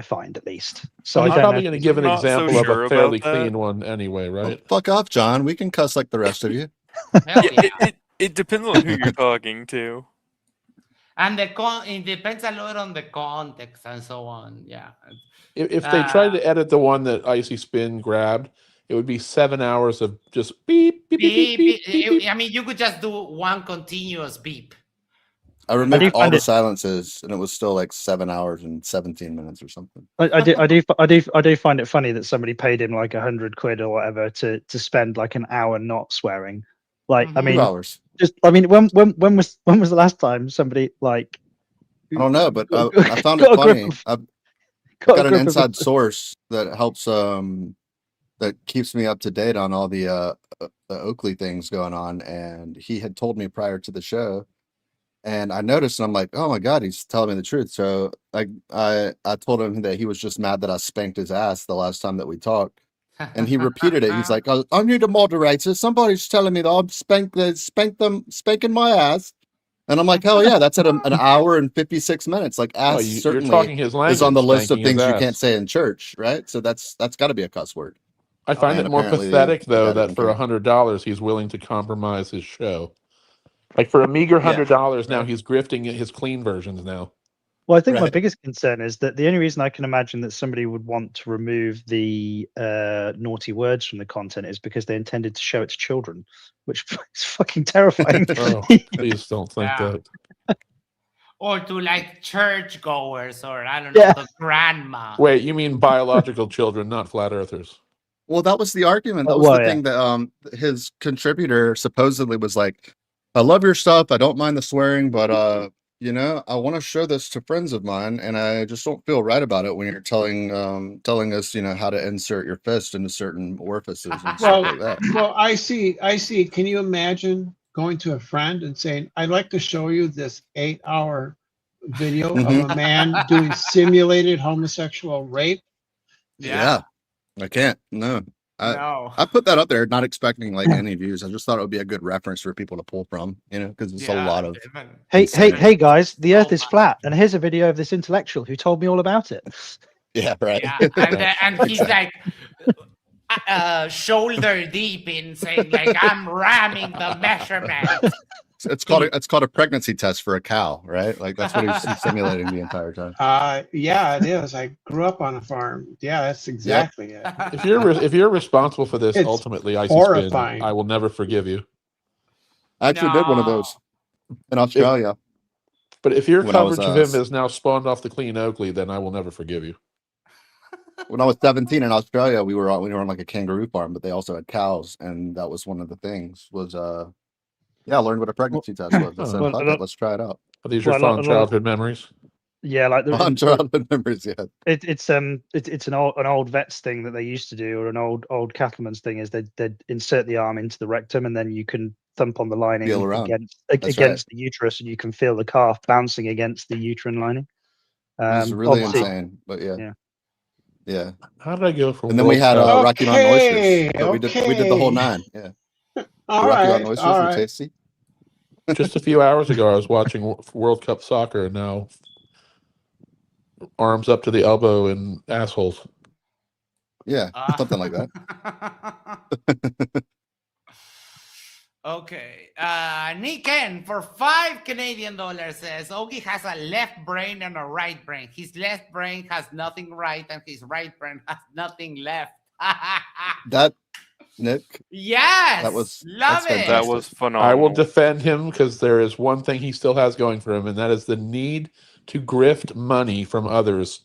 find, at least. So I'm I don't probably know going to give an example of a fairly clean one anyway, right? Well, fuck off, John. We can cuss like the rest of you. It depends on who you're talking to. And it depends a lot on the context and so on. Yeah. If they tried to edit the one that Icy Spin grabbed, it would be 7 hours of just beep, beep, beep, beep, beep, beep. I mean, you could just do one continuous beep. I removed all the silences, and it was still like 7 hours and 17 minutes or something. I do find it funny that somebody paid him like £100 or whatever to spend like an hour not swearing. Like, I mean, 2 hours. When was the last time somebody like? I don't know, but I found it funny. I've got an inside source that helps that keeps me up to date on all the Oakley things going on, and he had told me prior to the show, and I noticed, and I'm like, oh my god, he's telling me the truth. So I told him that he was just mad that I spanked his ass the last time that we talked, and he repeated it. He's like, I need a moderator. Somebody's telling me that I'm spanking my ass. And I'm like, hell yeah, that's at an hour and 56 minutes. Like, ass certainly talking his language, is on the list of spanking his things you ass. can't say in church, right? So that's got to be a cuss word. I find And it more apparently pathetic, though, that that for $100 he's willing to compromise his show. Like for a meager $100 now, he's grifting his clean versions now. Well, I think my biggest concern is that the only reason I can imagine that somebody would want to remove the naughty words from the content is because they intended to show it to children, which is fucking terrifying. Oh, please don't think that. Or to like churchgoers, or I don't know, the grandma. Wait, you mean biological children, not flat earthers? Well, that was the argument. That was the thing that his contributor supposedly was like, I love your stuff. I don't mind the swearing, but you know, I want to show this to friends of mine, and I just don't feel right about it when you're telling us, you know, how to insert your fist into certain orifices and stuff like that. Well, I see. Can you imagine going to a friend and saying, I'd like to show you this 8-hour video of a man doing simulated homosexual rape? Yeah. I can't. No. I put that up there not expecting like any views. I just thought it would be a good reference for people to pull from, you know, because it's a lot of Hey guys, the earth is flat, and here's a video of this intellectual who told me all about it. Yeah, right. Yeah, and he's like shoulder deep in saying like, I'm ramming the measurement. It's called a pregnancy test for a cow, right? Like that's what he's simulating the entire time. Yeah, it is. I grew up on a farm. Yeah, that's exactly it. If you're responsible for this, It's ultimately, Icy horrifying. Spin, I will never forgive you. I actually did one of those in Australia. But if your When I was, coverage of him is now spawned off the clean Oakley, then I will never forgive you. when I was 17 in Australia, we were on like a kangaroo farm, but they also had cows, and that was one of the things was I learned what a pregnancy test was. I said, fuck it, let's try it out. Are these your fond childhood memories? Yeah, like Fond childhood memories. Yeah, it's an old vets thing that they used to do, or an old cattleman's thing is they'd insert the arm into the rectum, and then you can thump on the lining Feel around. against the uterus, and you can feel the calf bouncing against the uterine lining. It's really insane, but yeah. How did I go from? And then we had Rocky Mountain oysters. But we did the whole 9. Yeah. All Rocky right, Mountain oysters all were right. tasty. Just a few hours ago, I was watching World Cup soccer, and now arms up to the elbow in assholes. Yeah, something like that. Okay. Nick N for $5 Canadian says Ogie has a left brain and a right brain. His left brain has nothing right, and his right brain has nothing left. That, Nick. Yes. Love it. That was phenomenal. I will defend him because there is one thing he still has going for him, and that is the need to grift money from others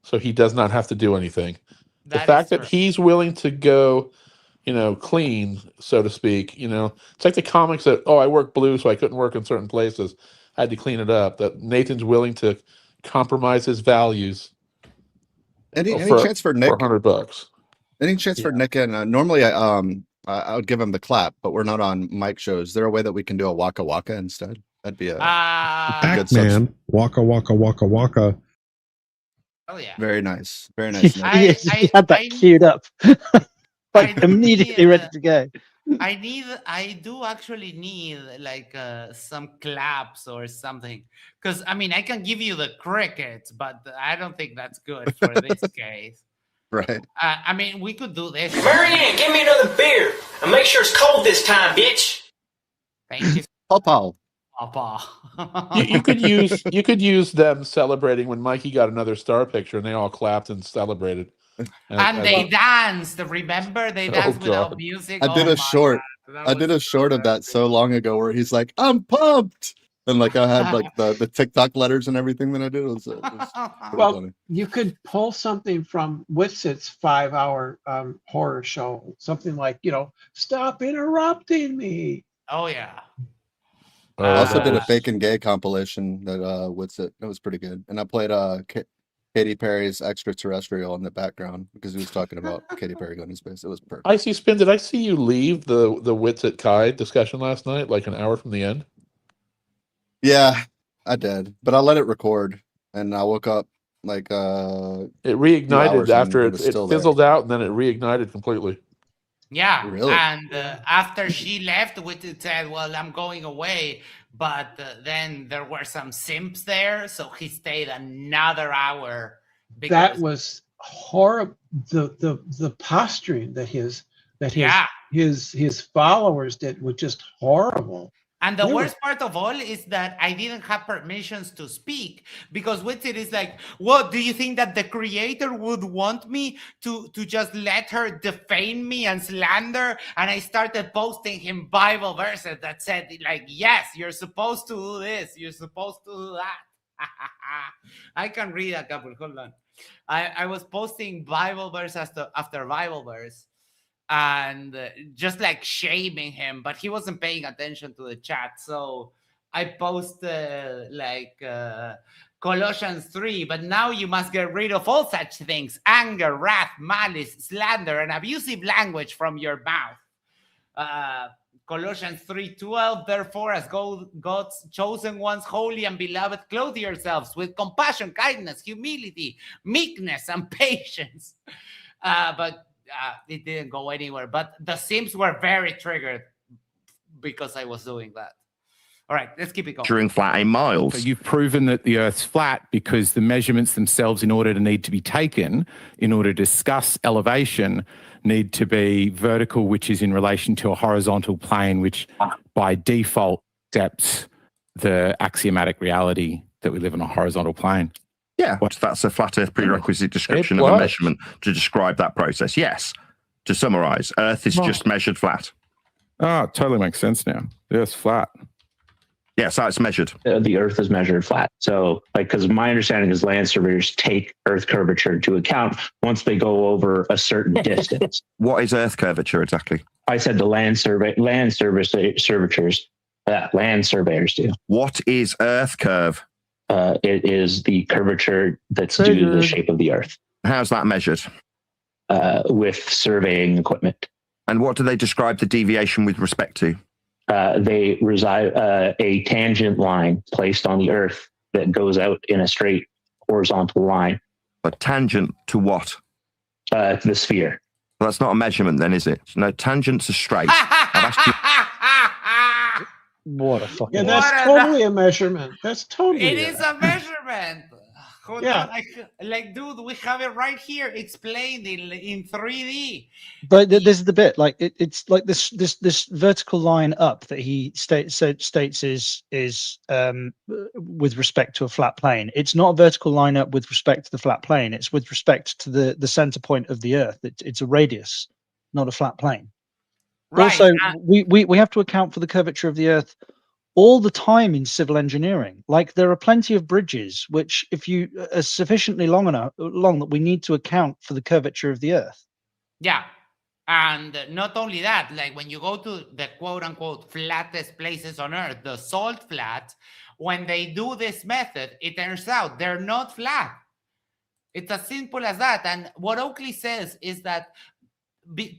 so he does not have to do anything. The fact that he's willing to go, clean, so to speak, it's like the comics that, I work blue, so I couldn't work in certain places. I had to clean it up. That Nathan's willing to compromise his values. Any chance for Nick? For $100. Any chance for Nick? And normally I would give him the clap, but we're not on mic shows. Is there a way that we can do a waka waka instead? That'd be a good man. Waka waka waka waka. Oh yeah. Very nice. Very nice. I had that queued up. Like immediately ready to go. I do actually need like some claps or something, because I mean I can give you the crickets, but I don't think that's good for this case. Right. I mean we could do this. Marianne, give me another beer and make sure it's cold this time, bitch. Thank you. Papa. You could use them celebrating when Mikey got another star picture, and they all clapped and celebrated. And they danced. Remember, they danced without music. I did a short. I did a short of that so long ago where he's like, "I'm pumped," and like I had like the TikTok letters and everything that I did. It was Well, funny. you could pull something from Witsit's 5-hour horror show, something like, stop interrupting me. Oh yeah. I also did a fake and gay compilation that Witsit. It was pretty good, and I played Katy Perry's Extraterrestrial in the background because he was talking about Katy Perry going to space. It was perfect. Icy Spin, did I see you leave the Witsit Kai discussion last night, like an hour from the end? Yeah, I did, but I let it record, and I woke up like it reignited after it fizzled out, and then it reignited completely. Yeah, Really? and after she left, Witsit said, "Well, I'm going away," but then there were some simps there, so he stayed another hour. That was horrible. The posturing that his followers did was just horrible. And the worst part of all is that I didn't have permissions to speak, because Witsit is like, what, do you think that the creator would want me to just let her defame me and slander? And I started posting him Bible verses that said like, yes, you're supposed to do this. You're supposed to do that. I can read a couple. Hold on. I was posting Bible verse after Bible verse, and just like shaming him, but he wasn't paying attention to the chat. So I posted like Colossians 3, but now you must get rid of all such things: anger, wrath, malice, slander, and abusive language from your mouth. Colossians 3:12, therefore, as God's chosen ones, holy and beloved, clothe yourselves with compassion, kindness, humility, meekness, and patience. But it didn't go anywhere. But the Sims were very triggered because I was doing that. All right, let's keep it going. Measuring flat in miles. So you've proven that the Earth's flat because the measurements themselves, in order to need to be taken, in order to discuss elevation, need to be vertical, which is in relation to a horizontal plane, which by default accepts the axiomatic reality that we live on a horizontal plane. Yeah, that's a flat Earth prerequisite description of a measurement to describe that process. Yes. To summarize, Earth is just measured flat. Oh, it totally makes sense now. The Earth's flat. Yes, how it's measured. The Earth is measured flat. So, because my understanding is land surveyors take Earth curvature into account once they go over a certain distance. What is Earth curvature exactly? I said the land surveyors do. What is Earth curve? It is the curvature that's due to the shape of the Earth. How's that measured? With surveying equipment. And what do they describe the deviation with respect to? They reside a tangent line placed on the Earth that goes out in a straight horizontal line. A tangent to what? The sphere. Well, that's not a measurement then, is it? No, tangents are straight. I've asked you. What a fucking... Yeah, that's totally a measurement. That's totally... It is a measurement. Hold Yeah. on. Like, dude, we have it right here explained in 3D. But this is the bit, like it's like this vertical line up that he states is with respect to a flat plane. It's not a vertical line up with respect to the flat plane. It's with respect to the center point of the Earth. It's a radius, not a flat plane. Right. Also, we have to account for the curvature of the Earth all the time in civil engineering. Like, there are plenty of bridges which, if you are sufficiently long that we need to account for the curvature of the Earth. Yeah. And not only that, like when you go to the quote unquote flattest places on Earth, the salt flats, when they do this method, it turns out they're not flat. It's as simple as that. And what Oakley says is that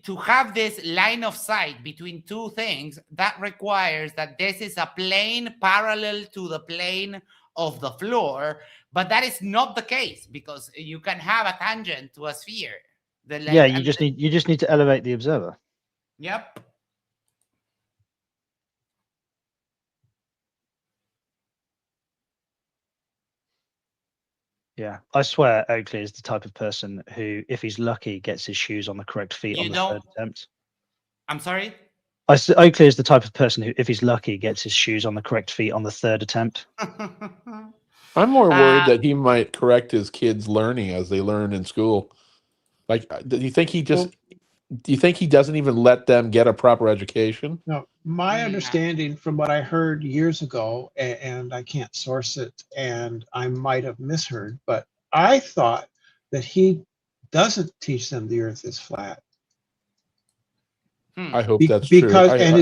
to have this line of sight between two things, that requires that this is a plane parallel to the plane of the floor, but that is not the case because you can have a tangent to a sphere. Yeah, you just need to elevate the observer. Yep. Yeah, I swear Oakley is the type of person who, if he's lucky, gets his shoes on the correct feet on the third attempt. I'm sorry? Oakley is the type of person who, if he's lucky, gets his shoes on the correct feet on the third attempt. I'm more worried that he might correct his kids' learning as they learn in school. Like, do you think he doesn't even let them get a proper education? No, my understanding from what I heard years ago, and I can't source it, and I might have misheard, but I thought that he doesn't teach them the Earth is flat. I hope that's because, true. And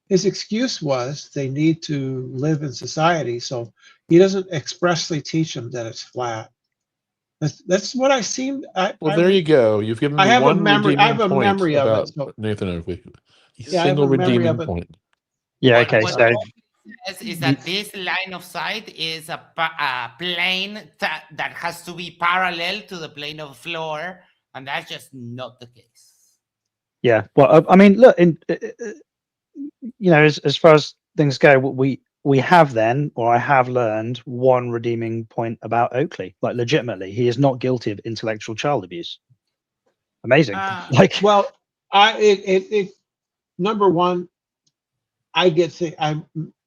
his excuse was they need to live in society, so he doesn't expressly teach them that it's flat. That's what I seem. Well, there you go. You've given me one redeeming I have a point memory of about it. So. Nathan Oakley. Yeah, Single redeeming point. Yeah. Okay. What So says is that this line of sight is a plane that has to be parallel to the plane of the floor, and that's just not the case. yeah. Well, I mean, look, as far as things go, we have I have learned one redeeming point about Oakley. Like, legitimately, he is not guilty of intellectual child abuse. Amazing. Well, number one, I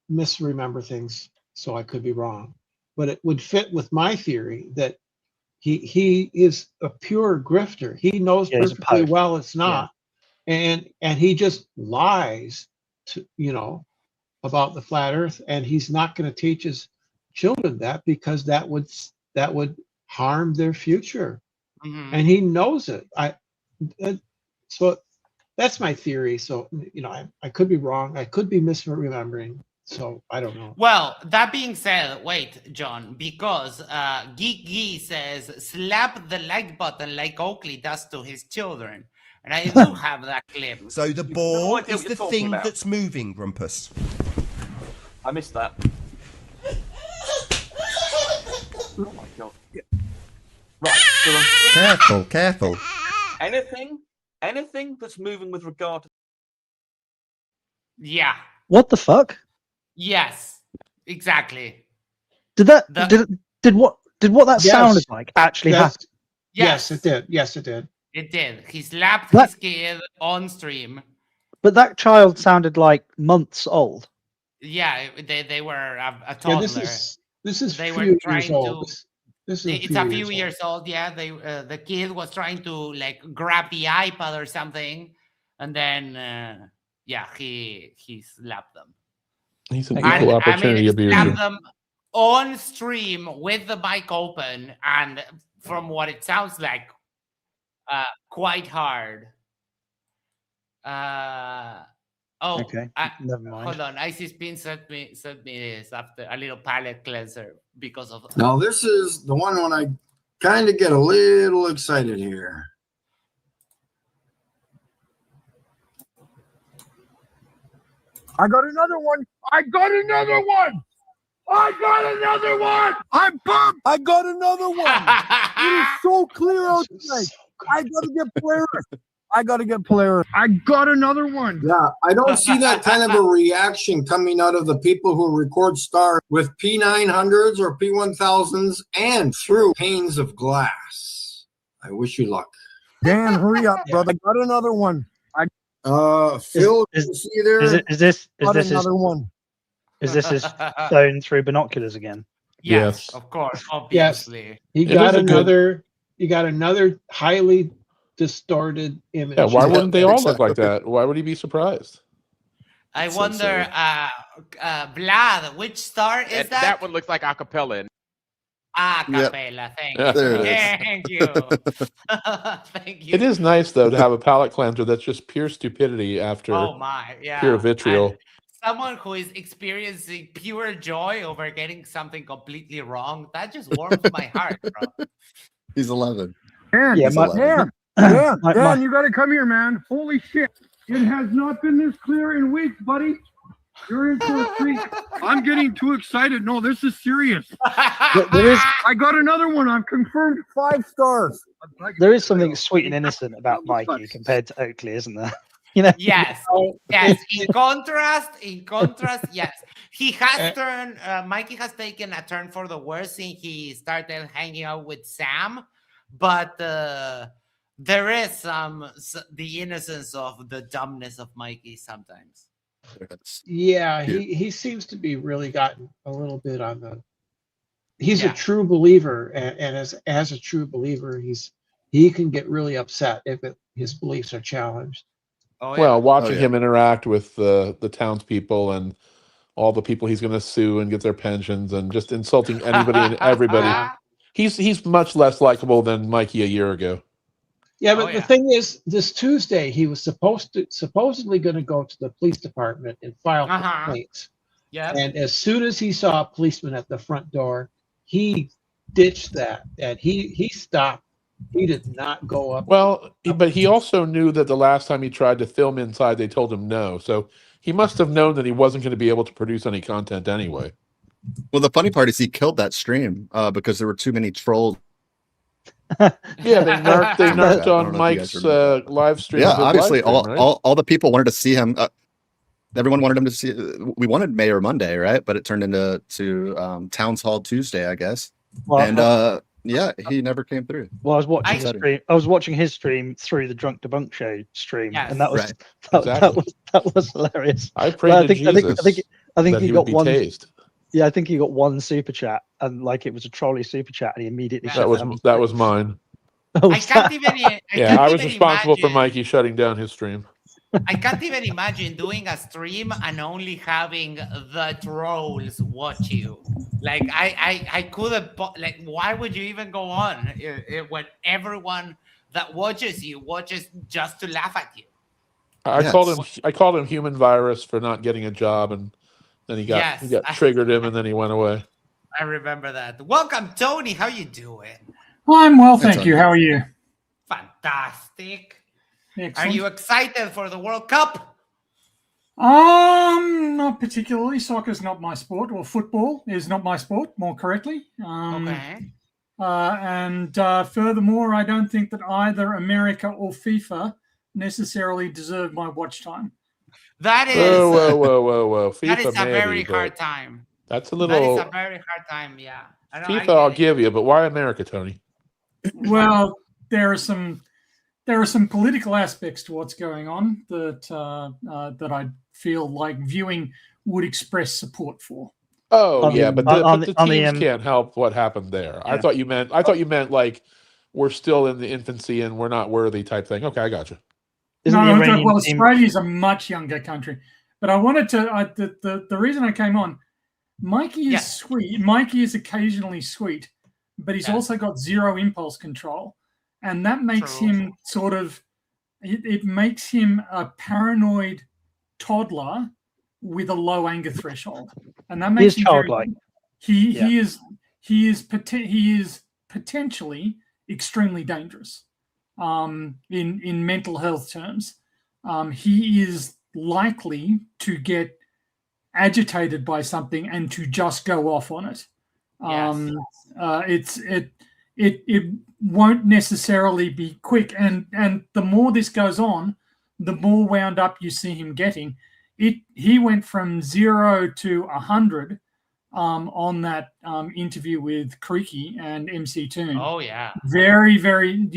misremember things, so I could be wrong, but it would fit with my theory that he is a pure grifter. He knows perfectly well it's not, and he just lies to about the flat Earth, and he's not going to teach his children that because that would harm their future, and he knows it. So that's my theory. So I could be wrong. I could be misremembering. So I don't know. Well, that being said, wait, John, because Geek Gee says slap the like button like Oakley does to his children. And I do have that clip. So the ball is the thing that's moving, Grumpus. I missed that. Oh my god. Yeah. Right, go on. Careful. Anything that's moving with regard to... Yeah. What the fuck? Yes, exactly. Did what that Yes. sounded like actually happen? Yes, it did. Yes, it did. It did. He slapped That- his kid on stream. But that child sounded like months old. Yeah, they were a Yeah, toddler. this is They a were few trying years old. to. This is It's a few years old. Yeah, they the kid was trying to like grab the iPad or something, and then yeah, he slapped them. He's an And, equal opportunity he abuser. slapped them on stream with the mic open, and from what it sounds like, quite hard. Okay, never mind. Hold on. Icy Spin sent me this after a little palate cleanser because of. Now this is the one when I kind of get a little excited here. I got another one. I got another one. I got another one. I'm pumped. I got another one. It is so clear out tonight. I got to get Polaris. I got to get Polaris. I got another one. Yeah, I don't see that kind of a reaction coming out of the people who record stars with P900s or P1000s and through panes of glass. I wish you luck. Dan, hurry up, brother. I got another one. Phil, see you there? Is this another one? Is this his phone through binoculars again? Yes, of course, Yes, obviously. he got another. He got another highly distorted image. Yeah, why wouldn't they all look like that? Why would he be surprised? I wonder, Vlad, which star is that? That one looks like acapella. Acapella. Thank you. There it is. Thank you. Thank you. It is nice though to have a palate cleanser that's just pure stupidity after Oh my, yeah. pure vitriol. And someone who is experiencing pure joy over getting something completely wrong, that just warms my heart, bro. He's 11. Dan, Yeah, Dan, you got to come here, man. Holy shit. It has not been this clear in weeks, buddy. You're in for a treat. I'm getting too excited. No, this is serious. I got another one. I'm confirmed 5 stars. There is something sweet and innocent about Mikey compared to Oakley, isn't there? You know. Yes, yes. In contrast, yes, he has turned. Mikey has taken a turn for the worse since he started hanging out with Sam, but there is the innocence of the dumbness of Mikey sometimes. Yeah, he seems to be really gotten a little bit on the. He's a true believer, and as a true believer, he can get really upset if his beliefs are challenged. Oh, yeah. Well, watching him interact with the townspeople and all the people he's going to sue and get their pensions and just insulting anybody and everybody. He's much less likable than Mikey a year ago. Yeah, but the thing is, this Tuesday he was supposedly going to go to the police department and file complaints. Yeah. And as soon as he saw a policeman at the front door, he ditched that, and he stopped. He did not go up. Well, but he also knew that the last time he tried to film inside, they told him no. So he must have known that he wasn't going to be able to produce any content anyway. Well, the funny part is he killed that stream because there were too many trolls. Yeah, they narked on Mike's live stream. Yeah, obviously, right? all the people wanted to see him. Everyone wanted him to see. We wanted Mayor Monday, right? But it turned into Towns Hall Tuesday, I guess. Well, and yeah, he never came through. Well, I was watching his stream through the Drunk Debunk Show stream, and that was that was hilarious. I prayed to Jesus. I think that he would got be one. tased. Yeah, I think he got one super chat, and like it was a trolley super chat, and he immediately shut down. That was mine. I can't even. I was responsible for Mikey shutting down his stream. I can't even imagine doing a stream and only having the trolls watch you. Like I couldn't. Like, why would you even go on when everyone that watches you watches just to laugh at you? I called him human virus for not getting a job, and then he got triggered him, and then he went away. I remember that. Welcome, Tony. How you doing? I'm well, thank you. How are you? Fantastic. Excellent. Are you excited for the World Cup? Not particularly. Soccer's not my sport, or football is not my sport, more correctly. Okay. And furthermore, I don't think that either America or FIFA necessarily deserve my watch time. That is Whoa. FIFA, that is a very maybe, hard but time. that's a That is little a very hard time. Yeah. I FIFA. get I'll it. give you, but why America, Tony? Well, there are some political aspects to what's going on that that I feel like viewing would express support for. Oh On yeah, the- but on the the- on the, teams can't help what happened there. I Yeah. thought you meant like we're still in the infancy and we're not worthy type thing. Okay, I got you. Isn't the Iranian well, team- Australia's a much younger country, but I wanted to. The reason I came on, Mikey is sweet. Mikey is occasionally sweet, but he's also got zero impulse control, and that makes him sort of. It makes him a paranoid toddler with a low anger threshold, and that makes him childlike. He is potentially extremely dangerous. In mental health terms, he is likely to get agitated by something and to just go off on it. It won't necessarily be quick, and the more this goes on, the more wound up you see him getting. He went from 0 to 100 on that interview with Creaky and MC Toon. Oh yeah. Very, very,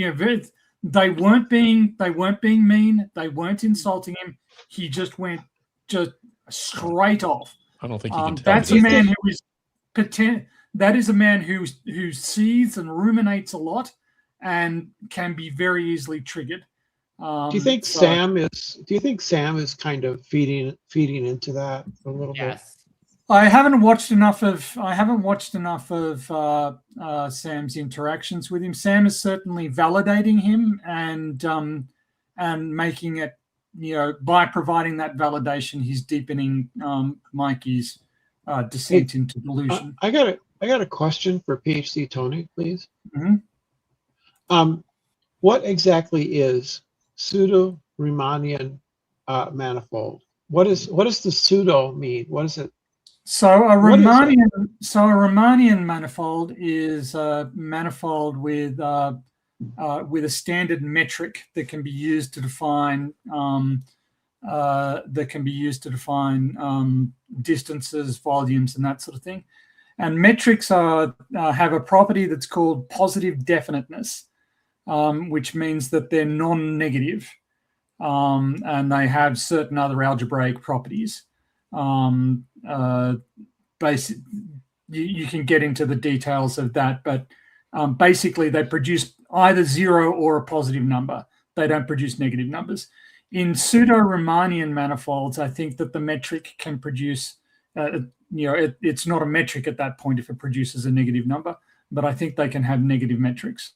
they weren't being mean, they weren't insulting him. He just went straight off. I don't think he can tell. That's a man who is that is a man who sees and ruminates a lot and can be very easily triggered. Do you think Sam is kind of feeding into that a little bit? I haven't watched enough of Sam's interactions with him. Sam is certainly validating him and making it, by providing that validation, he's deepening Mikey's descent into delusion. I got a question for PhD Tony, please. Mm-hmm. What exactly is pseudo-Riemannian manifold? What does the pseudo mean? What is it? So a Riemannian manifold is a manifold with a standard metric that can be used to define distances, volumes, and that sort of thing. And metrics have a property that's called positive definiteness, which means that they're non-negative, and they have certain other algebraic properties. You can get into the details of that, but basically they produce either 0 or a positive number. They don't produce negative numbers. In pseudo-Riemannian manifolds, I think that the metric can produce, it's not a metric at that point if it produces a negative number, but I think they can have negative metrics.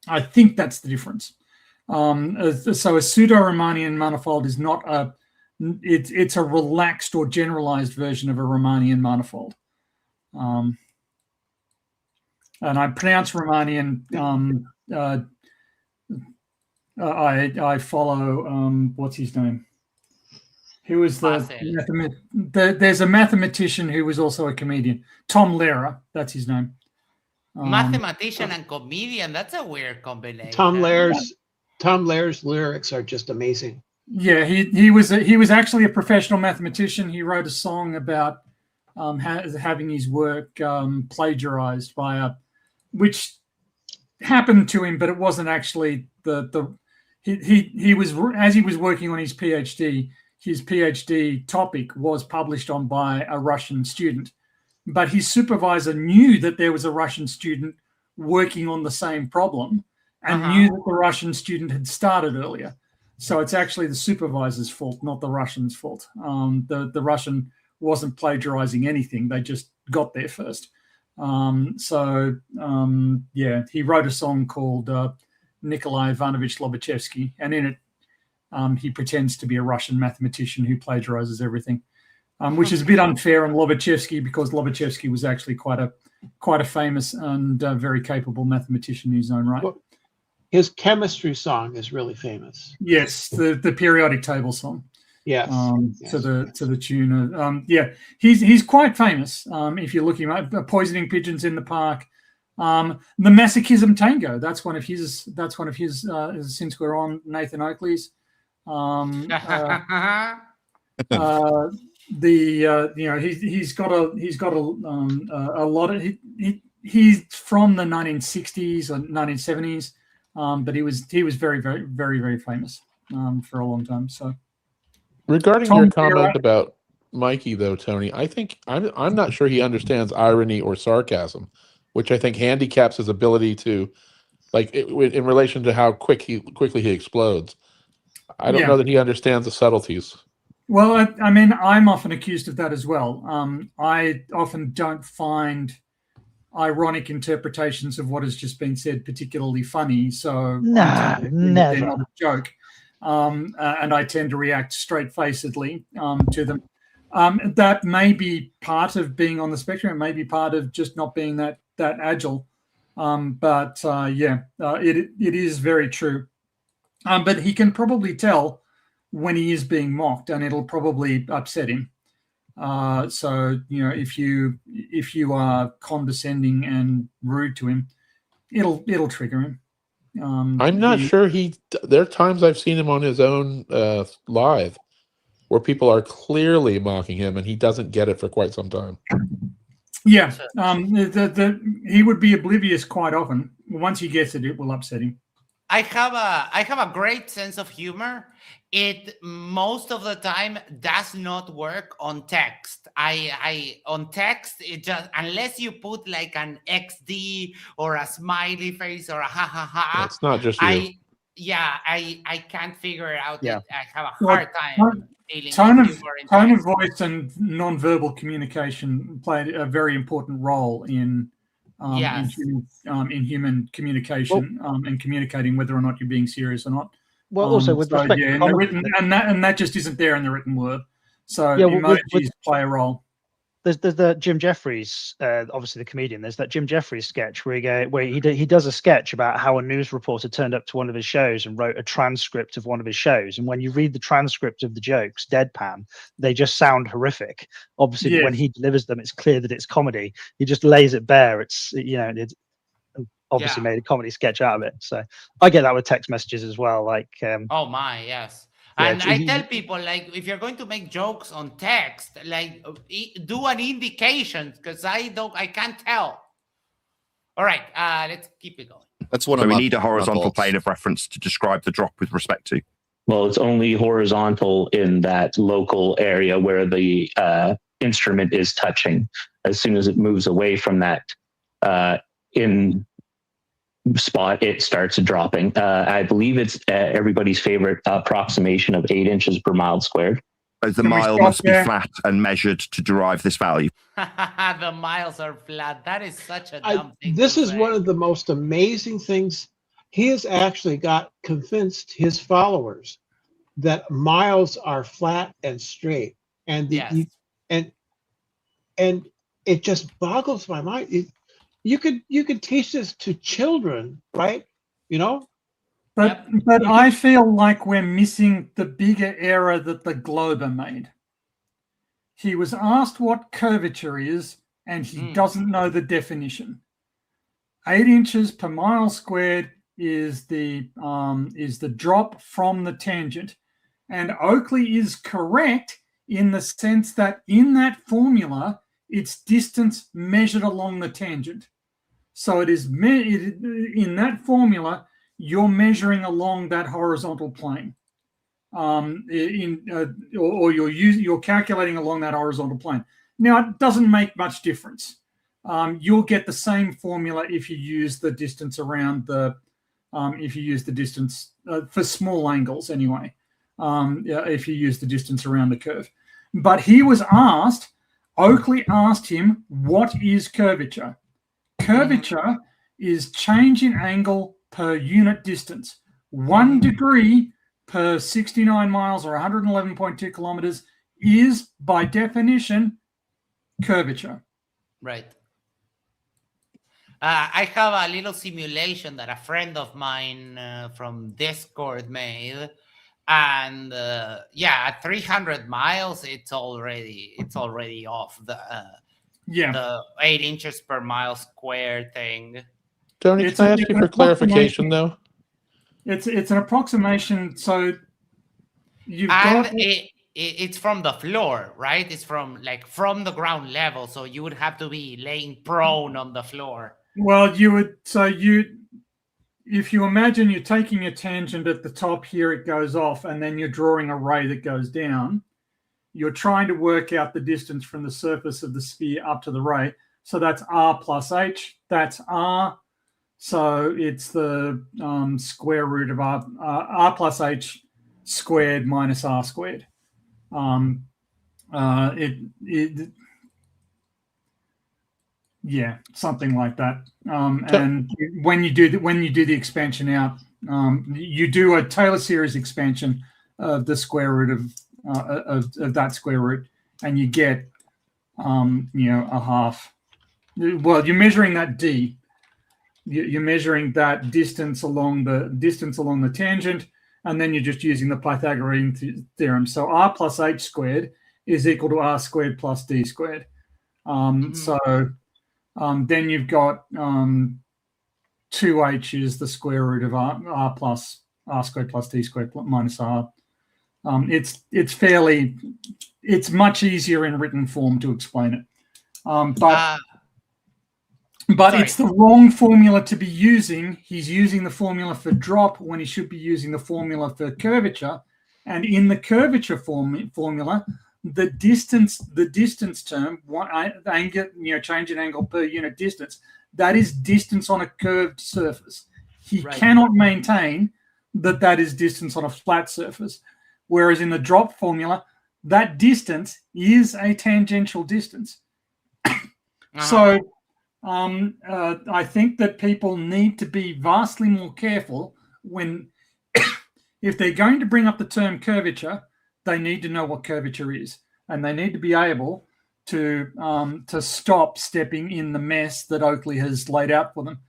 I think that's the difference. So a pseudo-Riemannian manifold is not it's a relaxed or generalized version of a Riemannian manifold. And I pronounce Riemannian, I follow, what's his name? Who was there's a mathematician who was also a comedian. Tom Lehrer, that's his name. Mathematician and comedian, that's a weird combination. Tom Lehrer's lyrics are just amazing. Yeah, he was actually a professional mathematician. He wrote a song about having his work plagiarized by which happened to him, but it wasn't actually he was, as he was working on his PhD topic was published on by a Russian student, but his supervisor knew that there was a Russian student working on the same problem and knew that the Russian student had started earlier. So it's actually the supervisor's fault, not the Russian's fault. The Russian wasn't plagiarizing anything. They just got there first. He wrote a song called Nikolai Ivanovich Lobachevsky, and in it he pretends to be a Russian mathematician who plagiarizes everything, which is a bit unfair on Lobachevsky because Lobachevsky was actually quite a famous and very capable mathematician in his own right. Well, his chemistry song is really famous. Yes, the periodic table song. Yes. To the tune of he's quite famous. If you look him up, Poisoning Pigeons in the Park, the Masochism Tango. That's one of his. Since we're on Nathan Oakley's, He's got a lot of he's from the 1960s or 1970s, but he was very very famous for a long time. So regarding Tom your comment Vera- about Mikey, though, Tony, I think I'm not sure he understands irony or sarcasm, which I think handicaps his ability to, in relation to how quickly he explodes. I don't know that he understands the subtleties. Well, I mean, I'm often accused of that as well. I often don't find ironic interpretations of what has just been said particularly funny, so No, I tend to assume that they're never. not a joke, and I tend to react straight-facedly to them. That may be part of being on the spectrum. It may be part of just not being that agile. But it is very true. But he can probably tell when he is being mocked, and it'll probably upset him. So if you are condescending and rude to him, it'll trigger him. I'm not sure there are times I've seen him on his own live where people are clearly mocking him and he doesn't get it for quite some time. Yeah, he would be oblivious quite often. Once he gets it, it will upset him. I have a great sense of humor. It most of the time does not work on text. On text, it just, unless you put like an XD or a smiley face or a ha ha ha. It's not just you. I can't figure it out. Yeah. I have a hard time dealing Tone with of humor in tone of text. voice and non-verbal communication played a very important role in human communication and communicating whether or not you're being serious or not. Well, also with respect to in the written, and that just isn't there in the written word. So emojis play a role. There's the Jim Jeffries, obviously the comedian. There's that Jim Jeffries sketch where he does a sketch about how a news reporter turned up to one of his shows and wrote a transcript of one of his shows. And when you read the transcript of the jokes, deadpan, they just sound horrific. Obviously, when he delivers them, it's clear that it's comedy. He just lays it bare. It's obviously made a comedy sketch out of it. So I get that with text messages as well. Like oh my, yes. Yeah, And I tell people, like, if you're going to make jokes on text, like, do an indication, because I can't tell. All right, let's keep it going. That's what so we need a horizontal plane of reference to describe the drop with respect to. Well, it's only horizontal in that local area where the instrument is touching. As soon as it moves away from that in spot, it starts dropping. I believe it's everybody's favorite approximation of 8 inches per mile squared. The mile must be flat and measured to derive this value. The miles are flat. That is such a dumb thing. This is one of the most amazing things. He has actually convinced his followers that miles are flat and straight, and and it just boggles my mind. You could teach this to children, right? But I feel like we're missing the bigger error that the Glober made. He was asked what curvature is, and he doesn't know the definition. 8 inches per mile squared is the drop from the tangent, and Oakley is correct in the sense that in that formula, it's distance measured along the tangent. So it is in that formula, you're measuring along that horizontal plane, or you're calculating along that horizontal plane. Now it doesn't make much difference. You'll get the same formula if you use the distance around for small angles anyway. If you use the distance around the curve, but he was asked. Oakley asked him, "What is curvature?" Curvature is change in angle per unit distance. 1 degree per 69 miles or 111.2 kilometers is, by definition, curvature. Right. I have a little simulation that a friend of mine from Discord made. And at 300 miles, it's already off the 8 inches per mile square thing. Tony, can I ask you for clarification though? It's an approximation. So you've and got it's from the floor, right? It's from the ground level, so you would have to be laying prone on the floor. Well, if you imagine you're taking a tangent at the top here, it goes off, and then you're drawing a ray that goes down. You're trying to work out the distance from the surface of the sphere up to the ray. So that's r plus h. That's r. So it's the square root of r plus h squared minus r squared. Yeah, something like that. And when you do the expansion out, you do a Taylor series expansion of the square root of that square root, and you get a half. Well, you're measuring that d. You're measuring that distance along the tangent, and then you're just using the Pythagorean theorem. So r plus h squared is equal to r squared plus d squared. So then you've got 2h is the square root of r plus r squared plus d squared minus r. It's much easier in written form to explain it. But it's the wrong formula to be using. He's using the formula for drop when he should be using the formula for curvature. And in the curvature formula, the distance term, change in angle per unit distance, that is distance on a curved surface. He cannot maintain that is distance on a flat surface. Whereas in the drop formula, that distance is a tangential distance. So I think that people need to be vastly more careful when, if they're going to bring up the term curvature, they need to know what curvature is, and they need to be able to stop stepping in the mess that Oakley has laid out for them.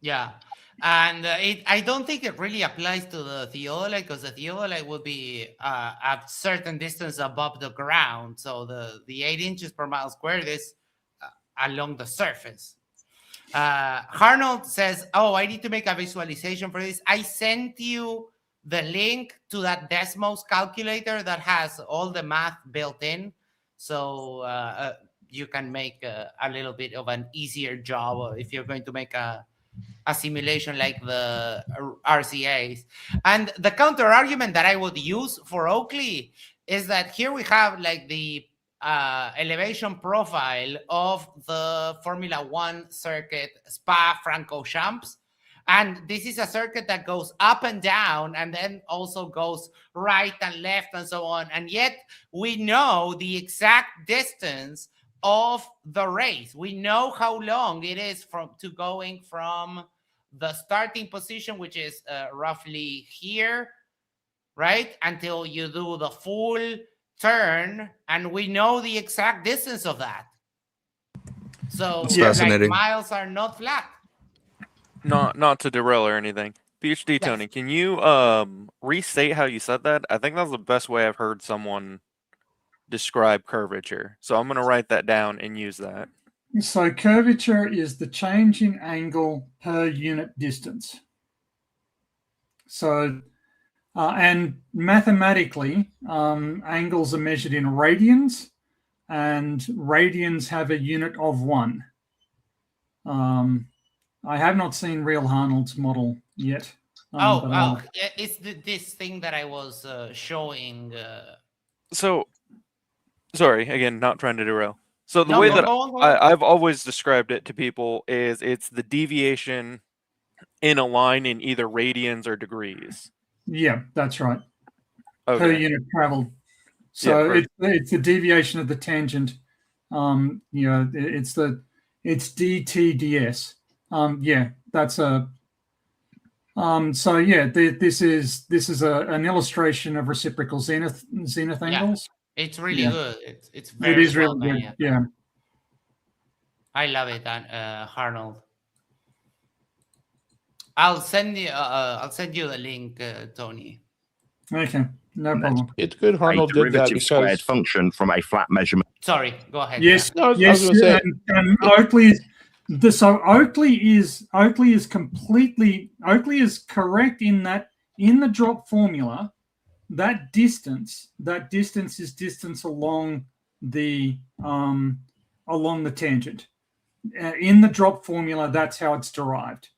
Yeah, and I don't think it really applies to the theodolite, because the theodolite would be a certain distance above the ground. So the 8 inches per mile squared is along the surface. Arnold says, "Oh, I need to make a visualization for this. I sent you the link to that Desmos calculator that has all the math built in, so you can make a little bit of an easier job if you're going to make a simulation like the RCAs." And the counter argument that I would use for Oakley is that here we have the elevation profile of the Formula One circuit, Spa-Francorchamps. And this is a circuit that goes up and down, and then also goes right and left and so on. And yet we know the exact distance of the race. We know how long it is going from the starting position, which is roughly here, right, until you do the full turn, and we know the exact distance of that. So miles are not flat. Not to derail or anything. PhD Tony, can you restate how you said that? I think that's the best way I've heard someone describe curvature. So I'm going to write that down and use that. So curvature is the change in angle per unit distance. So and mathematically, angles are measured in radians, and radians have a unit of 1. I have not seen real Arnold's model yet. It's this thing that I was showing. So, sorry, again, not trying to derail. So the way that I've always described it to people is it's the deviation in a line in either radians or degrees. Yeah, that's right. Okay. Per unit traveled. So it's the deviation of the tangent. It's DTDS. That's a. This is an illustration of reciprocal zenith angles. It's really good. It's very. It is really good. Yeah. I love it, Arnold. I'll send you the link, Tony. Okay, no problem. It's good Arnold did that because squared function from a flat measurement. Sorry, go ahead. Yes, I was going to say, and Oakley is correct in that in the drop formula, that distance is distance along the tangent. In the drop formula, that's how it's derived.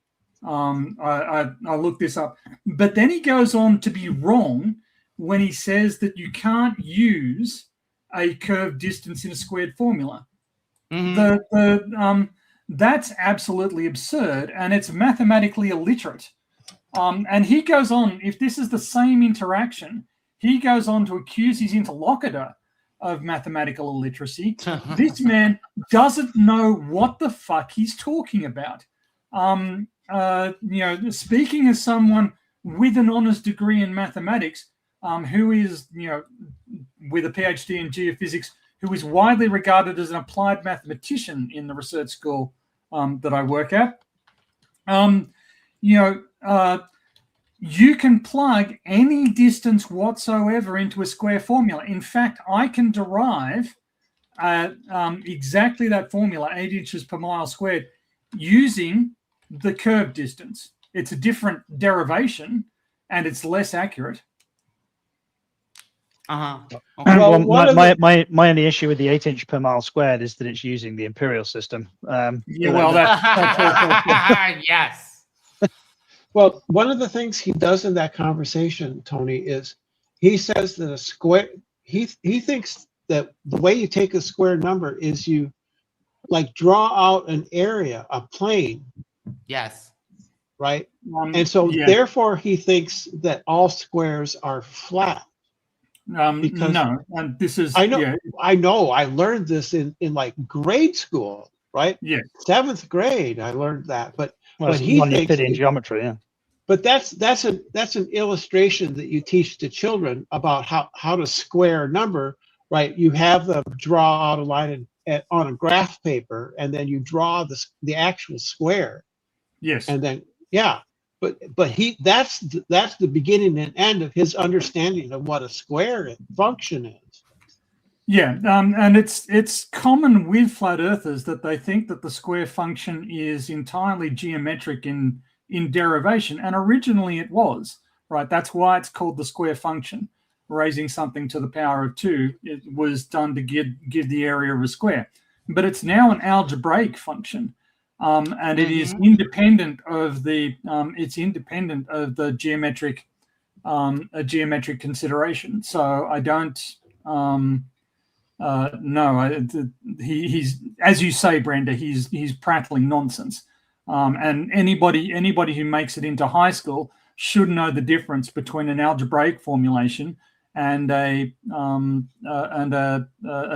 I looked this up, but then he goes on to be wrong when he says that you can't use a curved distance in a squared formula. That's absolutely absurd, and it's mathematically illiterate. And he goes on, if this is the same interaction, he goes on to accuse his interlocutor of mathematical illiteracy. This man doesn't know what the fuck he's talking about. Speaking as someone with an honors degree in mathematics, who is, with a PhD in geophysics, who is widely regarded as an applied mathematician in the research school that I work at, you can plug any distance whatsoever into a square formula. In fact, I can derive exactly that formula, 8 inches per mile squared, using the curved distance. It's a different derivation, and it's less accurate. Okay. Well, my only issue with the 8 inch per mile squared is that it's using the imperial system. Yes. Well, one of the things he does in that conversation, Tony, is he says that a square, he thinks that the way you take a square number is you like draw out an area, a plane. Yes. Right? And so therefore he thinks that all squares are flat. Because no, and this is I know I learned this in like grade school, right? Yeah. 7th grade I learned that. But he thinks in geometry, yeah. But that's an illustration that you teach to children about how to square a number, right? You have them draw out a line on a graph paper, and then you draw the actual square. Yes. And then but that's the beginning and end of his understanding of what a square function is. Yeah, and it's common with flat earthers that they think that the square function is entirely geometric in derivation, and originally it was, right? That's why it's called the square function. Raising something to the power of 2, it was done to give the area of a square. But it's now an algebraic function, and it is independent of the geometric consideration. So I don't. He's, as you say, Brenda, he's prattling nonsense. And anybody who makes it into high school should know the difference between an algebraic formulation and a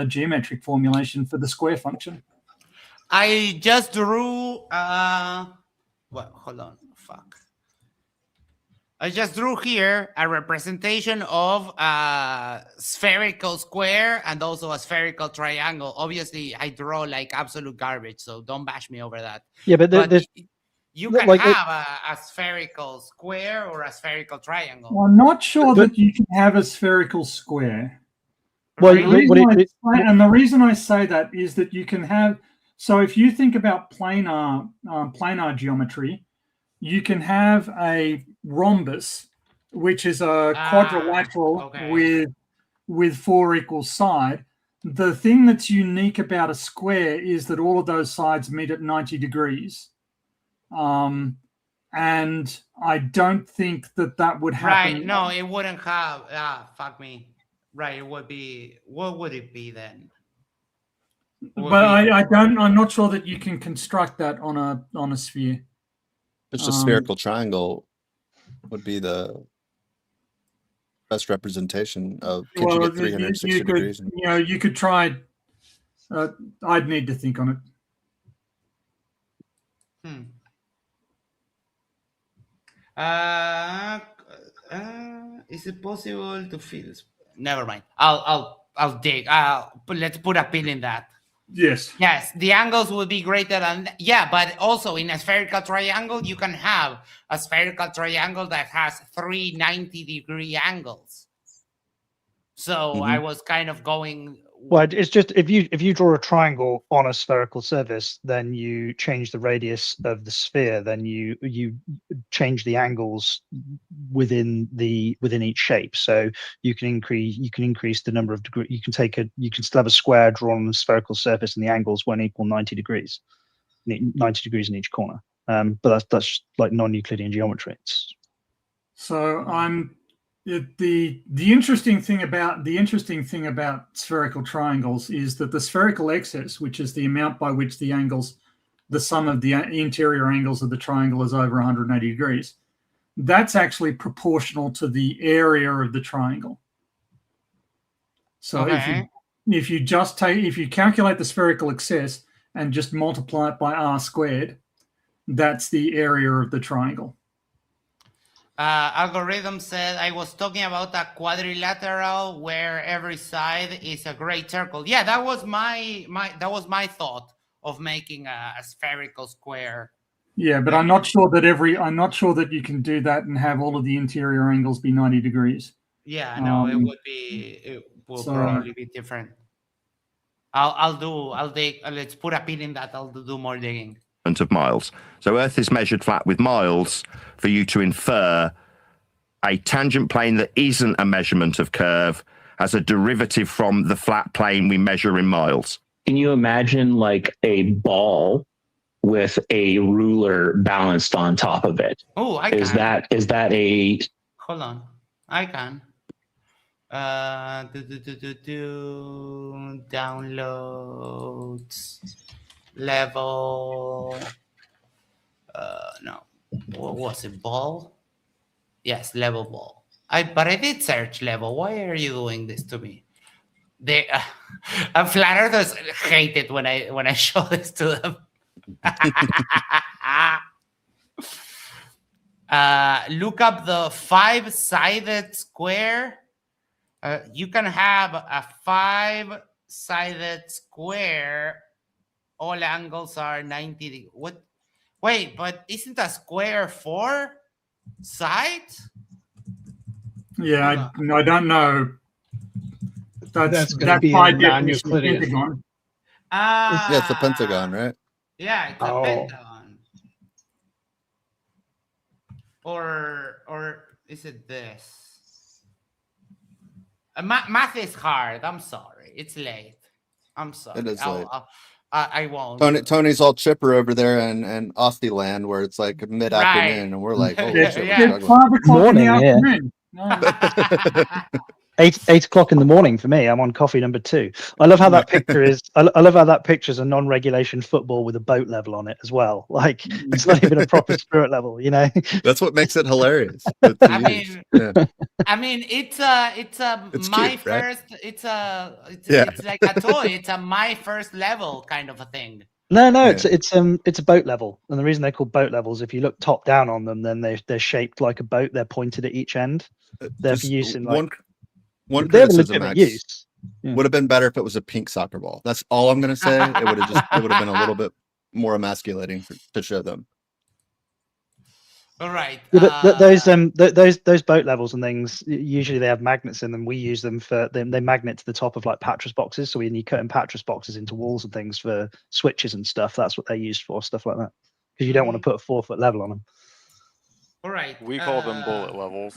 geometric formulation for the square function. I just drew. Hold on. Fuck. I just drew here a representation of a spherical square and also a spherical triangle. Obviously, I draw like absolute garbage, so don't bash me over that. Yeah, but you can have a spherical square or a spherical triangle. Well, I'm not sure that you can have a spherical square. Well, the reason I say that is that you can have. So if you think about planar geometry, you can have a rhombus, which is a quadrilateral with 4 equal sides. The thing that's unique about a square is that all of those sides meet at 90 degrees. And I don't think that would happen. Right, no, it wouldn't have, fuck me. Right, it would be, what would it be then? But I'm not sure that you can construct that on a sphere. It's a spherical triangle would be the best representation of could you get 360 degrees? You could try. I'd need to think on it. Is it possible to feel? Never mind. I'll dig. Let's put a pin in that. Yes. Yes, the angles will be greater than but also in a spherical triangle, you can have a spherical triangle that has 3 90-degree angles. So I was kind of going Well, it's just if you draw a triangle on a spherical surface, then you change the radius of the sphere. Then you change the angles within each shape. So you can increase the number of degrees. You can still have a square drawn on a spherical surface, and the angles won't equal 90 degrees. 90 degrees in each corner. But that's like non-Euclidean geometry. So the interesting thing about spherical triangles is that the spherical excess, which is the amount by which the sum of the interior angles of the triangle is over 180 degrees, that's actually proportional to the area of the triangle. So if you calculate the spherical excess and just multiply it by r squared, that's the area of the triangle. Algorithm said I was talking about a quadrilateral where every side is a great circle. Yeah, that was my thought of making a spherical square. Yeah, but I'm not sure that you can do that and have all of the interior angles be 90 degrees. Yeah, no, it will probably be different. Let's put a pin in that. I'll do more digging. Of miles. So Earth is measured flat with miles for you to infer a tangent plane that isn't a measurement of curve as a derivative from the flat plane we measure in miles. Can you imagine like a ball with a ruler balanced on top of it? Oh, is that a... Hold on, I can. Downloads level. No, what was it? Ball? Yes, level ball. But I did search level. Why are you doing this to me? They flat earthers hate it when I show this to them. Look up the 5-sided square. You can have a 5-sided square. All angles are 90 degrees. What? Wait, but isn't a square 4 sides? Yeah, I don't know. That's going to be a non-Euclidean. Yeah, it's a pentagon, right? Yeah, it's a pentagon. Or is it this? Math is hard. I'm sorry. It's late. I'm sorry. It is late. I won't. Tony's all chipper over there in Aussie land where it's like mid-afternoon, and we're like, holy shit, we're it's 5 o'clock in the afternoon. 8 o'clock in the morning for me. I'm on coffee number 2. I love how that picture is. I love how that picture is a non-regulation football with a boat level on it as well. Like it's not even a proper spirit level, you know. That's what makes it hilarious. I mean, it's my cute, first. right? It's like a toy. It's a my first level kind of a thing. No, it's a boat level, and the reason they're called boat levels, if you look top down on them, then they're shaped like a boat. They're pointed at each end. They're for use in like one criticism, Max, would have been better if it was a pink soccer ball. That's all I'm gonna say. It would have been a little bit more emasculating to show them. All right. Yeah, but those boat levels and things, usually they have magnets in them. We use them for they magnet to the top of like Patras boxes. So when you cut in Patras boxes into walls and things for switches and stuff, that's what they're used for, stuff like that. Because you don't want to put a 4-foot level on them. All right. We call them bullet levels.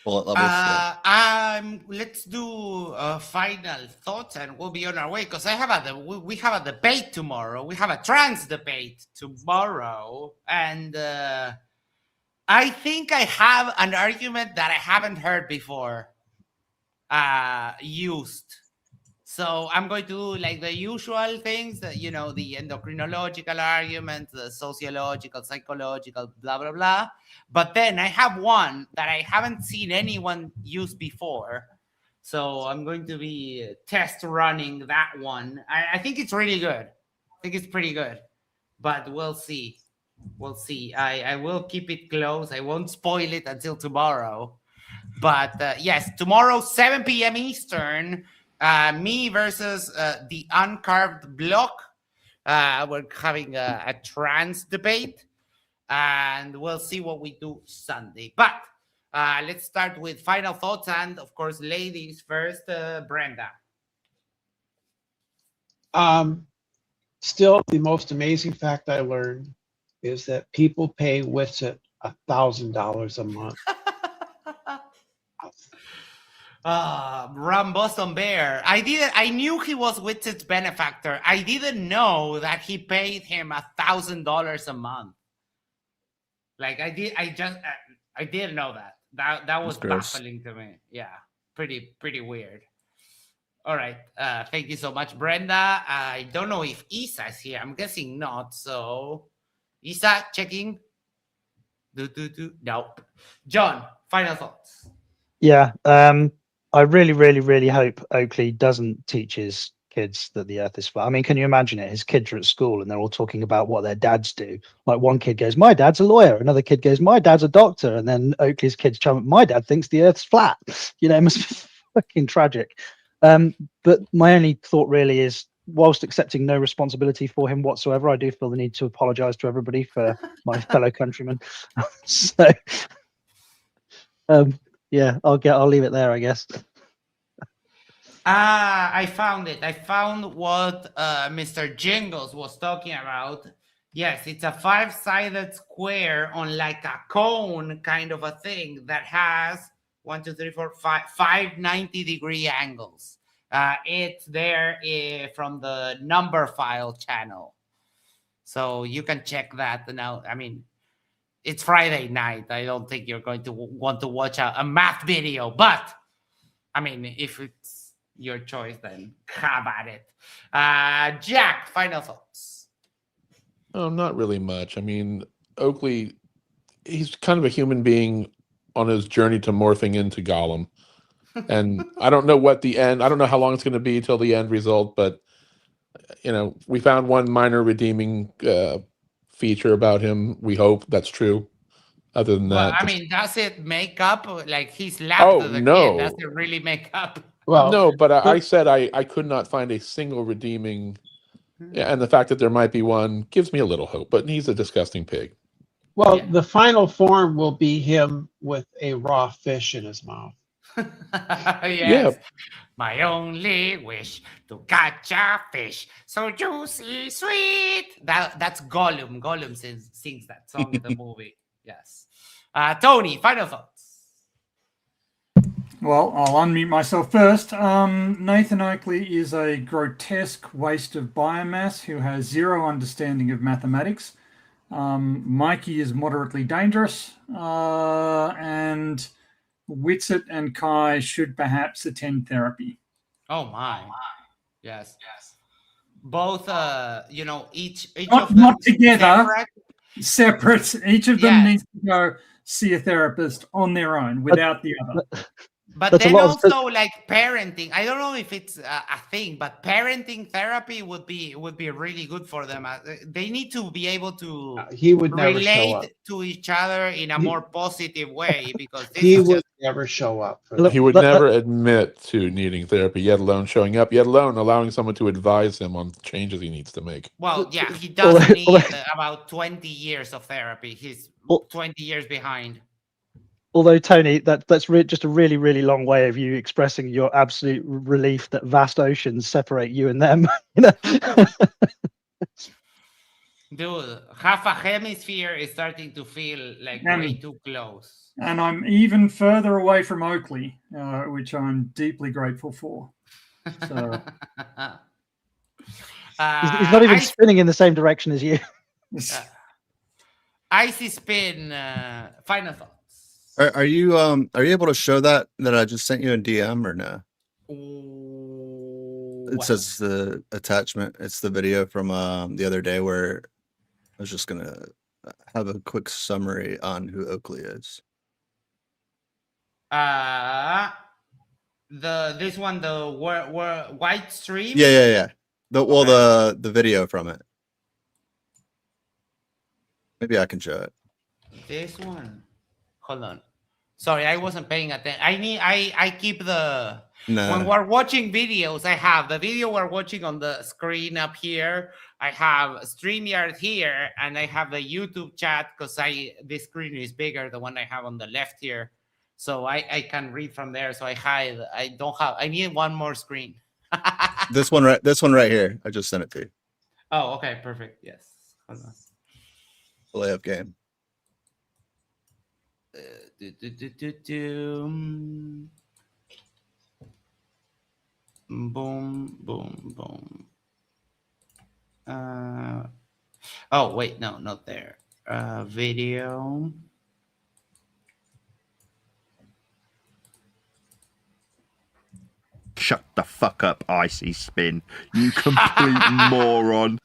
Bullet levels. Let's do final thoughts, and we'll be on our way because we have a debate tomorrow. We have a trans debate tomorrow, and I think I have an argument that I haven't heard before used. So I'm going to do like the usual things that, you know, the endocrinological argument, the sociological, psychological, blah, blah, blah. But then I have one that I haven't seen anyone use before. So I'm going to be test running that one. I think it's really good. I think it's pretty good. But we'll see. We'll see. I will keep it close. I won't spoil it until tomorrow. But yes, tomorrow, 7 p.m. Eastern, me versus the Uncarved Block. We're having a trans debate, and we'll see what we do Sunday. But Let's start with final thoughts, and of course, ladies first. Brenda. Still, the most amazing fact I learned is that people pay Witsit $1,000 a month. Rum Boston Bear. I knew he was Witsit's benefactor. I didn't know that he paid him $1,000 a month. Like I didn't know that. That was baffling to me. Yeah, pretty weird. All right. Thank you so much, Brenda. I don't know if Isa's here. I'm guessing not. So, Isa, checking. Nope. John, final thoughts. Yeah. I really hope Oakley doesn't teach his kids that the earth is flat. I mean, can you imagine it? His kids are at school and they're all talking about what their dads do. Like one kid goes, my dad's a lawyer. Another kid goes, my dad's a doctor. And then Oakley's kids chum, my dad thinks the earth's flat. You know, it must be fucking tragic. But my only thought really is, whilst accepting no responsibility for him whatsoever, I do feel the need to apologize to everybody for my fellow countrymen. So, yeah, I'll leave it there, I guess. I found it. I found what Mr. Jingles was talking about. Yes, it's a 5-sided square on like a cone kind of a thing that has 1, 2, 3, 4, 5 90-degree angles. It's there from the number file channel. So you can check that now. I mean, it's Friday night. I don't think you're going to want to watch a math video, but I mean, if it's your choice, then have at it. Jack, final thoughts. Oh, not really much. I mean, Oakley, he's kind of a human being on his journey to morphing into Gollum. And I don't know what the end, I don't know how long it's going to be till the end result, but, you know, we found one minor redeeming feature about him. We hope that's true. Other than that. Well, I mean, does it make up? Like, he slapped the kid. Does it really make up? Well, no, but I said I could not find a single redeeming, and the fact that there might be one gives me a little hope, but he's a disgusting pig. Well, the final form will be him with a raw fish in his mouth. Yes. Yeah. My only wish to catch a fish so juicy, sweet. That's Gollum. Gollum sings that song in the movie. Yes. Tony, final thoughts. Well, I'll unmute myself first. Nathan Oakley is a grotesque waste of biomass who has zero understanding of mathematics. Mikey is moderately dangerous, and Witsit and Kai should perhaps attend therapy. Oh my. Yes. Both, you know, each not, of them not together, separate. Each of them needs to go see a therapist on their own without the other. But then also like parenting. I don't know if it's a thing, but parenting therapy would be really good for them. They need to be able to he would never show up. relate to each other in a more positive way, because this He is would just, never show up. For He would never admit to needing therapy, yet alone showing up, yet alone allowing someone to advise him on changes he needs to make. well, yeah, he does need about 20 years of therapy. He's 20 years behind. Although, Tony, that's just a really long way of you expressing your absolute relief that vast oceans separate you and them. You know? Dude, half a hemisphere is starting to feel like way too close. And I'm even further away from Oakley, which I'm deeply grateful for. So he's not even spinning in the same direction as you. Icy Spin, final thoughts. Are you able to show that I just sent you in DM or no? It says the attachment. It's the video from the other day where I was just gonna have a quick summary on who Oakley is. This one, the white stream. Yeah. The video from it. Maybe I can show it. This one. Hold on. Sorry, I wasn't paying attention. I keep the when we're watching videos, I have the video we're watching on the screen up here. I have StreamYard here, and I have the YouTube chat because this screen is bigger, the one I have on the left here. so I can read from there. So I hide. I need one more screen. This one right here. I just sent it to you. Oh, okay, perfect. Yes. Hold on. The layup game. Boom, boom, boom. Oh wait, no, not there. Video. Shut the fuck up, Icy Spin. You complete moron.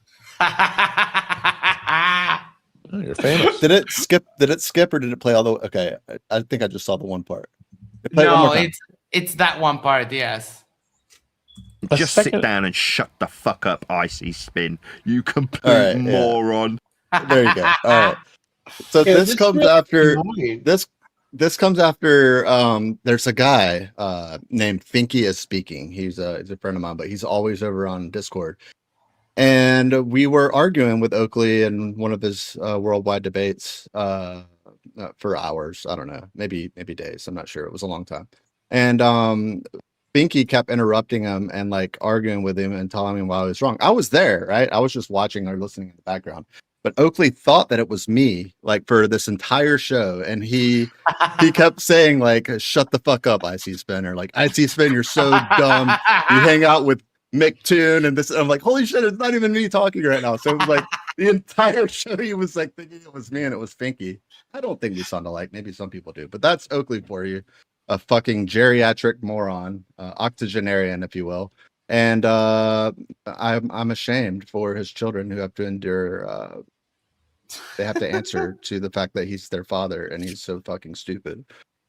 Oh, you're famous. Did it skip or did it play all the? Okay, I think I just saw the one part. Play it one No, more time. it's that one part. Yes. Just sit down and shut the fuck up, Icy Spin. You complete moron. There you go. All right. So this comes after this comes after there's a guy named Finky is speaking. He's a friend of mine, but he's always over on Discord. And we were arguing with Oakley in one of his worldwide debates for hours. I don't know, maybe days. I'm not sure. It was a long time. And Finky kept interrupting him and like arguing with him and telling him why I was wrong. I was there, right? I was just watching or listening in the background. But Oakley thought that it was me, like for this entire show, and he kept saying like, "Shut the fuck up, Icy Spin," or like, "Icy Spin, you're so dumb. You hang out with McToon and this." And I'm like, "Holy shit, it's not even me talking right now." So it was like the entire show he was like thinking it was me, and it was Finky. I don't think we sound alike. Maybe some people do, but that's Oakley for you, a fucking geriatric moron, octogenarian, if you will. And I'm ashamed for his children who have to endure. They have to answer to the fact that he's their father and he's so fucking stupid.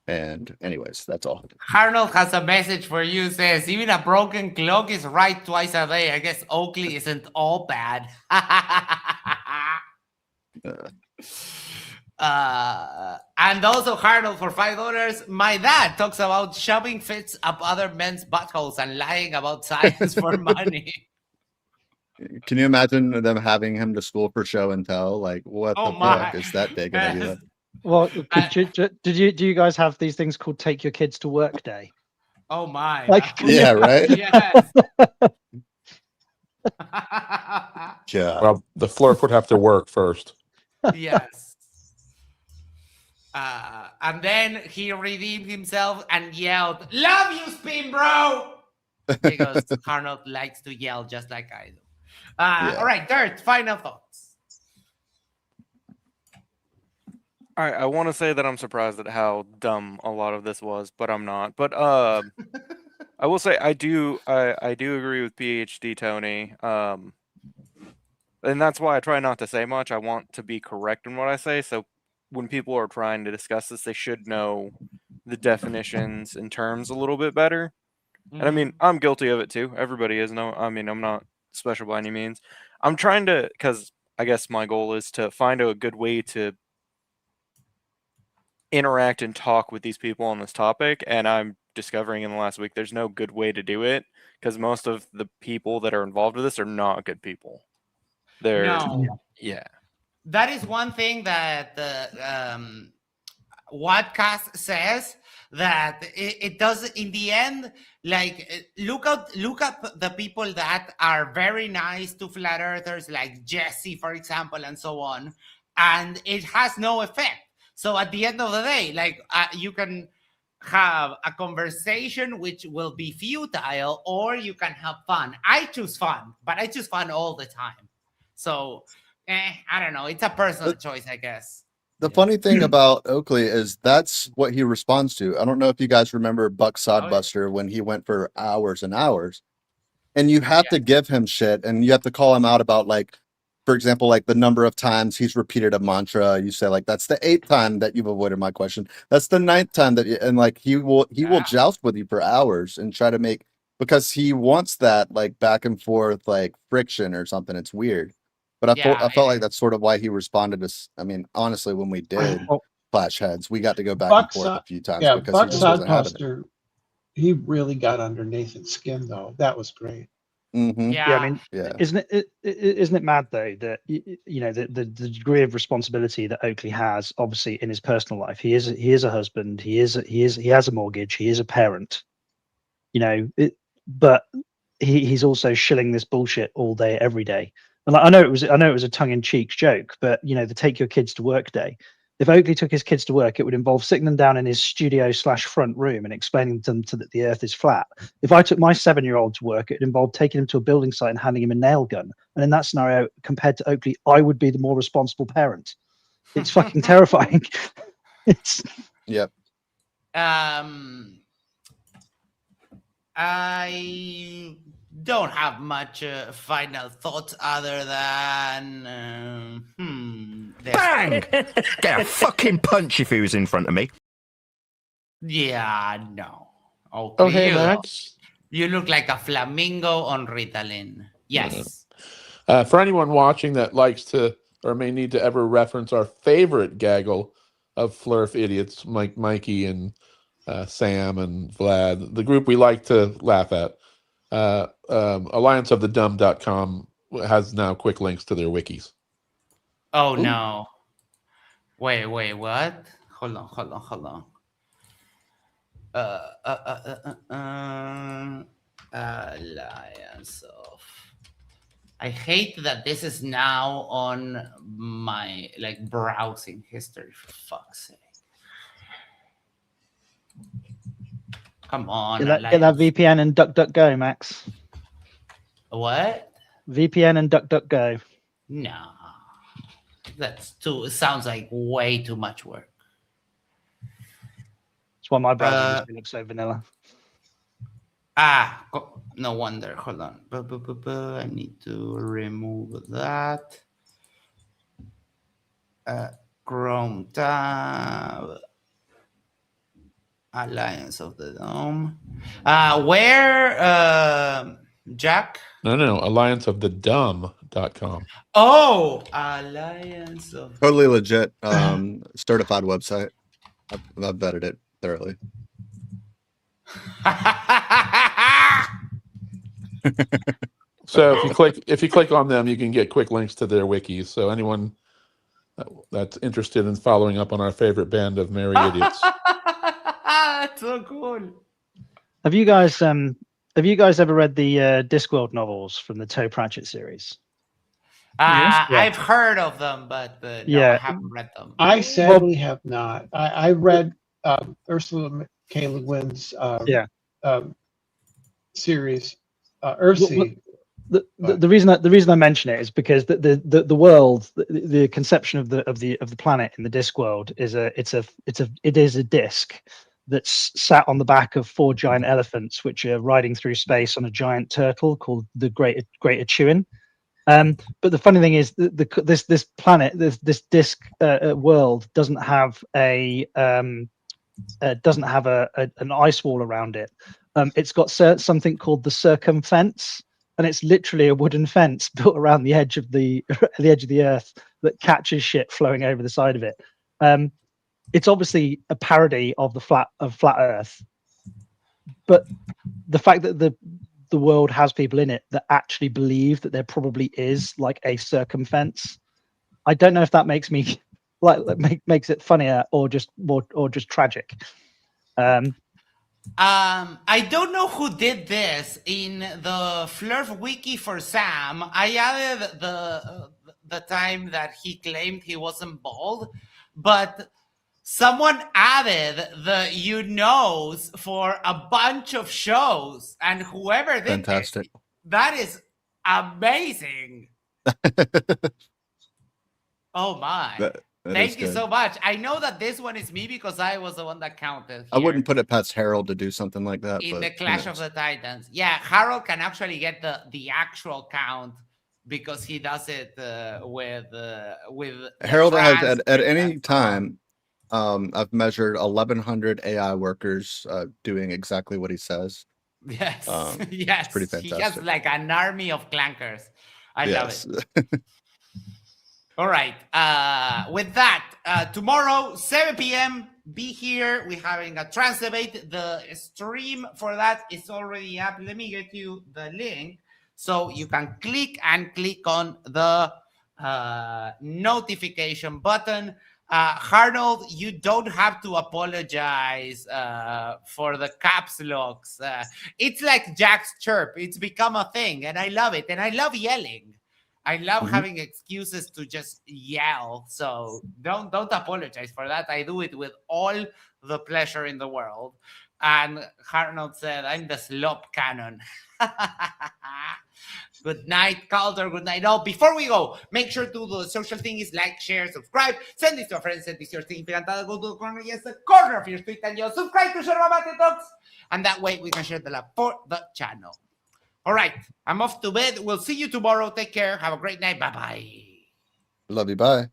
And anyways, that's all. Arnold has a message for you. Says even a broken clock is right twice a day. I guess Oakley isn't all bad. And also Arnold for $5. My dad talks about shoving fits up other men's buttholes and lying about science for money. Can you imagine them having him to school for show and tell? Like, what the fuck is that big an idea? Well, do you guys have these things called Take Your Kids to Work Day? Oh my! Like, yeah, right. Yes. Yeah. Well, the Flurf would have to work first. Yes. And then he redeemed himself and yelled, "Love you, Spin Bro!" Because Arnold likes to yell just like I do. All right, Dirt, final thoughts. All right, I want to say that I'm surprised at how dumb a lot of this was, but I'm not. But I will say I do agree with PhD Tony. And that's why I try not to say much. I want to be correct in what I say. So when people are trying to discuss this, they should know the definitions and terms a little bit better. And I mean, I'm guilty of it too. Everybody is. No, I mean, I'm not special by any means. I'm trying to, because I guess my goal is to find a good way to interact and talk with these people on this topic. And I'm discovering in the last week there's no good way to do it because most of the people that are involved with this are not good people. Yeah. That is one thing that Wadcast says, that it does in the end. Like look up the people that are very nice to flat earthers, like Jesse, for example, and so on, and it has no effect. So at the end of the day, like you can have a conversation which will be futile, or you can have fun. I choose fun, but I choose fun all the time. So I don't know. It's a personal choice, I guess. The funny thing about Oakley is that's what he responds to. I don't know if you guys remember Buck Sodbuster when he went for hours and hours, and you have to give him shit and you have to call him out about, like, for example, like the number of times he's repeated a mantra. You say like, that's the 8th time that you've avoided my question. That's the 9th time that and like he will joust with you for hours and try to make, because he wants that like back and forth, like friction or something. It's weird. But I felt like that's sort of why he responded to. I mean, honestly, when we did Flash Heads, we got to go back and forth a few times because Buck he just wasn't having it. Sodbuster, he really got under Nathan's skin, though. That was great. Yeah, I mean, isn't it mad though that the degree of responsibility that Oakley has, obviously in his personal life, he is a husband, he has a mortgage, he is a parent, but he's also shilling this bullshit all day, every day. And I know it was a tongue-in-cheek joke, but the take your kids to work day. If Oakley took his kids to work, it would involve sitting them down in his studio/front room and explaining to them that the earth is flat. If I took my 7-year-old to work, it would involve taking him to a building site and handing him a nail gun. And in that scenario, compared to Oakley, I would be the more responsible parent. It's fucking terrifying. Yep. I don't have much final thoughts other than Bang! Get a fucking punch if he was in front of me. Yeah, no. Okay, Oh, hey, Max. You look like a flamingo on Ritalin. Yes. For anyone watching that likes to or may need to ever reference our favorite gaggle of Flurf idiots, Mikey and Sam and Vlad, the group we like to laugh at, allianceofthedumb.com has now quick links to their wikis. Oh, no. Wait, what? Hold on. Alliance of... I hate that this is now on my browsing history, for fuck's sake. Come on. Get that VPN and DuckDuckGo, Max. What? VPN and DuckDuckGo. No. It sounds like way too much work. That's why my browser looks so vanilla. No wonder. Hold on. I need to remove that. Chrome tab. Alliance of the Dome. Where, Jack? No, allianceofthedumb.com. Oh, Alliance of... Totally legit, certified website. I've vetted it thoroughly. So if you click on them, you can get quick links to their wikis. So anyone that's interested in following up on our favorite band of merry idiots. That's so cool. Have you guys ever read the Discworld novels from the Toe Pratchett series? I've heard of them, but no, I haven't read them. I sadly have not. I read Ursula K. Le Guin's series, Earthsea. The reason I mention it is because the world, the conception of the planet in the Discworld is it is a disc that's sat on the back of 4 giant elephants, which are riding through space on a giant turtle called the Great Achuin. But the funny thing is, this planet, this disc world doesn't have an ice wall around it. It's got something called the circumfence, and it's literally a wooden fence built around the edge of the Earth that catches shit flowing over the side of it. It's obviously a parody of the flat Earth, but the fact that the world has people in it that actually believe that there probably is like a circumfence, I don't know if that makes me makes it funnier or just tragic. I don't know who did this in the Flurf wiki for Sam. I added the time that he claimed he wasn't bald, but someone added the for a bunch of shows, and whoever did Fantastic. that is amazing. Oh my. Thank you so much. I know that this one is me because I was the one that counted. I wouldn't put it past Harold to do something like that. In the Clash of the Titans. Yeah, Harold can actually get the actual count because he does it with Harold has at any time. I've measured 1,100 AI workers doing exactly what he says. Yes, yes, it's pretty fantastic. He has like an army of clankers. I love it. All right. With that, tomorrow 7 p.m. Be here. We're having a Trans Debate. The stream for that is already up. Let me get you the link So you can click on the notification button. Arnold, you don't have to apologize for the caps locks. It's like Jack's chirp. It's become a thing, and I love it. And I love yelling. I love having excuses to just yell. So don't apologize for that. I do it with all the pleasure in the world. And Arnold said, I'm the slop cannon. Good night, Calder. Good night. Oh, before we go, make sure to do the social thing is like, share, subscribe. Send this to a friend. Send this to your significant other. Go to the corner. Yes, the corner of your tweet and you subscribe to Yerba Mate Talks. And that way we can share the love for the channel. All right. I'm off to bed. We'll see you tomorrow. Take care. Have a great night. Bye-bye. Love you. Bye.